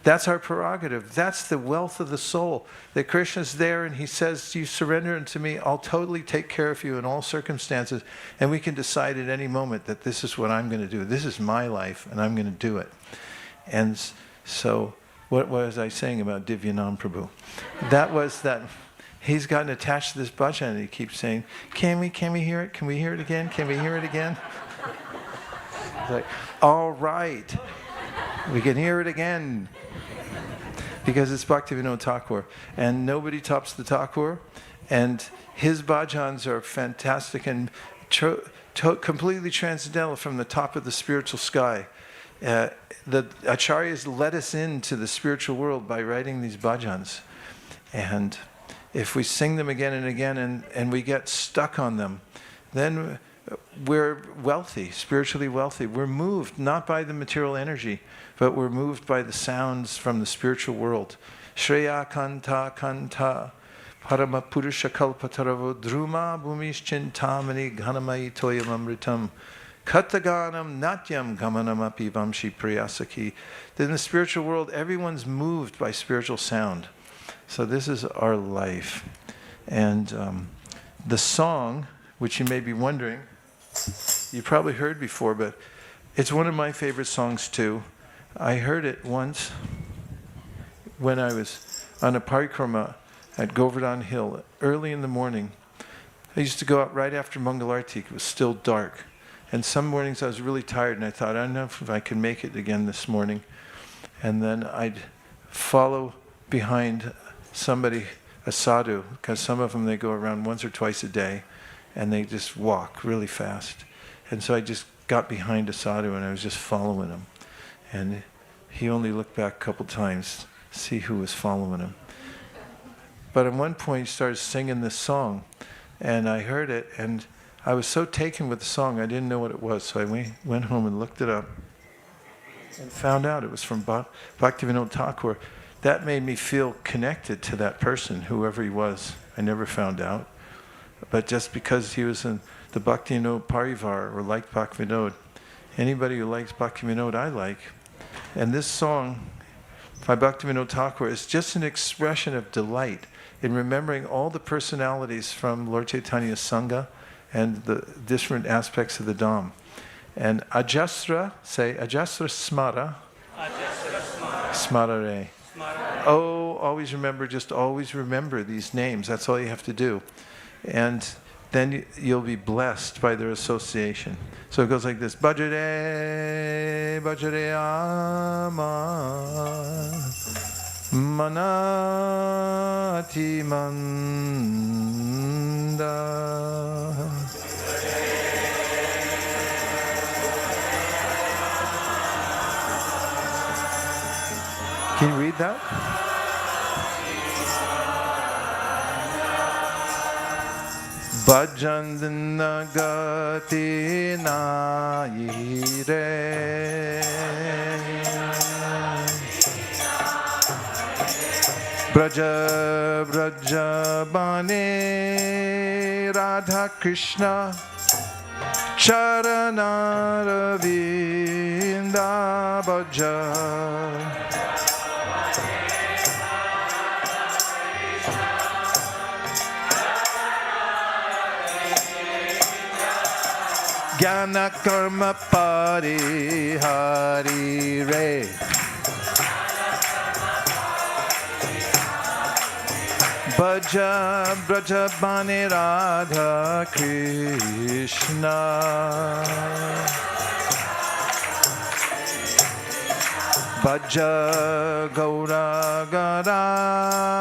That's our prerogative. That's the wealth of the soul. That Krishna's there and he says, you surrender unto me, I'll totally take care of you in all circumstances. And we can decide at any moment that this is what I'm going to do. This is my life and I'm going to do it. And so, what was I saying about Divyanam Prabhu? That was that he's gotten attached to this bhajan and he keeps saying, can we hear it? Can we hear it again? Can we hear it again? It's like, all right, we can hear it again. Because it's Bhaktivedanta Thakur, and nobody tops the Thakur, and his bhajans are fantastic and completely transcendental from the top of the spiritual sky. The acharyas let us into the spiritual world by writing these bhajans, and if we sing them again and again and we get stuck on them, then we're wealthy, spiritually wealthy. We're moved not by the material energy, but we're moved by the sounds from the spiritual world. Shreya kanta kanta parama purusha kalpataravo druma bhumish chintamani ghanamai toyam amritam kataganam natyam gamanam api vamshi priyasaki. In the spiritual world, everyone's moved by spiritual sound. So this is our life. And the song, which you may be wondering, you probably heard before, but it's one of my favorite songs too. I heard it once when I was on a parikrama at Govardhan Hill early in the morning. I used to go out right after Mangalarti. It was still dark. And some mornings I was really tired and I thought, I don't know if I can make it again this morning. And then I'd follow behind somebody, a sadhu, because some of them they go around once or twice a day and they just walk really fast. And so I just got behind a sadhu and I was just following him. And he only looked back a couple times to see who was following him. But at one point he started singing this song, and I heard it, and I was so taken with the song I didn't know what it was. So I went home and looked it up and found out it was from Bhaktivedanta Thakur. That made me feel connected to that person, whoever he was. I never found out. But just because he was in the Bhaktivinoda Parivar or liked Bhaktivinoda, anybody who likes Bhaktivinoda, I like. And this song by Bhaktivedanta Thakur is just an expression of delight in remembering all the personalities from Lord Chaitanya's Sangha and the different aspects of the Dham. And Ajasra, say Ajasra Smara. Smarare. Oh, always remember, just always remember these names. That's all you have to do. And then you'll be blessed by their association. So it goes like this. Bhajare, Bhajare Ama, Manati Manda. Can you read that? Bhajandanagati naire Braja Braja Bane Radha Krishna Charanaravinda Bhaja Jnana karma parihari re Bhaja Braja Bane Radha Krishna Bhaja Gaura Garadhara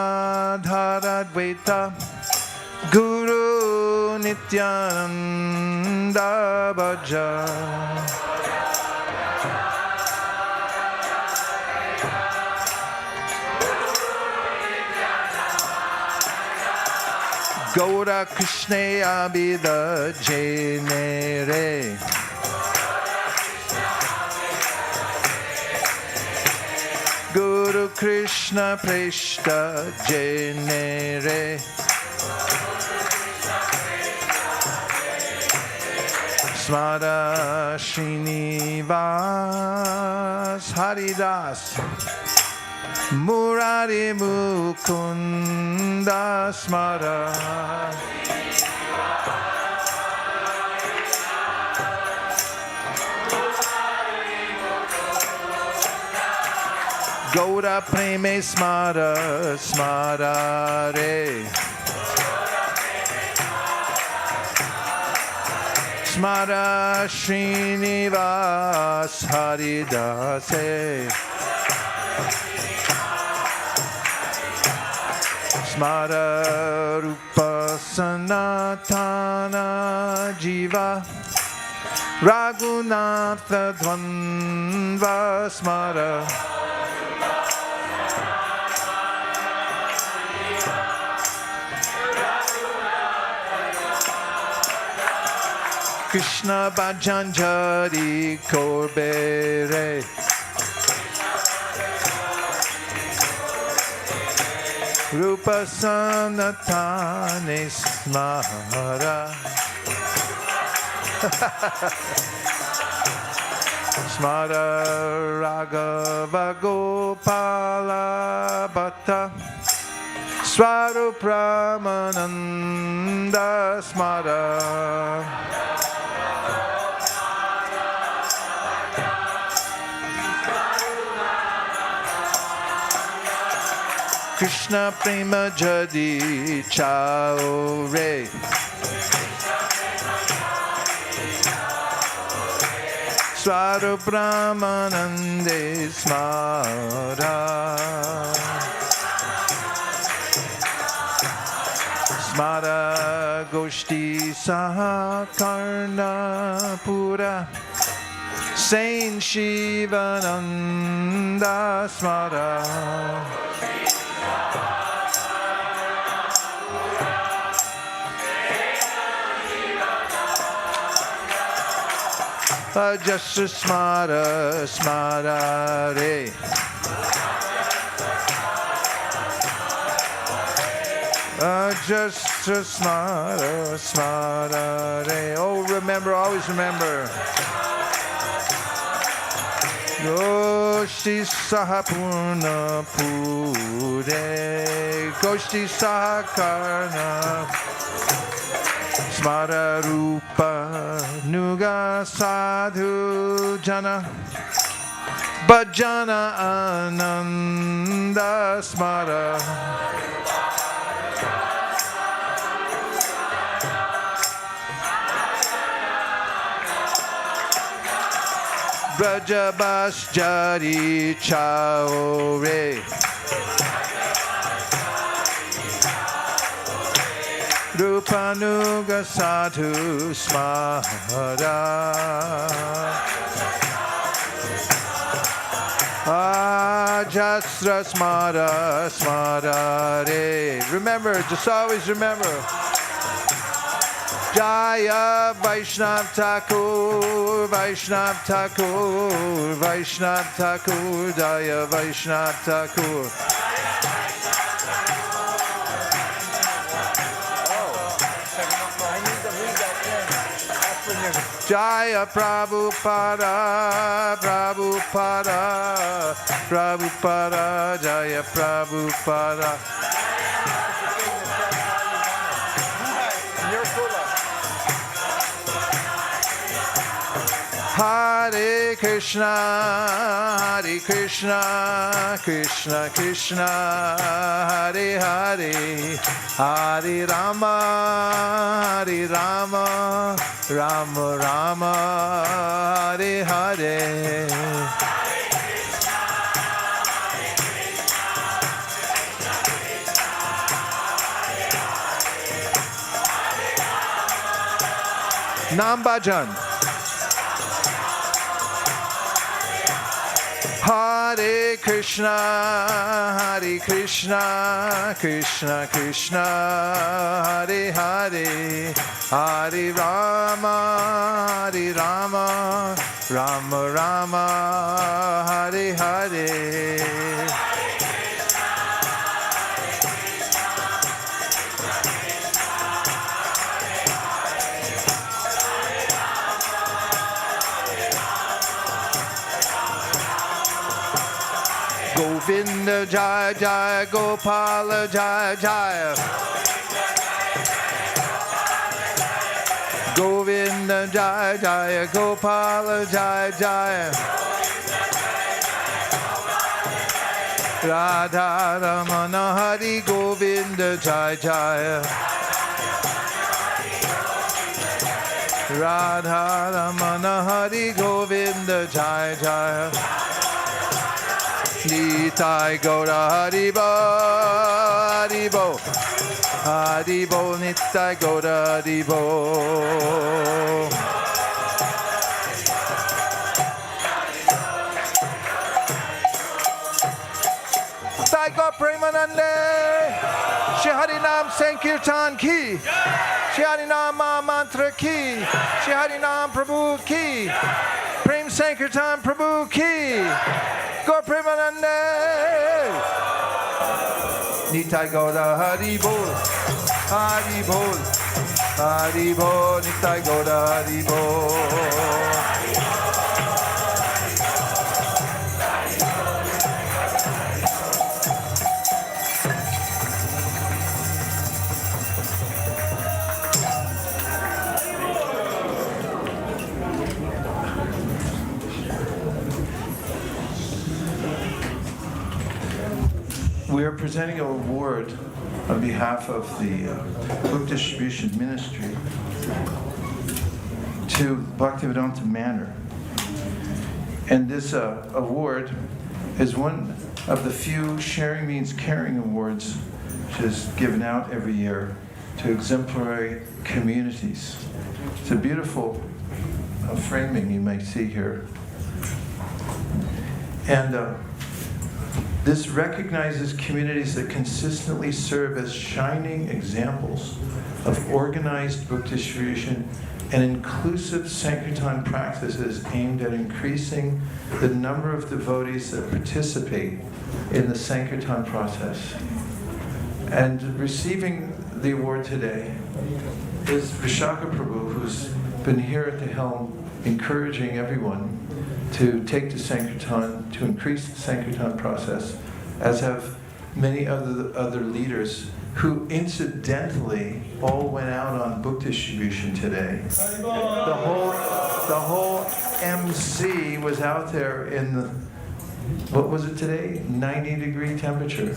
Dvaita Guru Nityananda Bhaja Gaura Krishna Abhida Jenere Guru Krishna Preshta Jenere Smara Srinivas Haridas Murari Mukunda Smara Gaura Preme Smara Smara Re Smara Srinivas Haridase Smara Rupa Sanatana Jiva Raghunatha Dvandva Smara Krishna Bhajanjari Korbere Rupa Sanatane Smara Smara Raghava Gopala Bhatta Swarupramananda Smara Krishna Prema Jadi Chao Re Swarupramanande Smara Smara Goshti Sahakarna Pura Sain Shivananda Smara Jasya Smara Smara Re Jasya Smara Smara Re. Oh, remember, always remember. Goshti Sahapurna Pure Goshti Sahakarna Smara Rupa Nuga Sadhu Jana Bhajana Ananda Smara. Brajabas Jari Chaore. Rupanuga Sadhu Smara. Ajasra Smara Smara Re. Remember, just always remember. Jaya Vaishnav Thakur, Vaishnav Thakur, Vaishnav Thakur, Jaya Vaishnav Thakur. Jaya Prabhupada, Prabhupada, Prabhupada, Jaya Prabhupada. Hare Krishna, Hare Krishna, Krishna Krishna, Hare Hare, Hare Rama, Hare Rama, Rama Rama, Hare Hare. Nam Bhajan. Hare Krishna, Hare Krishna, Krishna Krishna, Hare Hare, Hare Rama, Hare Rama, Rama Rama, Hare Hare. Govinda Jaya Jaya Gopala Jaya Jaya. Govinda Jaya Jaya Gopala Jaya Jaya. Radha Ramana Hari Govinda Jaya Jaya. Radha Ramana Hari Govinda Jaya Jaya. Nitai Gaura Haribo, Haribo, Haribo, Nitai Gaura Haribo. Sai Gaur Premanande, Shri Harinam Sankirtan Ki, Shri Harinam Mantra Ki, Shri Harinam Prabhu Ki, Prem Sankirtan Prabhu Ki. Gaur Premanande. Nitai Gaura Hari Bol, Hari Bol, Hari Bol, Nitai Gaura Hari Bol. We are presenting an award on behalf of the Book Distribution Ministry to Bhaktivedanta Manor. And this award is one of the few Sharing Means Caring awards which is given out every year to exemplary communities. It's a beautiful framing you may see here. And this recognizes communities that consistently serve as shining examples of organized book distribution and inclusive Sankirtan practices aimed at increasing the number of devotees that participate in the Sankirtan process. And receiving the award today is Vishaka Prabhu, who's been here at the helm encouraging everyone to take the Sankirtan, to increase the Sankirtan process, as have many other leaders who incidentally all went out on book distribution today. The whole MC was out there in what was it today? 90-degree temperature.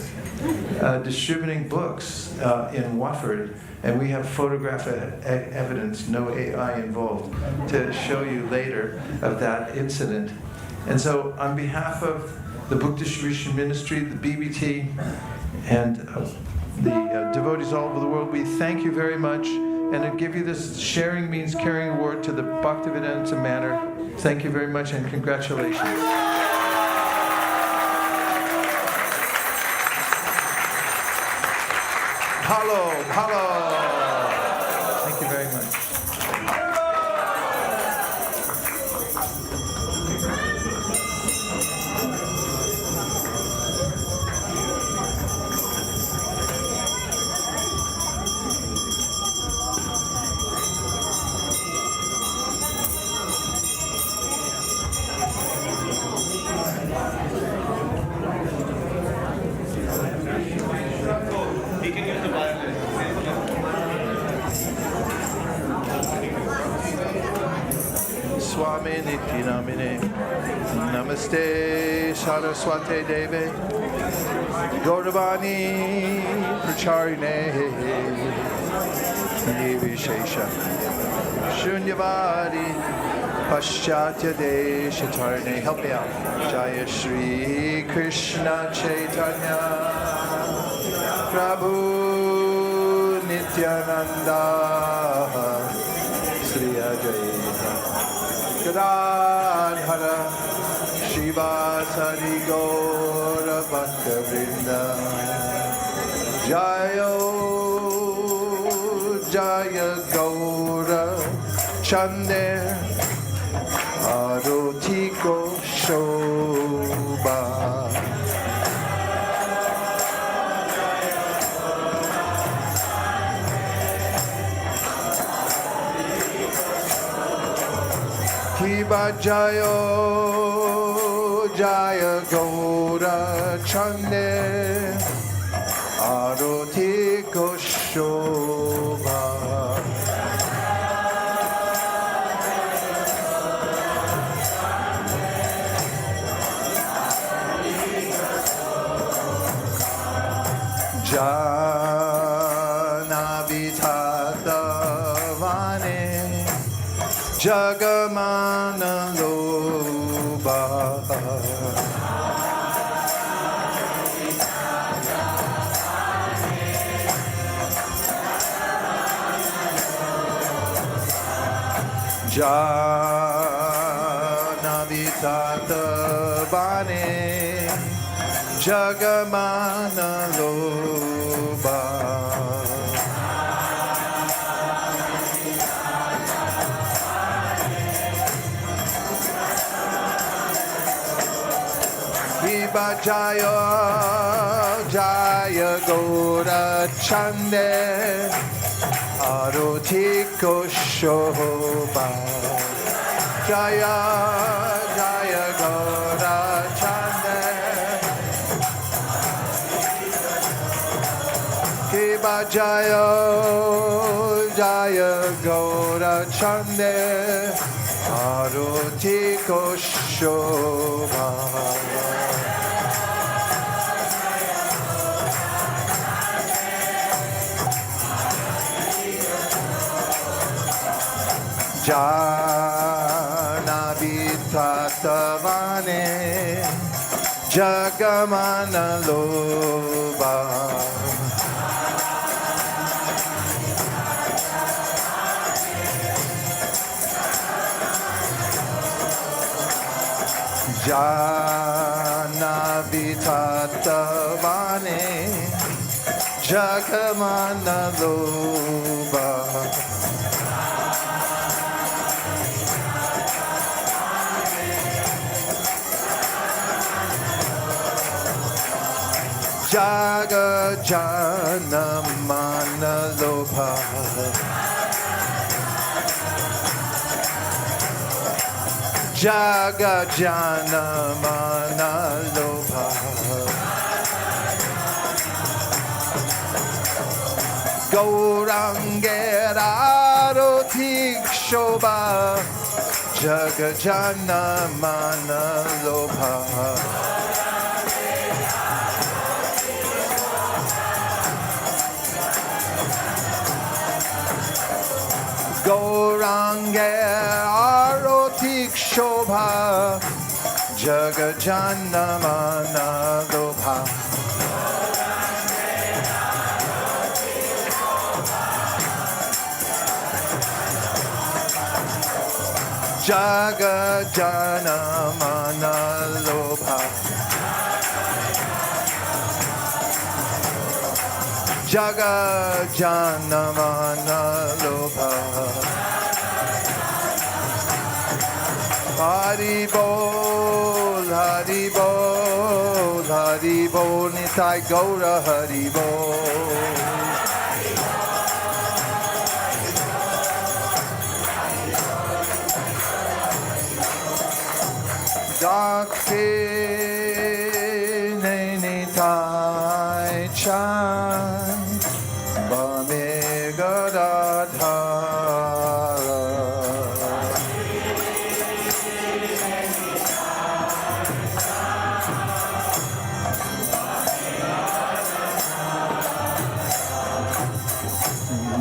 Distributing books in Watford, and we have photographic evidence, no AI involved, to show you later of that incident. And so on behalf of the Book Distribution Ministry, the BBT, and the devotees all over the world, we thank you very much, and I give you this Sharing Means Caring award to the Bhaktivedanta Manor. Thank you very much, and congratulations. Hello. Thank you very much. Swami Niti Namine Namaste Saraswate Deve Gauravani Pracharine Nivishesha Shunyavadi Paschatya Deshatarne. Help me out. Jaya Shri Krishna Chaitanya Prabhu Nityananda Sri Advaita Gadadhara Shiva Sari Gaura Bhaktavrinda Jayo Jaya Gaura Chande Arotiko Shobha Kiba Jayo Jaya Gaura Chande Arotiko Shobha Janavithatavane Jagamana Loba Janavithatavane Jagamana Loba Viva Jaya Jaya Gaura Chande Arotiko Shobha Jaya Jaya Gaura Chande Viva Jaya Jaya Gaura Chande Arotiko Shobha Janavithatavane Jagamana Loba Janavithatavane Jagamana Loba Jaga Jana Mana Lobha Jaga Jana Mana Lobha Gaurangera Arotik Shobha Jaga Jana Mana Lobha Gaurange Arotik Shobha Jagajanamana Lobha Jagajanamana Lobha Jagajanamana Lobha Hari Bol, Hari Bol, Hari Bol, Nitai Gaura Hari Bol. Dakhe Nitai Chan Bame Gadadhara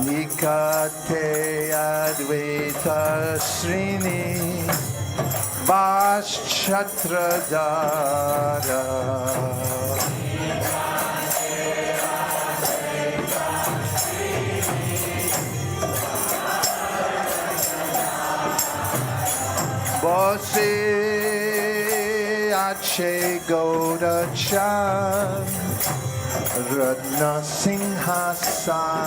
Nikate Advaita Srini Vaschatradara Bose Ache Goda Chan Ratna Singhasane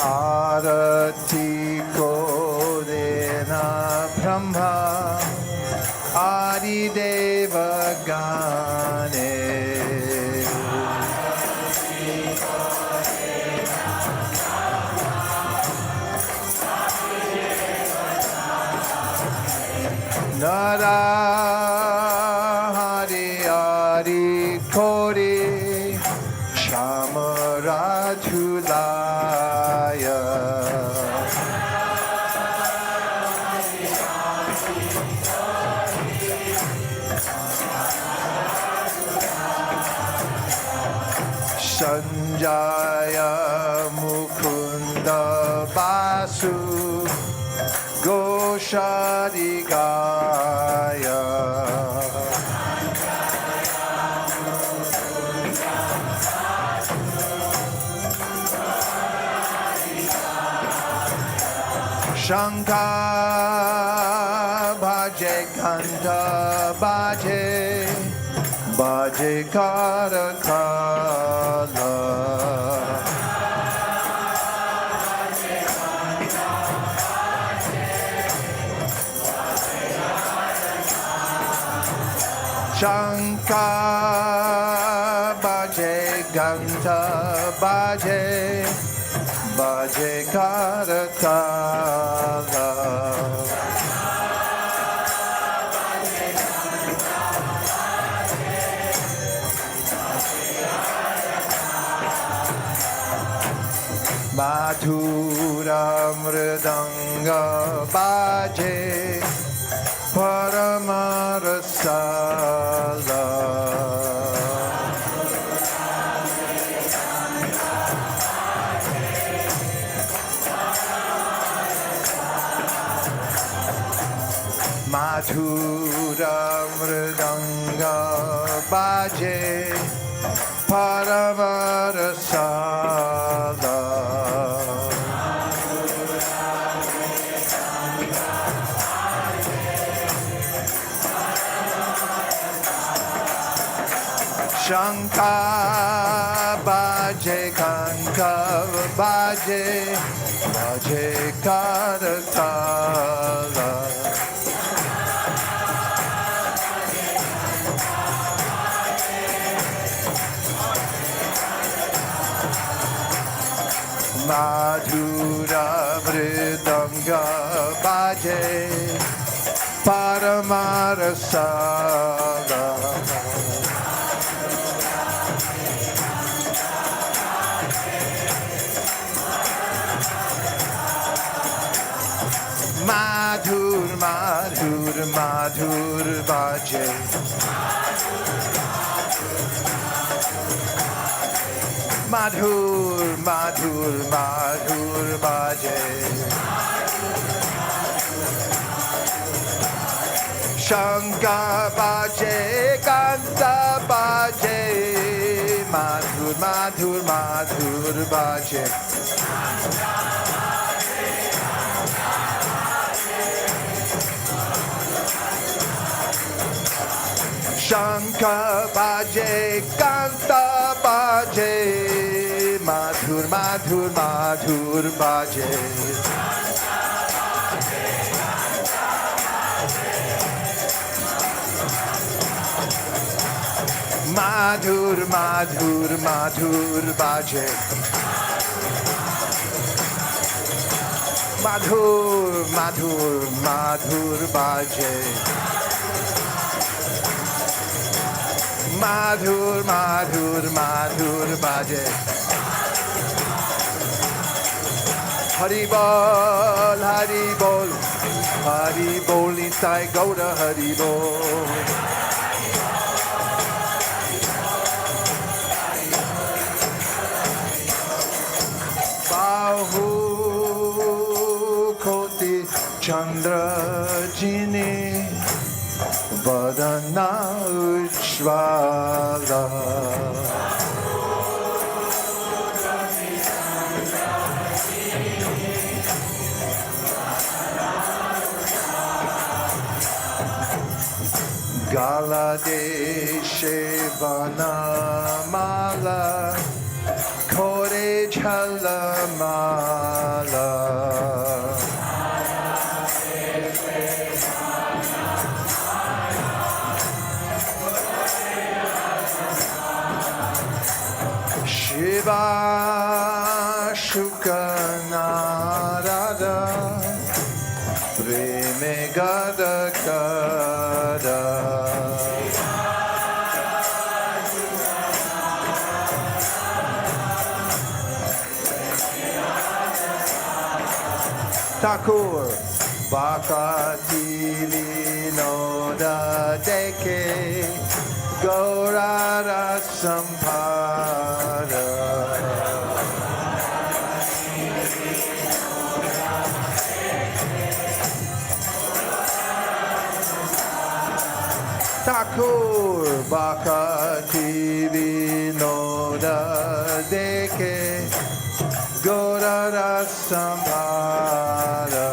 Arati Kodena Brahma Adi Deva Gane Nara Hari Hari Kori Shamaratulaya Sanjaya Mukunda Basu Goshadigaya Shankar Bhaje Kanta Bhaje Bhaje Karakala Shankar Bhaje Ganta Bhaje Bhaje Karakala Madhura Mridanga Bhaje Paramarasala Madhura Mridanga Bhaje Paramarasala Shankar Bhaje Kankar Bhaje Bhaje Karakala Madhura Mridanga Bhaje Paramarasala Madhur Madhur madhur baje. Madhur, madhur, madhur baje. Shanka baje, kanta baje. Madhur, madhur, madhur baje. Shanka baje, kanta baje. Madhur, madhur, madhur baje. Madhur, madhur, madhur baje. Madhur, madhur, madhur baje. Madhur, madhur, madhur baje. Hari bol, hari bol, hari bol, Nitai Gauda hari bol. Bahu koti Chandra jini Vadana Ujvala. Gala deshe vanamala Kore chalamala. Shiva Shukanarada Preme Gada Gada. Thakur Bhakti Vinoda Deke Gaurara Sampada. Thakur Bhakti Vinoda Deke Gaurara Sampada.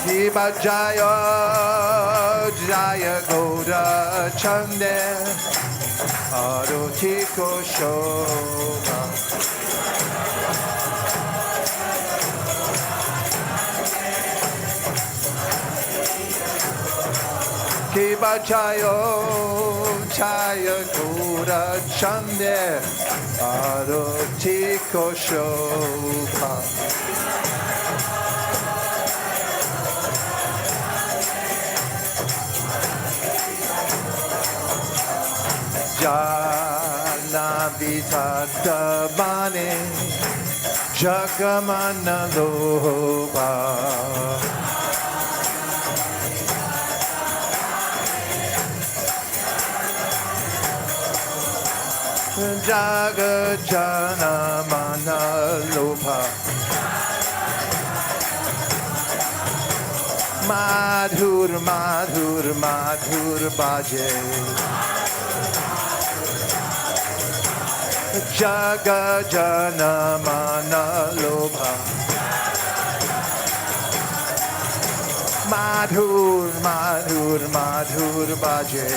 Shiva Jaya Jaya Gaura Chande Arati Koshoma. Shiva Jaya Jaya Gaura Chande Arati Koshoma. Jana Vitata Bane Jagamana Loba. Jaga Jana Mana Loba. Madhur, madhur, madhur baje. Jaga Jana Mana Lobha. Madhur, madhur, madhur baje.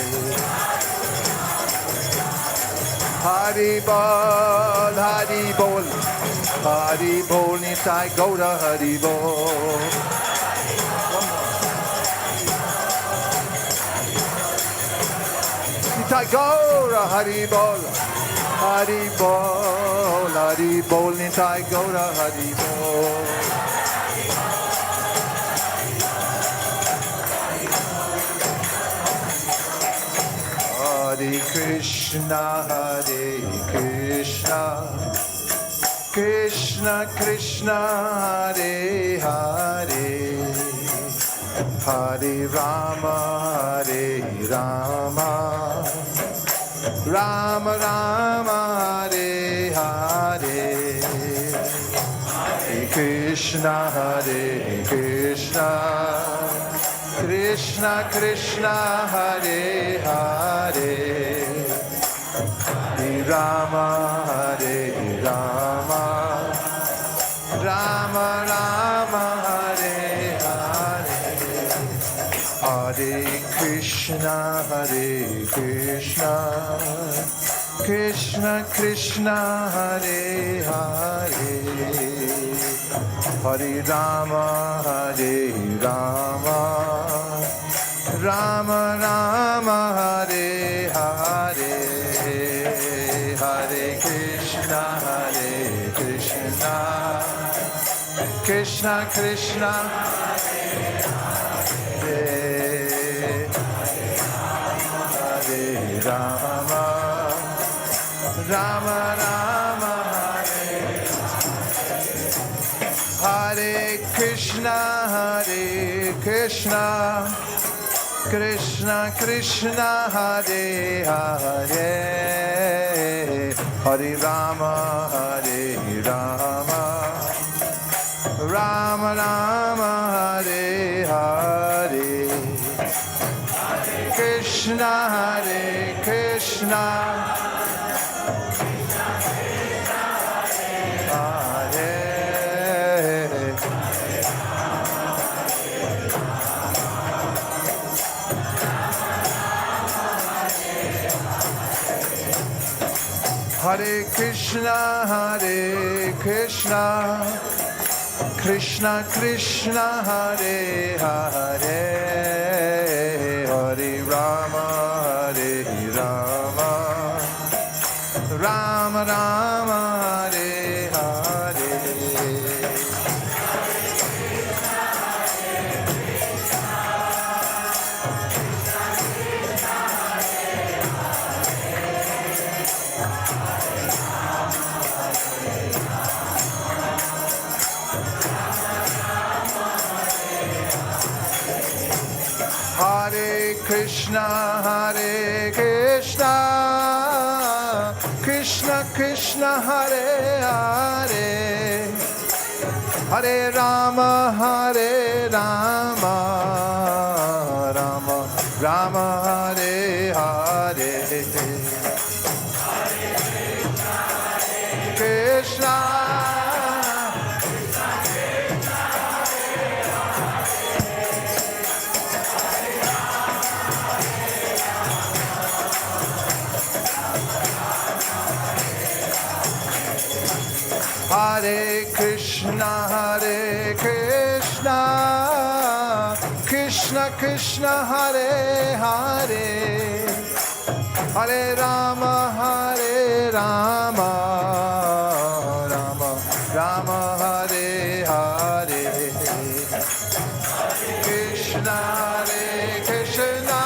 Hari bol, hari bol, hari bol, Nitai Gaura hari bol. Nitai Gaura hari bol. Hari bol, hari bol, Nitai Gaura hari bol. Hare Krishna. Krishna, Hare Krishna, Krishna Krishna, Hare Hare, Hare Rama, Hare Rama, Rama Rama, Hare Hare, Hare Krishna, Hare Krishna, Krishna Krishna, Hare Hare, Hare Rama, Hare Rama, Rama Rama, Hare Hare, Hare Krishna, Hare Krishna, Krishna Krishna, Hare Hare, Hare Rama, Hare Rama, Rama Rama, Hare Hare, Hare Krishna, Hare Krishna, Krishna Krishna, Hare Rama, Rama Rama, Hare Krishna, Hare Krishna, Krishna Krishna, Hare Hare, Hare Rama, Hare Rama, Rama Rama, Hare Hare, Krishna, Hare Krishna, Hare, Hare Krishna, Hare Krishna, Krishna Krishna, Hare Hare, Hare Rama, Hare Rama, Rama Rama, Hare Hare, Hare Krishna, Hare Krishna, Krishna Krishna, Hare Hare, Hare Rama, Hare Rama, Rama Rama, Hare Hare, Krishna, Hare Krishna, Hare Krishna, Krishna Krishna, Hare Hare, Hare Rama, Hare Rama, Rama Rama, Hare Hare, Krishna, Hare Krishna,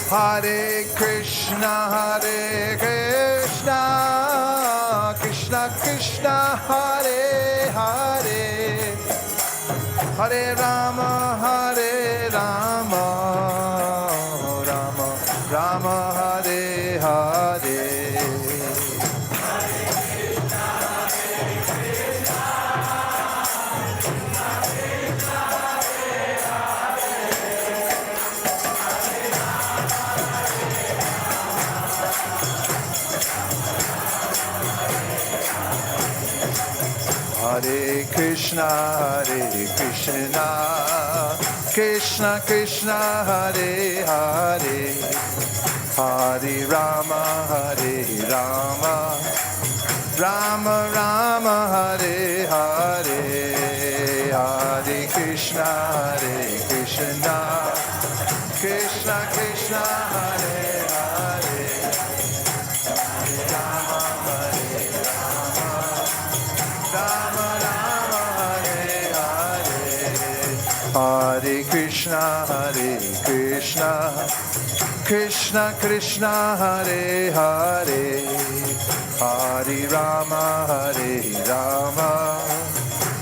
Hare Krishna, Hare Krishna, Krishna Krishna, Hare Hare, Hare Rama, Hare Rama, Rama Rama, Hare Hare, Hare Krishna, Hare Krishna, Krishna Krishna, Hare Hare, Hare Rama, Hare Rama, Rama Rama, Hare Hare, Hare Krishna, Hare Krishna, Krishna Krishna, Hare Hare, Krishna, Krishna Krishna, Hare Hare, Hare Rama,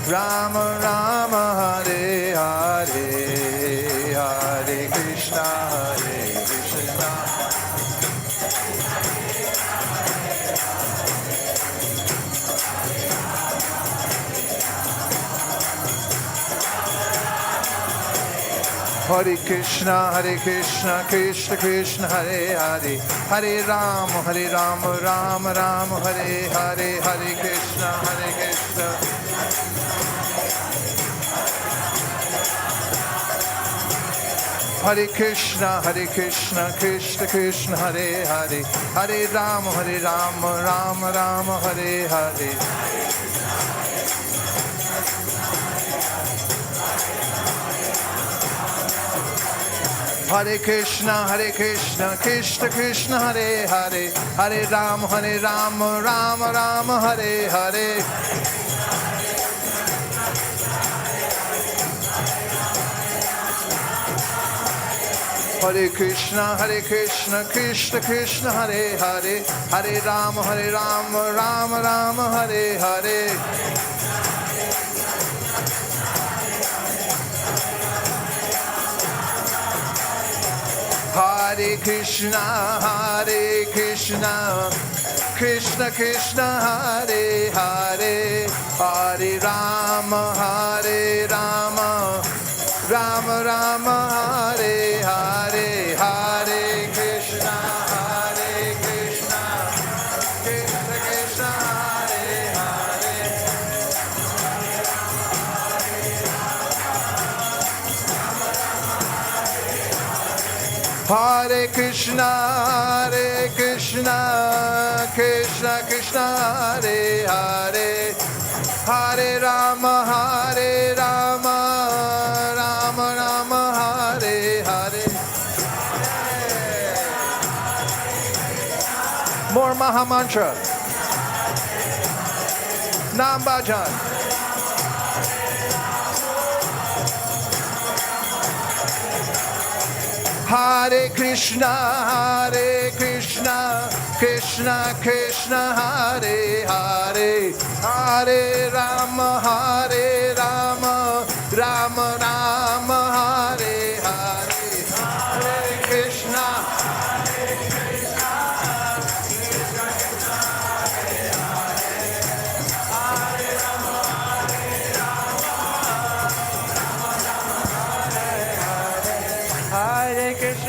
Rama Rama, Hare Hare, Hare Krishna, Krishna. Hare Krishna, Krishna Krishna, Hare Hare, Hare Rama, Rama Rama, Hare Hare, Hare Krishna, Krishna. Hare Krishna, Krishna Krishna, Hare Hare, Hare Rama, Rama Rama, Hare Hare. Hare Krishna, Krishna Krishna, Hare Hare, Hare Rama, Rama Rama, Hare Hare. Hare Krishna, Krishna Krishna, Hare Hare, Hare Rama, Rama Rama, Hare Hare. Hare Krishna, Krishna Krishna, Hare Hare, Hare Rama, Rama Rama, Hare Hare, Hare Krishna, Krishna Krishna, Hare Hare. Hare Krishna, Krishna Krishna, Hare Hare, Hare Rama, Rama Rama, Hare Hare. More Maha Mantra. Nam Bhajan. Hare Krishna, Krishna Krishna, Hare Hare, Hare Rama, Rama Rama, Hare Hare, Hare Krishna.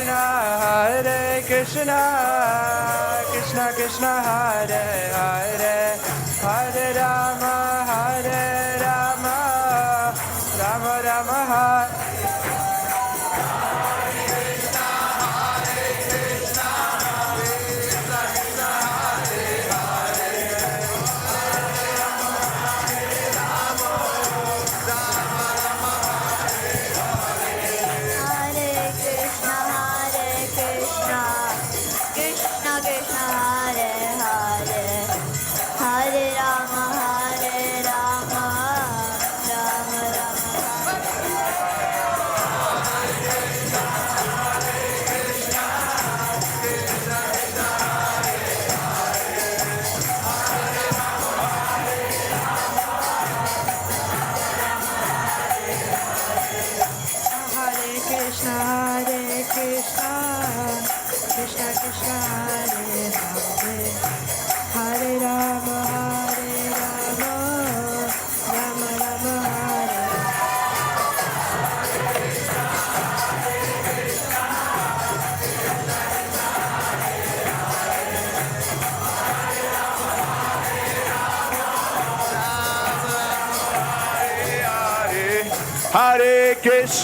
Hare Krishna, Krishna Krishna, Hare Hare, Hare Rama, Rama Rama, Hare.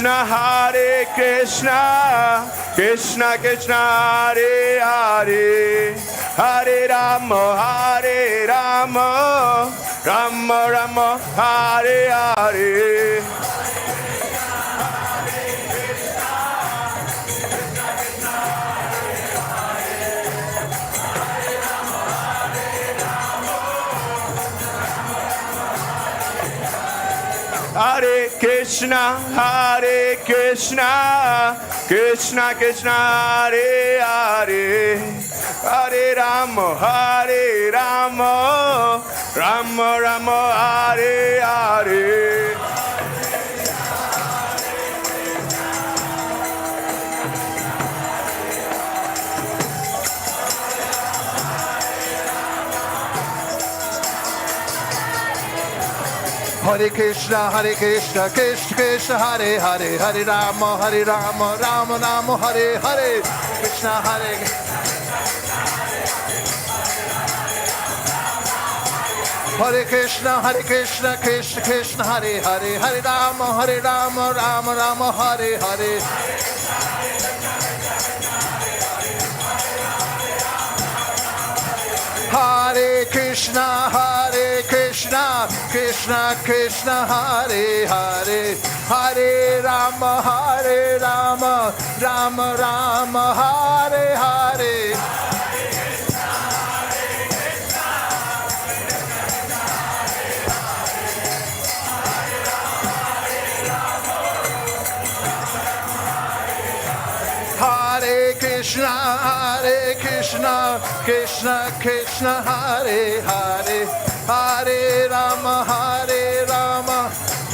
Hare Krishna, Krishna Krishna, Hare Hare, Hare Rama, Rama Rama, Hare Hare. Hare Hare Krishna, Krishna Krishna, Hare Hare, Hare Rama, Rama Rama, Hare Hare. Hare Krishna, Krishna Krishna, Hare Hare, Hare Rama, Rama Rama, Hare Hare, Krishna Hare. Hare Krishna, Krishna Krishna, Hare Hare, Hare Rama, Rama Rama, Hare Hare. Hare Krishna, Krishna Krishna, Hare Hare, Hare Rama, Rama Rama, Hare Hare. Hare Krishna, Krishna Krishna, Hare Hare, Hare Rama,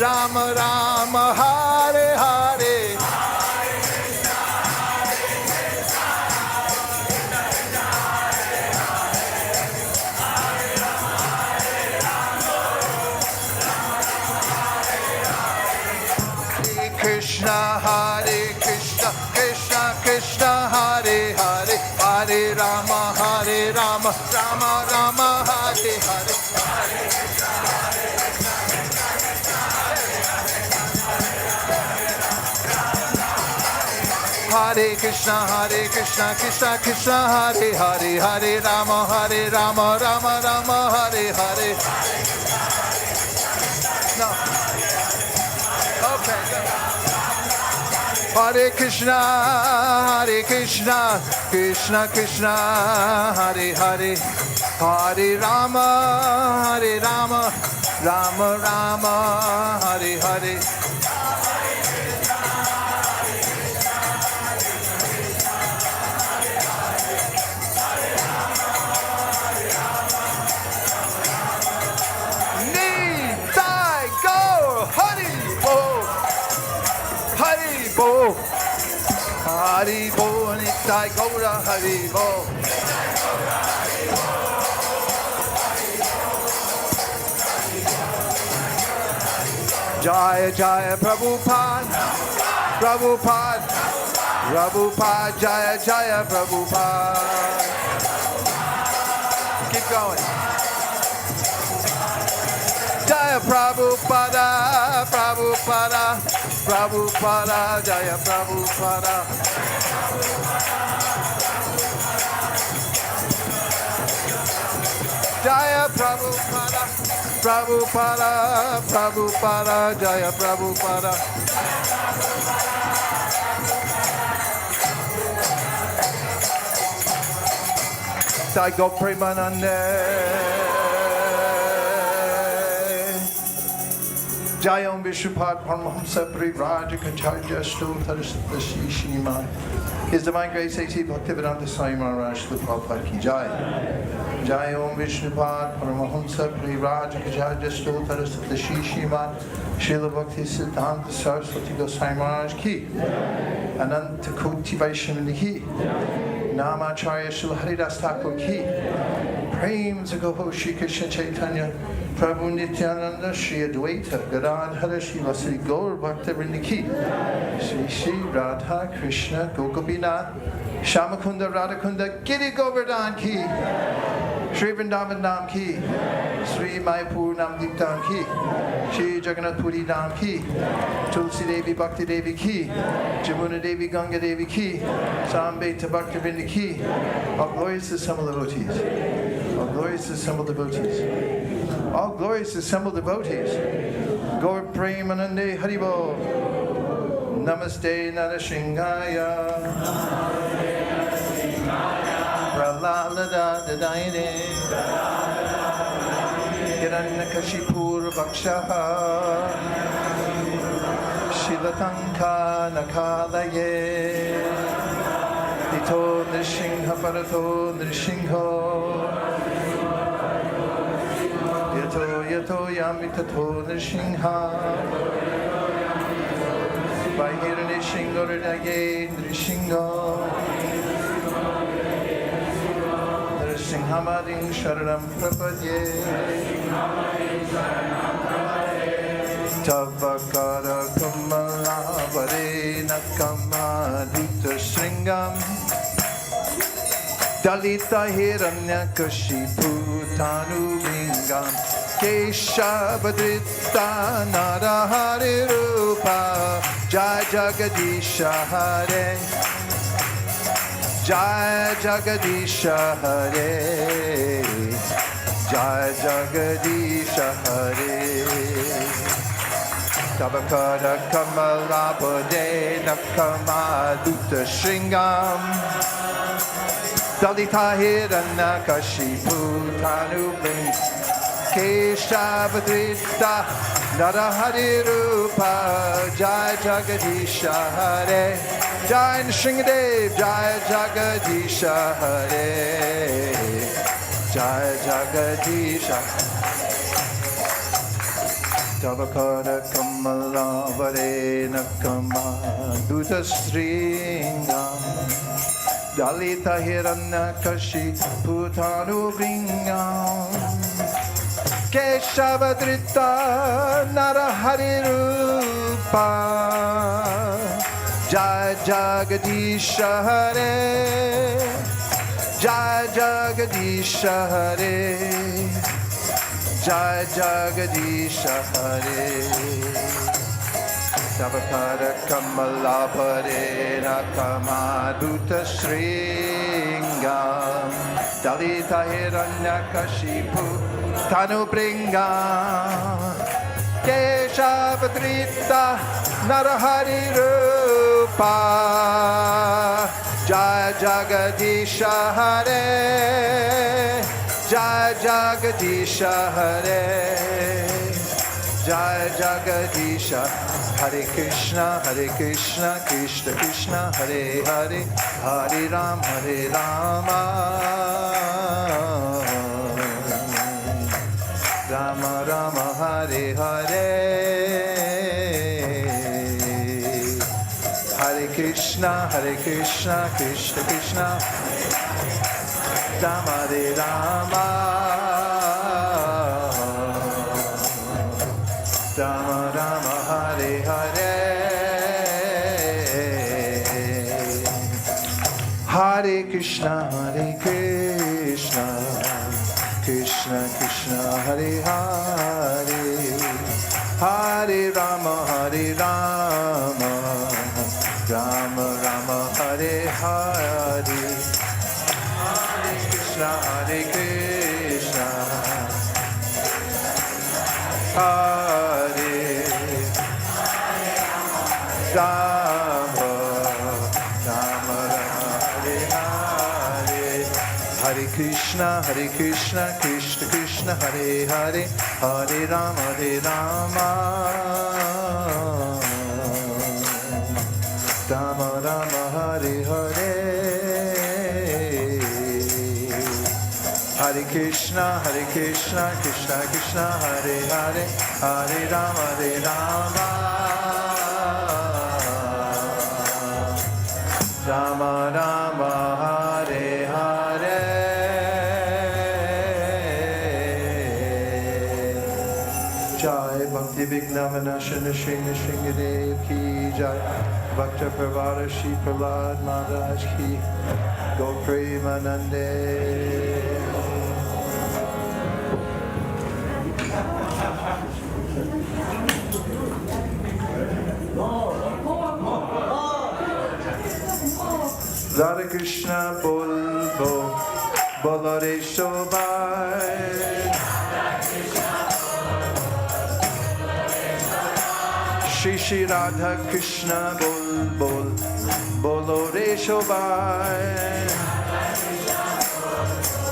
Rama Rama, Hare Hare. Hare Krishna, Krishna Krishna, Hare Hare, Hare Rama, Rama Rama, Hare Hare. Hare Krishna, Krishna Krishna, Hare Hare, Hare Rama, Rama Rama, Hare Hare. No. Okay, go. Hare Krishna, Krishna Krishna, Hare Hare, Hare Rama, Rama Rama, Hare Hare. Hari Bo, Nitai Gaura Hari Bo. Jaya Jaya Prabhupada, Prabhupada, Prabhupada, Jaya Jaya Prabhupada. Keep going. Jaya Prabhupada, Prabhupada, Prabhupada, Jaya Prabhupada. Jaya Prabhupada, Prabhupada, Prabhupada, Jaya Prabhupada. Sai Go Premanande. Jayam Vishupad Paramahamsa Privrajacacharya Stotharasthya Shishima. His Divine Grace A.C. Bhaktivedanta Maharaj Srila Prabhupada Ki Jai. Jayam Vishnupad Paramahamsa Privrajacacharya Stotharasthya Shishima. Srila Bhakti Siddhanta Saraswati Goswami Maharaj Ki. Ananta Koti Vaishnava Ki. Namacharya Srila Haridas Thakur Ki. Prem Zagoho Shri Krishna Chaitanya. Prabhu Nityananda Shri Advaita Gadadhara Shri Vasari Gaur Bhaktivinoda Ki. Shri Shri Radha Krishna Gokabinath Shamakunda Radhakunda Giri Govardhan Ki. Shri Vrindavan Dham Ki. Shri Mayapur Namdeep Dham Ki. Shri Jagannath Puri Dham Ki. Tulsi Devi Bhakti Devi Ki. Jamuna Devi Ganga Devi Ki. Sambeta Bhaktivinoda Ki. All glories to assembled devotees. All glories to assembled devotees. All glories to assembled devotees. Gaur Premanande Haribo. Namaste Narashingaya. Pralalada Dadayane. Hiranyakashipur Vakshaha. Latanka Nakalaye Ito Nrishingha Parato Nrishingho Yato Yamitato Nrishingha Bahira Nrishingho Rinage Nrishingho Nrishinghamading Sharanam Prapadye Tavakara Kamala Varena Kamaluta Sringam Dalita Hiranya Kashipu Tanu Lingam Keshavadrita Narahari Rupa Jai Jagadisha Hare Jai Jagadisha Hare Jai Jagadisha Hare Tavakara Kamala Bodena Kamaluta Shringam Dalita Hirana Kashipu Tanubin Keshavadrita Narahari Rupa Jai Jagadisha Hare Jai Nrsingadev Jai Jagadisha Hare Jai Jagadisha Tavakara Kamala Varena Kamaluta Sringam Dalita Hiranya Kashipu Tanubringam Keshavadrita Narahari Rupa Jai Jagadisha Hare Jai Jagadisha Hare Jai Jagadisha Hare Tavakara Kamala Varena Kamaluta Sringam Dalita Hiranyakashipu Tanubringam Keshavadrita Narahari Rupa Jai Jagadisha Hare Jai Jagadisha Hare Jai Jagadisha Hare Krishna Krishna Krishna Hare Hare Hare Rama Rama Rama Hare Hare Hare Krishna Krishna Krishna Rama Rama Rama Rama Hare Hare Hare Krishna Krishna Krishna Hare Hare Hare Rama Rama Rama Hare Hare Hare Krishna Hare Rama Rama Hare Hare Hare Krishna Krishna Krishna Hare Hare Hare Rama Rama Rama Hare Hare Hare Krishna Krishna Krishna Hare Hare Hare Rama Rama Rama Hare Hare Jai Bhaktivedanta Manor Sringadev Ki Jai Bhakta Pravara Shri Prahlad Maharaj Ki Go Premanande Radha Krishna Bol Bol Bolare Shobai Shri Radha Krishna Bol Bol Bolore Shobai